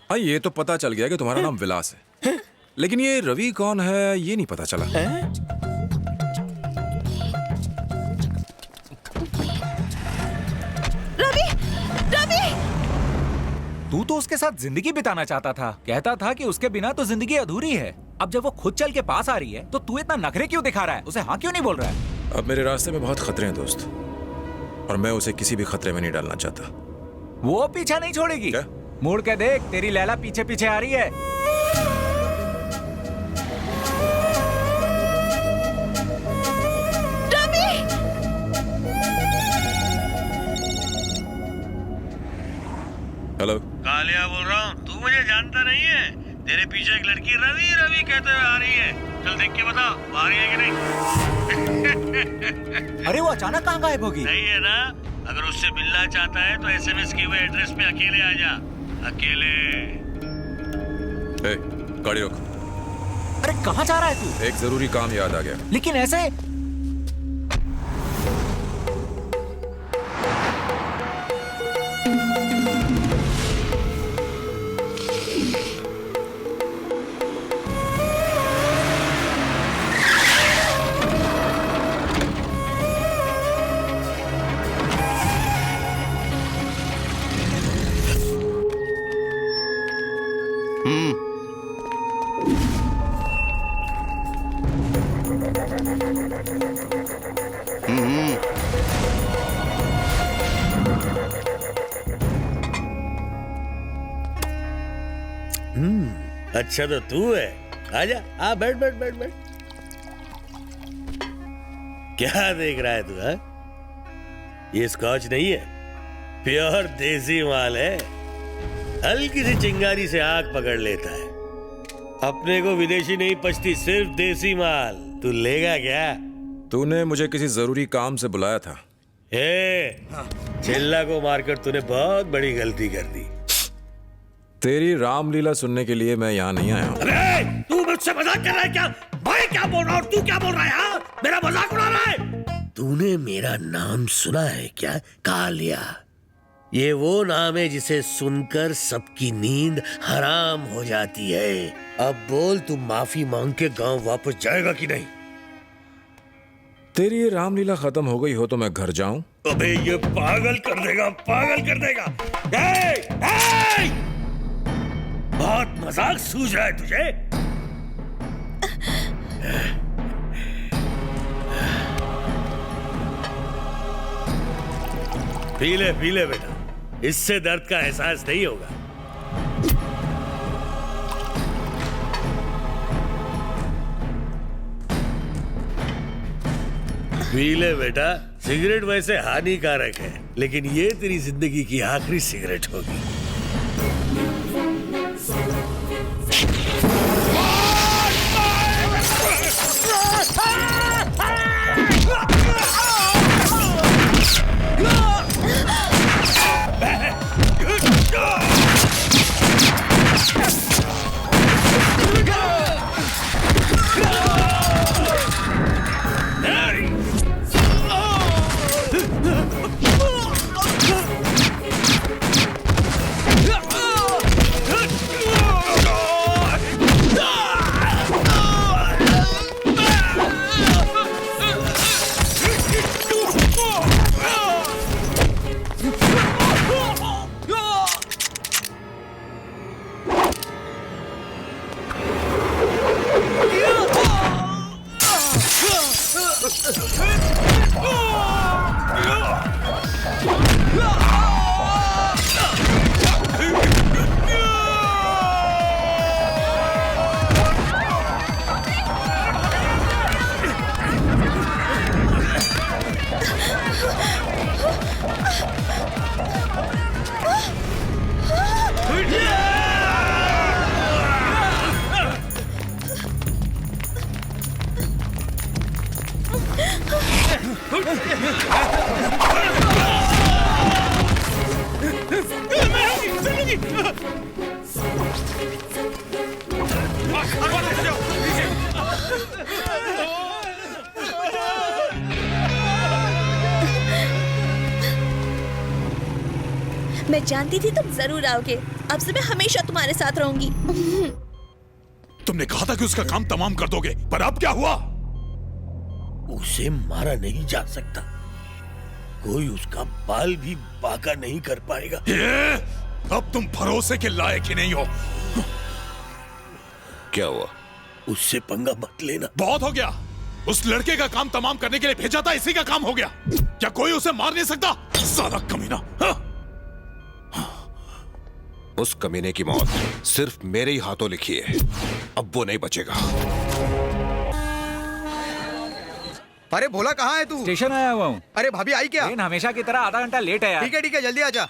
हाँ ये तो पता चल गया कि तुम्हारा नाम विलास है, लेकिन ये रवि कौन है ये नहीं पता चला। रवि, रवि! तू तो उसके साथ जिंदगी बिताना चाहता था, कहता था कि उसके बिना तो जिंदगी अधूरी है। अब जब वो खुद चल के पास आ रही है तो तू इतना नखरे क्यों दिखा रहा है? उसे हाँ क्यों नहीं बोल रहा है? अब मेरे रास्ते में बहुत खतरे हैं दोस्त, और मैं उसे किसी भी खतरे में नहीं डालना चाहता। वो पीछा नहीं छोड़ेगी। क्या? मुड़ के देख, तेरी लैला पीछे पीछे आ रही है। रवि! हेलो, कालिया बोल रहा हूँ, तू मुझे जानता नहीं है। तेरे पीछे एक लड़की रवि रवि कहते हुए आ रही है। चल देख के बता, आ रही है कि नहीं? अरे वो अचानक कहाँ गायब होगी? नहीं है ना? अगर उससे मिलना चाहता है तो SMS किए हुए एड्रेस पे अकेले आ जा, अकेले। गाड़ी रोक। अरे कहाँ जा रहा है तू? एक जरूरी काम याद आ गया। लेकिन ऐसे? अच्छा तो तू है, आजा, आ बैठ बैठ बैठ बैठ। क्या देख रहा है तू? हा? ये स्कॉच नहीं है, प्योर देसी माल है। हल्की सी चिंगारी से आग पकड़ लेता है। अपने को विदेशी नहीं पचती, सिर्फ देसी माल। तू लेगा क्या? तूने मुझे किसी जरूरी काम से बुलाया था। चिल्ला को मारकर तूने बहुत बड़ी गलती कर दी। तेरी रामलीला सुनने के लिए मैं यहाँ नहीं आया हूँ। अरे तू मुझसे मजाक कर रहा है क्या? मैं क्या बोल रहा हूँ और तू क्या बोल रहा है? हाँ? मेरा मजाक उड़ा रहा है? तूने मेरा नाम सुना है क्या? कालिया। ये वो नाम है जिसे सुनकर सबकी नींद हराम हो जाती है। अब बोल, तू माफी मांग के गांव वापस जाएगा कि नहीं? तेरी ये रामलीला खत्म हो गई हो तो मैं घर जाऊं? अबे ये पागल कर देगा, पागल कर देगा। ए! बहुत मजाक सूझ रहा है तुझे? पी ले बेटा, इससे दर्द का एहसास नहीं होगा। पी ले बेटा, सिगरेट वैसे हानिकारक है, लेकिन ये तेरी जिंदगी की आखिरी सिगरेट होगी। मैं जानती थी तुम जरूर आओगे। अब से मैं हमेशा तुम्हारे साथ रहूंगी। तुमने कहा था कि उसका काम तमाम कर दोगे, पर अब क्या हुआ? उसे मारा नहीं जा सकता, कोई उसका बाल भी बांका नहीं कर पाएगा। अब तुम भरोसे के लायक ही नहीं हो। क्या हुआ? उससे पंगा मत लेना। बहुत हो गया। उस लड़के का काम तमाम करने के लिए भेजा था, इसी का काम हो गया। क्या कोई उसे मार नहीं सकता? साला कमीना। उस कमीने की मौत सिर्फ मेरे ही हाथों लिखी है। अब वो नहीं बचेगा। अरे भोला कहाँ है तू? स्टेशन आया हुआ हूँ। अरे भाभी आई क्या? ट्रेन हमेशा की तरह आधा घंटा लेट है यार। ठीक है जल्दी आजा।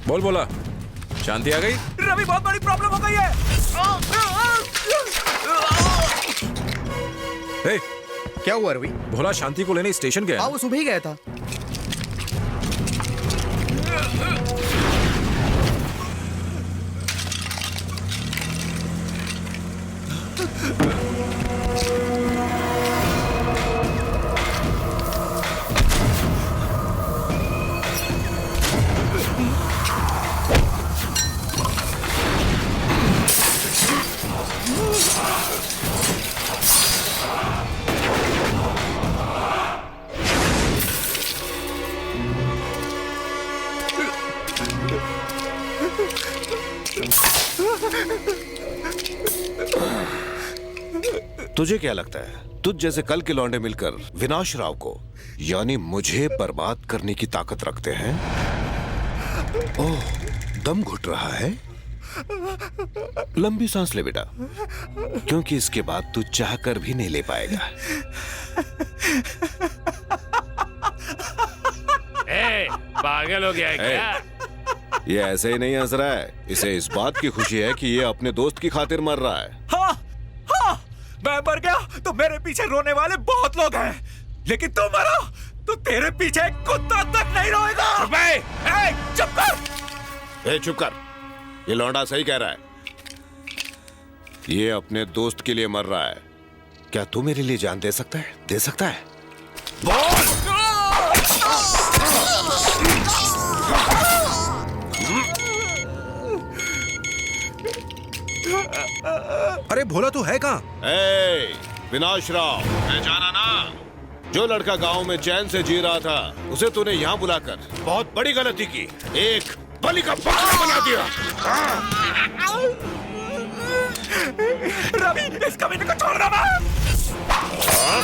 बोल बोला, शांति आ गई? रवि बहुत बड़ी प्रॉब्लम हो गई है। हे, क्या हुआ रवि? भोला शांति को लेने स्टेशन गया। हाँ वो सुबह ही गया था। तुझे क्या लगता है, तुझ जैसे कल के लौंडे मिलकर विनाश राव को यानी मुझे बर्बाद करने की ताकत रखते हैं? ओह, दम घुट रहा है। लंबी सांस ले बेटा, क्योंकि इसके बाद तू चाहकर भी नहीं ले पाएगा। पागल हो गया है क्या? ये ऐसे ही नहीं हंस रहा है, इसे इस बात की खुशी है कि ये अपने दोस्त की खातिर मर रहा है। हाँ, हाँ, मैं मर गया तो मेरे पीछे रोने वाले बहुत लोग हैं, लेकिन तू मरा तो तेरे पीछे एक कुत्ता तक नहीं रोएगा। चुप कर। चुप कर। ये लौंडा सही कह रहा है। ये अपने दोस्त के लिए मर रहा है। क्या तू मेरे लिए जान दे सकता है? दे सकता है? बोल। अरे भोला तू है कहाँ? विनाश राव, पहचाना ना? जो लड़का गांव में चैन से जी रहा था, उसे तूने यहाँ बुलाकर बहुत बड़ी गलती की। एक बलि का बकरा बना दिया। रवि, इस कमीने को छोड़ रहा।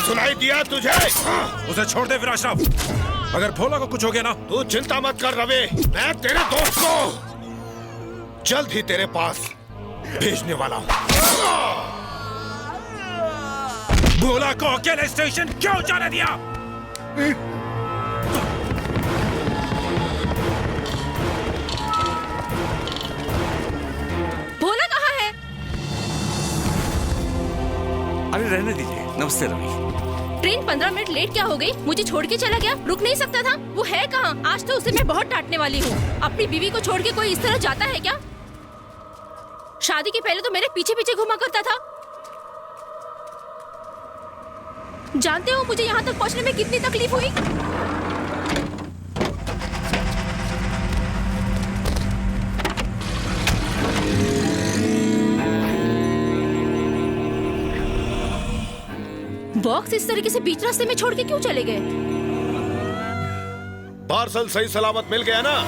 सुनाई दिया तुझे? उसे छोड़ दे विनाश राव। अगर भोला को कुछ हो गया ना, तू चिंता मत कर रवि, मैं तेरे दोस्त को जल्द ही तेरे पास भेजने वाला हूँ। भोला को अकेले स्टेशन क्यों जाने दिया? भोला कहाँ है? अरे रहने दीजिए। नमस्ते रवि। ट्रेन 15 मिनट लेट क्या हो गई? मुझे छोड़ के चला गया, रुक नहीं सकता था? वो है कहाँ? आज तो उसे मैं बहुत डांटने वाली हूँ। अपनी बीवी को छोड़ के कोई इस तरह जाता है क्या? शादी के पहले तो मेरे पीछे पीछे घुमा करता था। जानते हो मुझे यहाँ तक पहुँचने में कितनी तकलीफ हुई? बॉक्स इस तरीके से बीच रास्ते में छोड़ के क्यों चले गए? पार्सल सही सलामत मिल गया ना?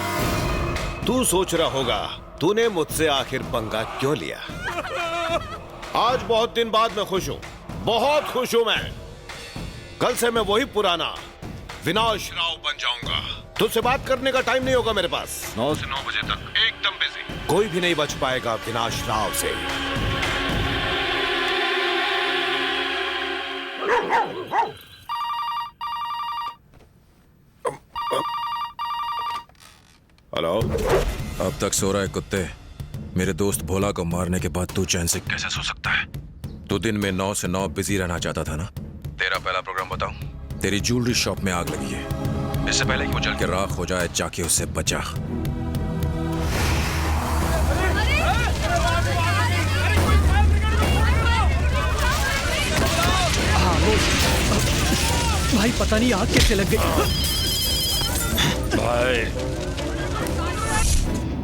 तू सोच रहा होगा तूने मुझसे आखिर पंगा क्यों लिया। आज बहुत दिन बाद मैं खुश हूँ, बहुत खुश हूँ मैं। कल से मैं वही पुराना विनाश राव बन जाऊंगा। तुझसे बात करने का टाइम नहीं होगा मेरे पास। 9 से 9 बजे तक एकदम बिजी। कोई भी नहीं बच पाएगा विनाश राव से। हेलो। अब तक सो रहा है कुत्ते। मेरे दोस्त भोला को मारने के बाद तू चैन से कैसे सो सकता है? तू दिन में 9 से 9 बिजी रहना चाहता था ना? तेरा पहला प्रोग्राम बताऊं? तेरी ज्वेलरी शॉप में आग लगी है। इससे पहले कि वो जल के राख हो जाए, जाके उससे बचा। भाई पता नहीं आग कैसे लग गई। भाई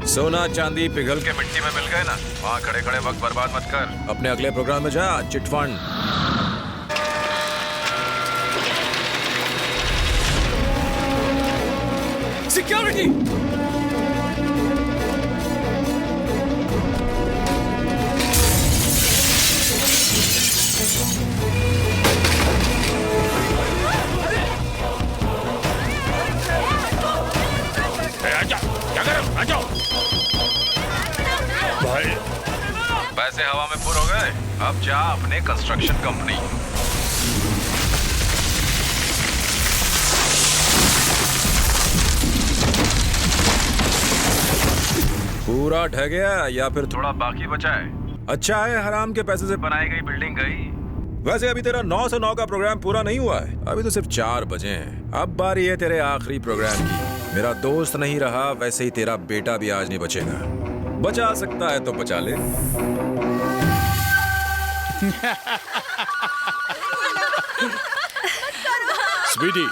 सोना चांदी पिघल के मिट्टी में मिल गए ना, वहाँ खड़े खड़े वक्त बर्बाद मत कर। अपने अगले प्रोग्राम में जा। चिटफंड। सिक्योरिटी। आ जाओ। भाई पैसे हवा में फुर हो गए, अब जा अपने कंस्ट्रक्शन कंपनी। पूरा ढह गया या फिर थोड़ा बाकी बचा है? अच्छा है हराम के पैसे से बनाई गई बिल्डिंग गई। वैसे अभी तेरा 9 से 9 का प्रोग्राम पूरा नहीं हुआ है, अभी तो सिर्फ 4 बजे हैं। अब बारी है तेरे आखिरी प्रोग्राम की। मेरा दोस्त नहीं रहा, वैसे ही तेरा बेटा भी आज नहीं बचेगा। बचा सकता है तो बचा ले। स्वीटी।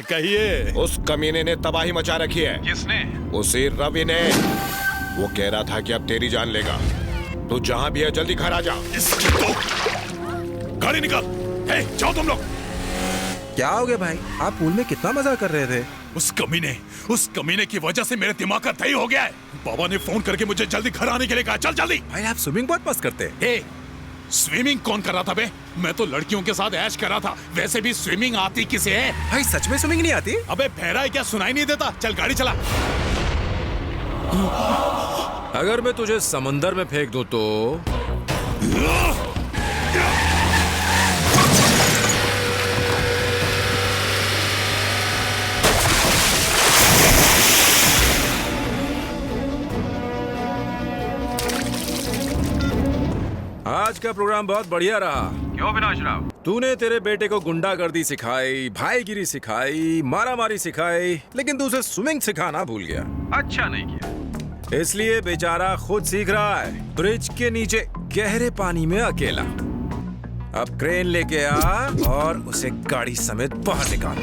कहिए। उस कमीने ने तबाही मचा रखी है। किसने? उसी रवि ने। वो कह रहा था कि अब तेरी जान लेगा। तू जहां भी है जल्दी घर आ जा। गाड़ी निकाल। जाओ तुम लोग। क्या हो गया भाई? आप पूल में कितना मजा कर रहे थे। उस कमीने की वजह से मेरे दिमाग का दही हो गया है। बाबा ने फोन करके मुझे जल्दी घर आने के लिए कहा। चल जल्दी। भाई आप स्विमिंग बहुत पसंद करते हैं। स्विमिंग कौन कर रहा था बे? मैं तो लड़कियों के साथ ऐश कर रहा था। वैसे भी स्विमिंग आती किसे है? भाई सच में स्विमिंग नहीं आती? अबे बहरा है क्या? सुनाई नहीं देता? चल गाड़ी चला। अगर मैं तुझे समंदर में फेंक दूं तो? का प्रोग्राम बहुत बढ़िया रहा। क्यों विनाश राव? तूने तेरे बेटे को गुंडागर्दी सिखाई, भाईगिरी सिखाई, मारामारी सिखाई, लेकिन तू उसे स्विमिंग सिखाना भूल गया। अच्छा नहीं किया, इसलिए बेचारा खुद सीख रहा है ब्रिज के नीचे गहरे पानी में अकेला। अब क्रेन लेके आ और उसे गाड़ी समेत बाहर निकाल।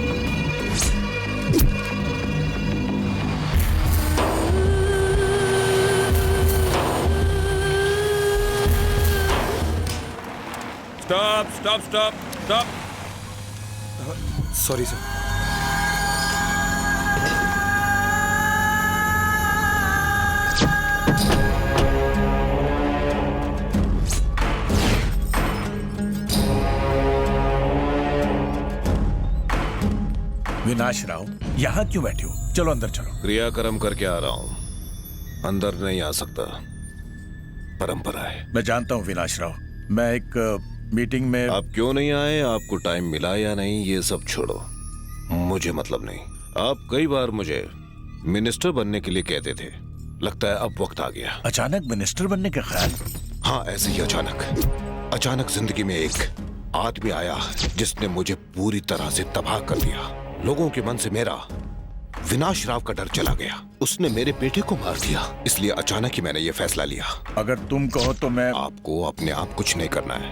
Stop stop stop stop. Sorry sir. विनाश राव, यहाँ क्यों बैठे हो? चलो अंदर चलो। क्रियाक्रम करके आ रहा हूँ, अंदर नहीं आ सकता, परंपरा है। मैं जानता हूँ विनाश राव, मैं एक मीटिंग में। आप क्यों नहीं आए, आपको टाइम मिला या नहीं, ये सब छोड़ो, मुझे मतलब नहीं। आप कई बार मुझे मिनिस्टर बनने के लिए कहते थे, लगता है अब वक्त आ गया। अचानक मिनिस्टर बनने का ख्याल? हाँ, ऐसे ही अचानक जिंदगी में एक आदमी आया जिसने मुझे पूरी तरह से तबाह कर दिया। लोगों के मन से मेरा विनाश राव का डर चला गया। उसने मेरे बेटे को मार दिया, इसलिए अचानक ही मैंने ये फैसला लिया। अगर तुम कहो तो मैं। आपको अपने आप कुछ नहीं करना है,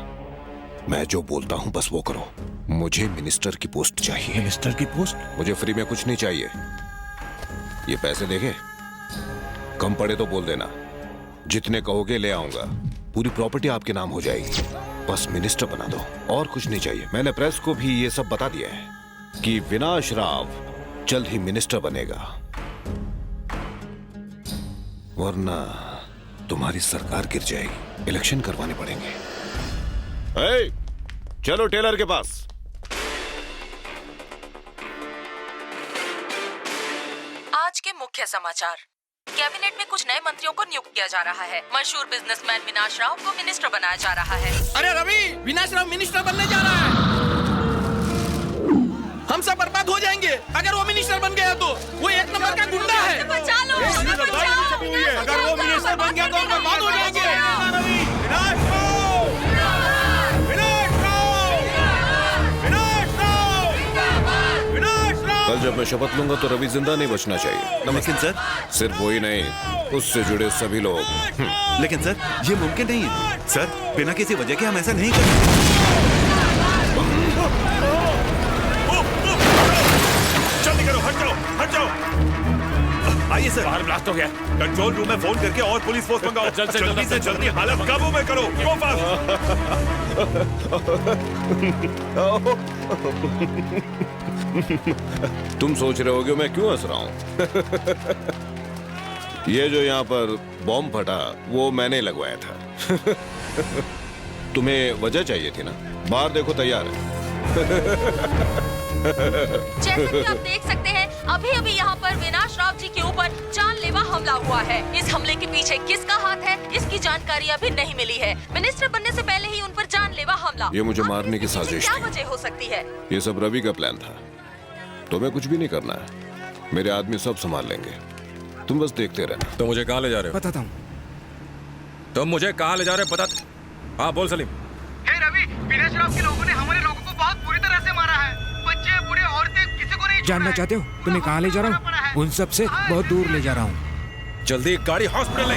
मैं जो बोलता हूँ बस वो करो। मुझे मिनिस्टर की पोस्ट चाहिए। मिनिस्टर की पोस्ट? मुझे फ्री में कुछ नहीं चाहिए। ये पैसे देखे, कम पड़े तो बोल देना, जितने कहोगे ले आऊंगा। पूरी प्रॉपर्टी आपके नाम हो जाएगी, बस मिनिस्टर बना दो, और कुछ नहीं चाहिए। मैंने प्रेस को भी ये सब बता दिया है कि विनाश राव जल्द ही मिनिस्टर बनेगा, वरना तुम्हारी सरकार गिर जाएगी। इलेक्शन करवाने पड़ेंगे। चलो टेलर के पास। आज के मुख्य समाचार। कैबिनेट में कुछ नए मंत्रियों को नियुक्त किया जा रहा है। मशहूर बिजनेसमैन विनाश राव को मिनिस्टर बनाया जा रहा है। अरे रवि, विनाश राव मिनिस्टर बनने जा रहा है। हम सब बर्बाद हो जाएंगे अगर वो मिनिस्टर बन गया तो। वो एक नंबर का गुंडा है। बचा लो, अगर वो मिनिस्टर बन गया तो हम बर्बाद हो जाएंगे। कल जब मैं शपथ लूंगा तो रवि जिंदा नहीं बचना चाहिए। लेकिन सर, सिर्फ वही नहीं, उससे जुड़े सभी लोग। लेकिन सर, ये मुमकिन नहीं है। सर, बिना किसी वजह के हम ऐसा नहीं कर सकते। जल्दी करो, हट जाओ, हट जाओ। आइए सर। बाहर ब्लास्ट हो गया। कंट्रोल रूम में फोन करके और पुलिस फोर्स मंगाओ। जल्दी से जल्दी हालत काबू में करो। गो तुम सोच रहे होगे मैं क्यों हंस रहा हूं? ये जो यहाँ पर बॉम्ब फटा वो मैंने लगवाया था। तुम्हें वजह चाहिए थी ना? बाहर देखो, तैयार है। जैसा कि आप देख सकते हैं, अभी अभी यहाँ पर विनाश राव जी के ऊपर जानलेवा हमला हुआ है। इस हमले के पीछे किसका हाथ है, इसकी जानकारी अभी नहीं मिली है। मिनिस्टर बनने से पहले ही उन पर जानलेवा हमला। ये मुझे मारने की साजिश क्या थी। वजह हो सकती है? ये सब रवि का प्लान था। तुम्हें कुछ भी नहीं करना है, मेरे आदमी सब संभाल लेंगे, तुम बस देखते रहना। तो मुझे कहाँ ले जा रहे हो? बताता हूँ। तुम मुझे कहाँ ले जा रहे हो? बता। हाँ बोल सलीम। हे रवि, विनाश राव के लोगों ने हमारे लोगों को बहुत बुरी तरह से मारा है। बच्चे, बूढ़े, औरतें, किसी को नहीं छोड़ा जानना है। चाहते हो तुम्हें कहाँ ले जा रहा हूँ? उन सब से बहुत दूर ले जा रहा हूँ। जल्दी गाड़ी हॉस्पिटल ले।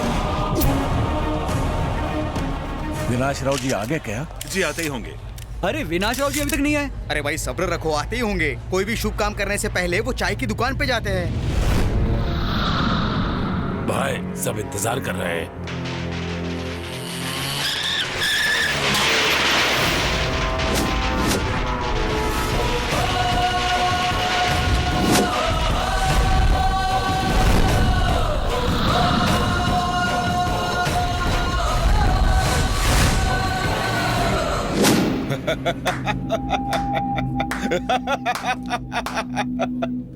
विनाश राव जी आ गए क्या? जी आते ही होंगे। अरे विनाश राव जी अभी तक नहीं आए। अरे भाई सब्र रखो, आते ही होंगे। कोई भी शुभ काम करने से पहले वो चाय की दुकान पे जाते हैं। भाई सब इंतजार कर रहे हैं।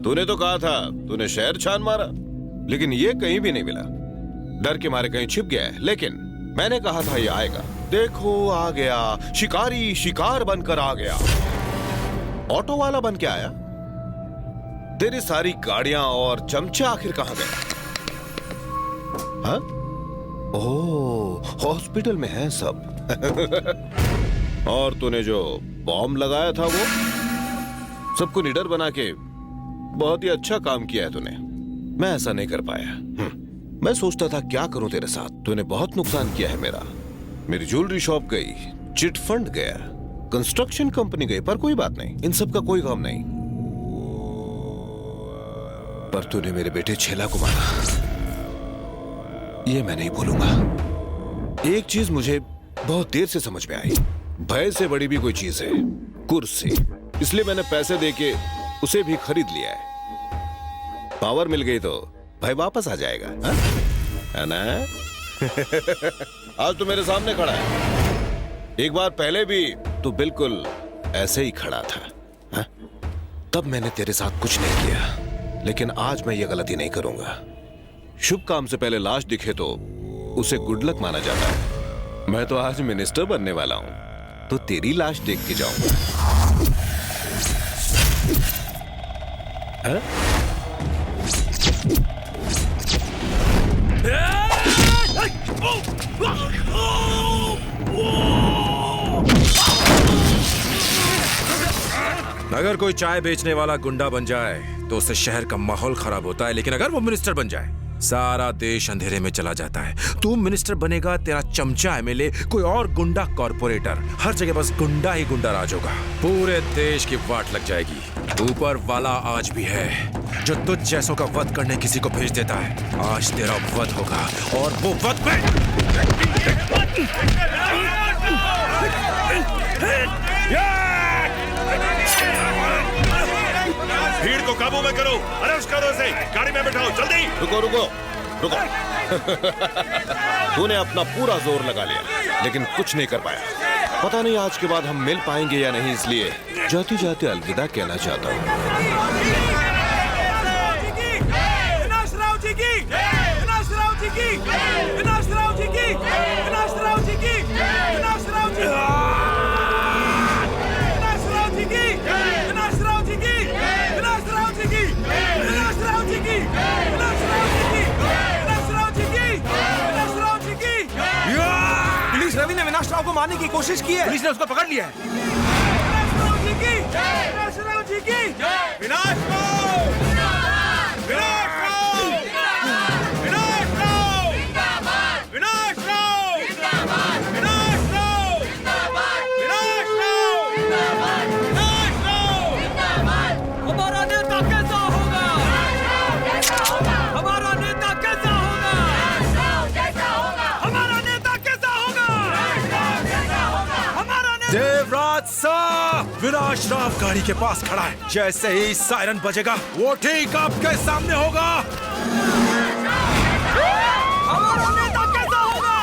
तूने तो कहा था तूने शहर छान मारा, लेकिन ये कहीं भी नहीं मिला। डर के मारे कहीं छिप गया है, लेकिन मैंने कहा था ये आएगा। देखो आ गया, शिकारी शिकार बनकर आ गया। ऑटो वाला बन के आया। तेरी सारी गाड़ियां और चमचे आखिर कहां गए? हाँ? ओह, हॉस्पिटल में हैं सब। और तूने जो बॉम्ब लगाया था वो सबको निडर बना के बहुत ही अच्छा काम किया है तूने। मैं ऐसा नहीं कर पाया। मैं सोचता था क्या करूं तेरे साथ। तूने बहुत नुकसान किया है मेरा। मेरी ज्वेलरी शॉप गई, चिट फंड गया, कंस्ट्रक्शन कंपनी गई, पर कोई बात नहीं, इन सब का कोई काम नहीं। पर तूने मेरे बेटे छेला को मारा, ये मैं नहीं भूलूंगा। एक चीज मुझे बहुत देर से समझ में आई, भय से बड़ी भी कोई चीज है कुर्सी। इसलिए मैंने पैसे देके उसे भी खरीद लिया है। पावर मिल गई तो भय वापस आ जाएगा, है ना? आज तो मेरे सामने खड़ा है। एक बार पहले भी तो बिल्कुल ऐसे ही खड़ा था, हा? तब मैंने तेरे साथ कुछ नहीं किया, लेकिन आज मैं ये गलती नहीं करूंगा। शुभ काम से पहले लाश दिखे तो उसे गुड लक माना जाता है। मैं तो आज मिनिस्टर बनने वाला हूं, तो तेरी लाश देख के जाऊंगा। अगर कोई चाय बेचने वाला गुंडा बन जाए तो उससे शहर का माहौल खराब होता है, लेकिन अगर वो मिनिस्टर बन जाए सारा देश अंधेरे में चला जाता है। तू मिनिस्टर बनेगा, तेरा चमचा एमएलए, कोई और गुंडा कॉर्पोरेटर, हर जगह बस गुंडा ही गुंडा राज होगा। पूरे देश की वाट लग जाएगी। ऊपर वाला आज भी है जो तुझ जैसों का वध करने किसी को भेज देता है। आज तेरा वध होगा और वो वध में भीड़ को काबू में करो, अरेस्ट करो इसे, गाड़ी में बैठाओ, जल्दी। रुको रुको रुको। तूने अपना पूरा जोर लगा लिया, लेकिन कुछ नहीं कर पाया। पता नहीं आज के बाद हम मिल पाएंगे या नहीं, इसलिए जाते जाते अलविदा कहना चाहता हूँ। पुलिस रवि ने अविनाश राव को मारने की कोशिश की है। पुलिस ने उसको पकड़ लिया है। हमारा नेता कैसा होगा? हमारा नेता कैसा होगा? हमारा नेता कैसा होगा? हमारा नेता देवराज साहब, विनाश राव गाड़ी के पास खड़ा है। जैसे ही सायरन बजेगा वो ठीक आपके सामने होगा। हमारा नेता कैसा होगा?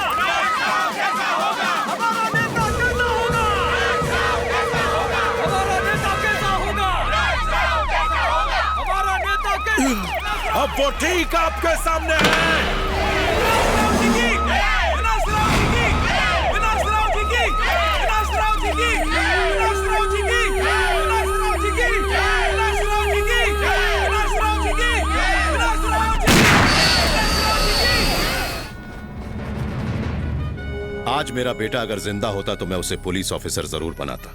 हमारा नेता कैसा होगा? हमारा नेता कैसा होगा? हमारा नेता कैसा? अब वो ठीक आपके सामने है। आज मेरा बेटा अगर जिंदा होता तो मैं उसे पुलिस ऑफिसर जरूर बनाता।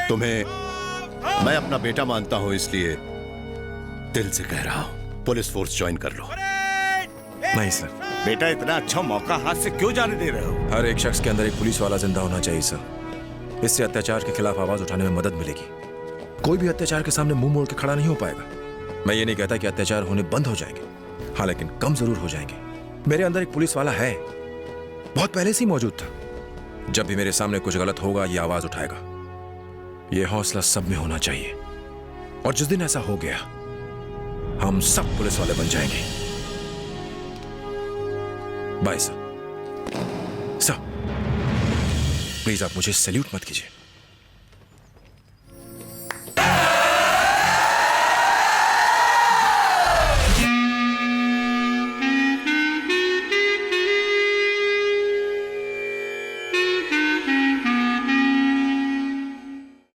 तुम्हें मैं अपना बेटा मानता हूं, इसलिए दिल से कह रहा हूं, पुलिस फोर्स ज्वाइन कर लो। नहीं सर। बेटा, इतना अच्छा मौका हाथ से क्यों जाने दे रहे हो? हर एक शख्स के अंदर एक पुलिस वाला जिंदा होना चाहिए सर। इससे अत्याचार के खिलाफ आवाज उठाने में मदद मिलेगी। कोई भी अत्याचार के सामने मुंह मोड़ के खड़ा नहीं हो पाएगा। मैं ये नहीं कहता कि अत्याचार होने बंद हो जाएंगे, हाँ, लेकिन कम जरूर हो जाएंगे। मेरे अंदर एक पुलिस वाला है, बहुत पहले से ही मौजूद था। जब भी मेरे सामने कुछ गलत होगा ये आवाज उठाएगा। ये हौसला सब में होना चाहिए, और जिस दिन ऐसा हो गया हम सब पुलिस वाले बन जाएंगे। Bye sir. सर प्लीज आप मुझे सैल्यूट मत कीजिए।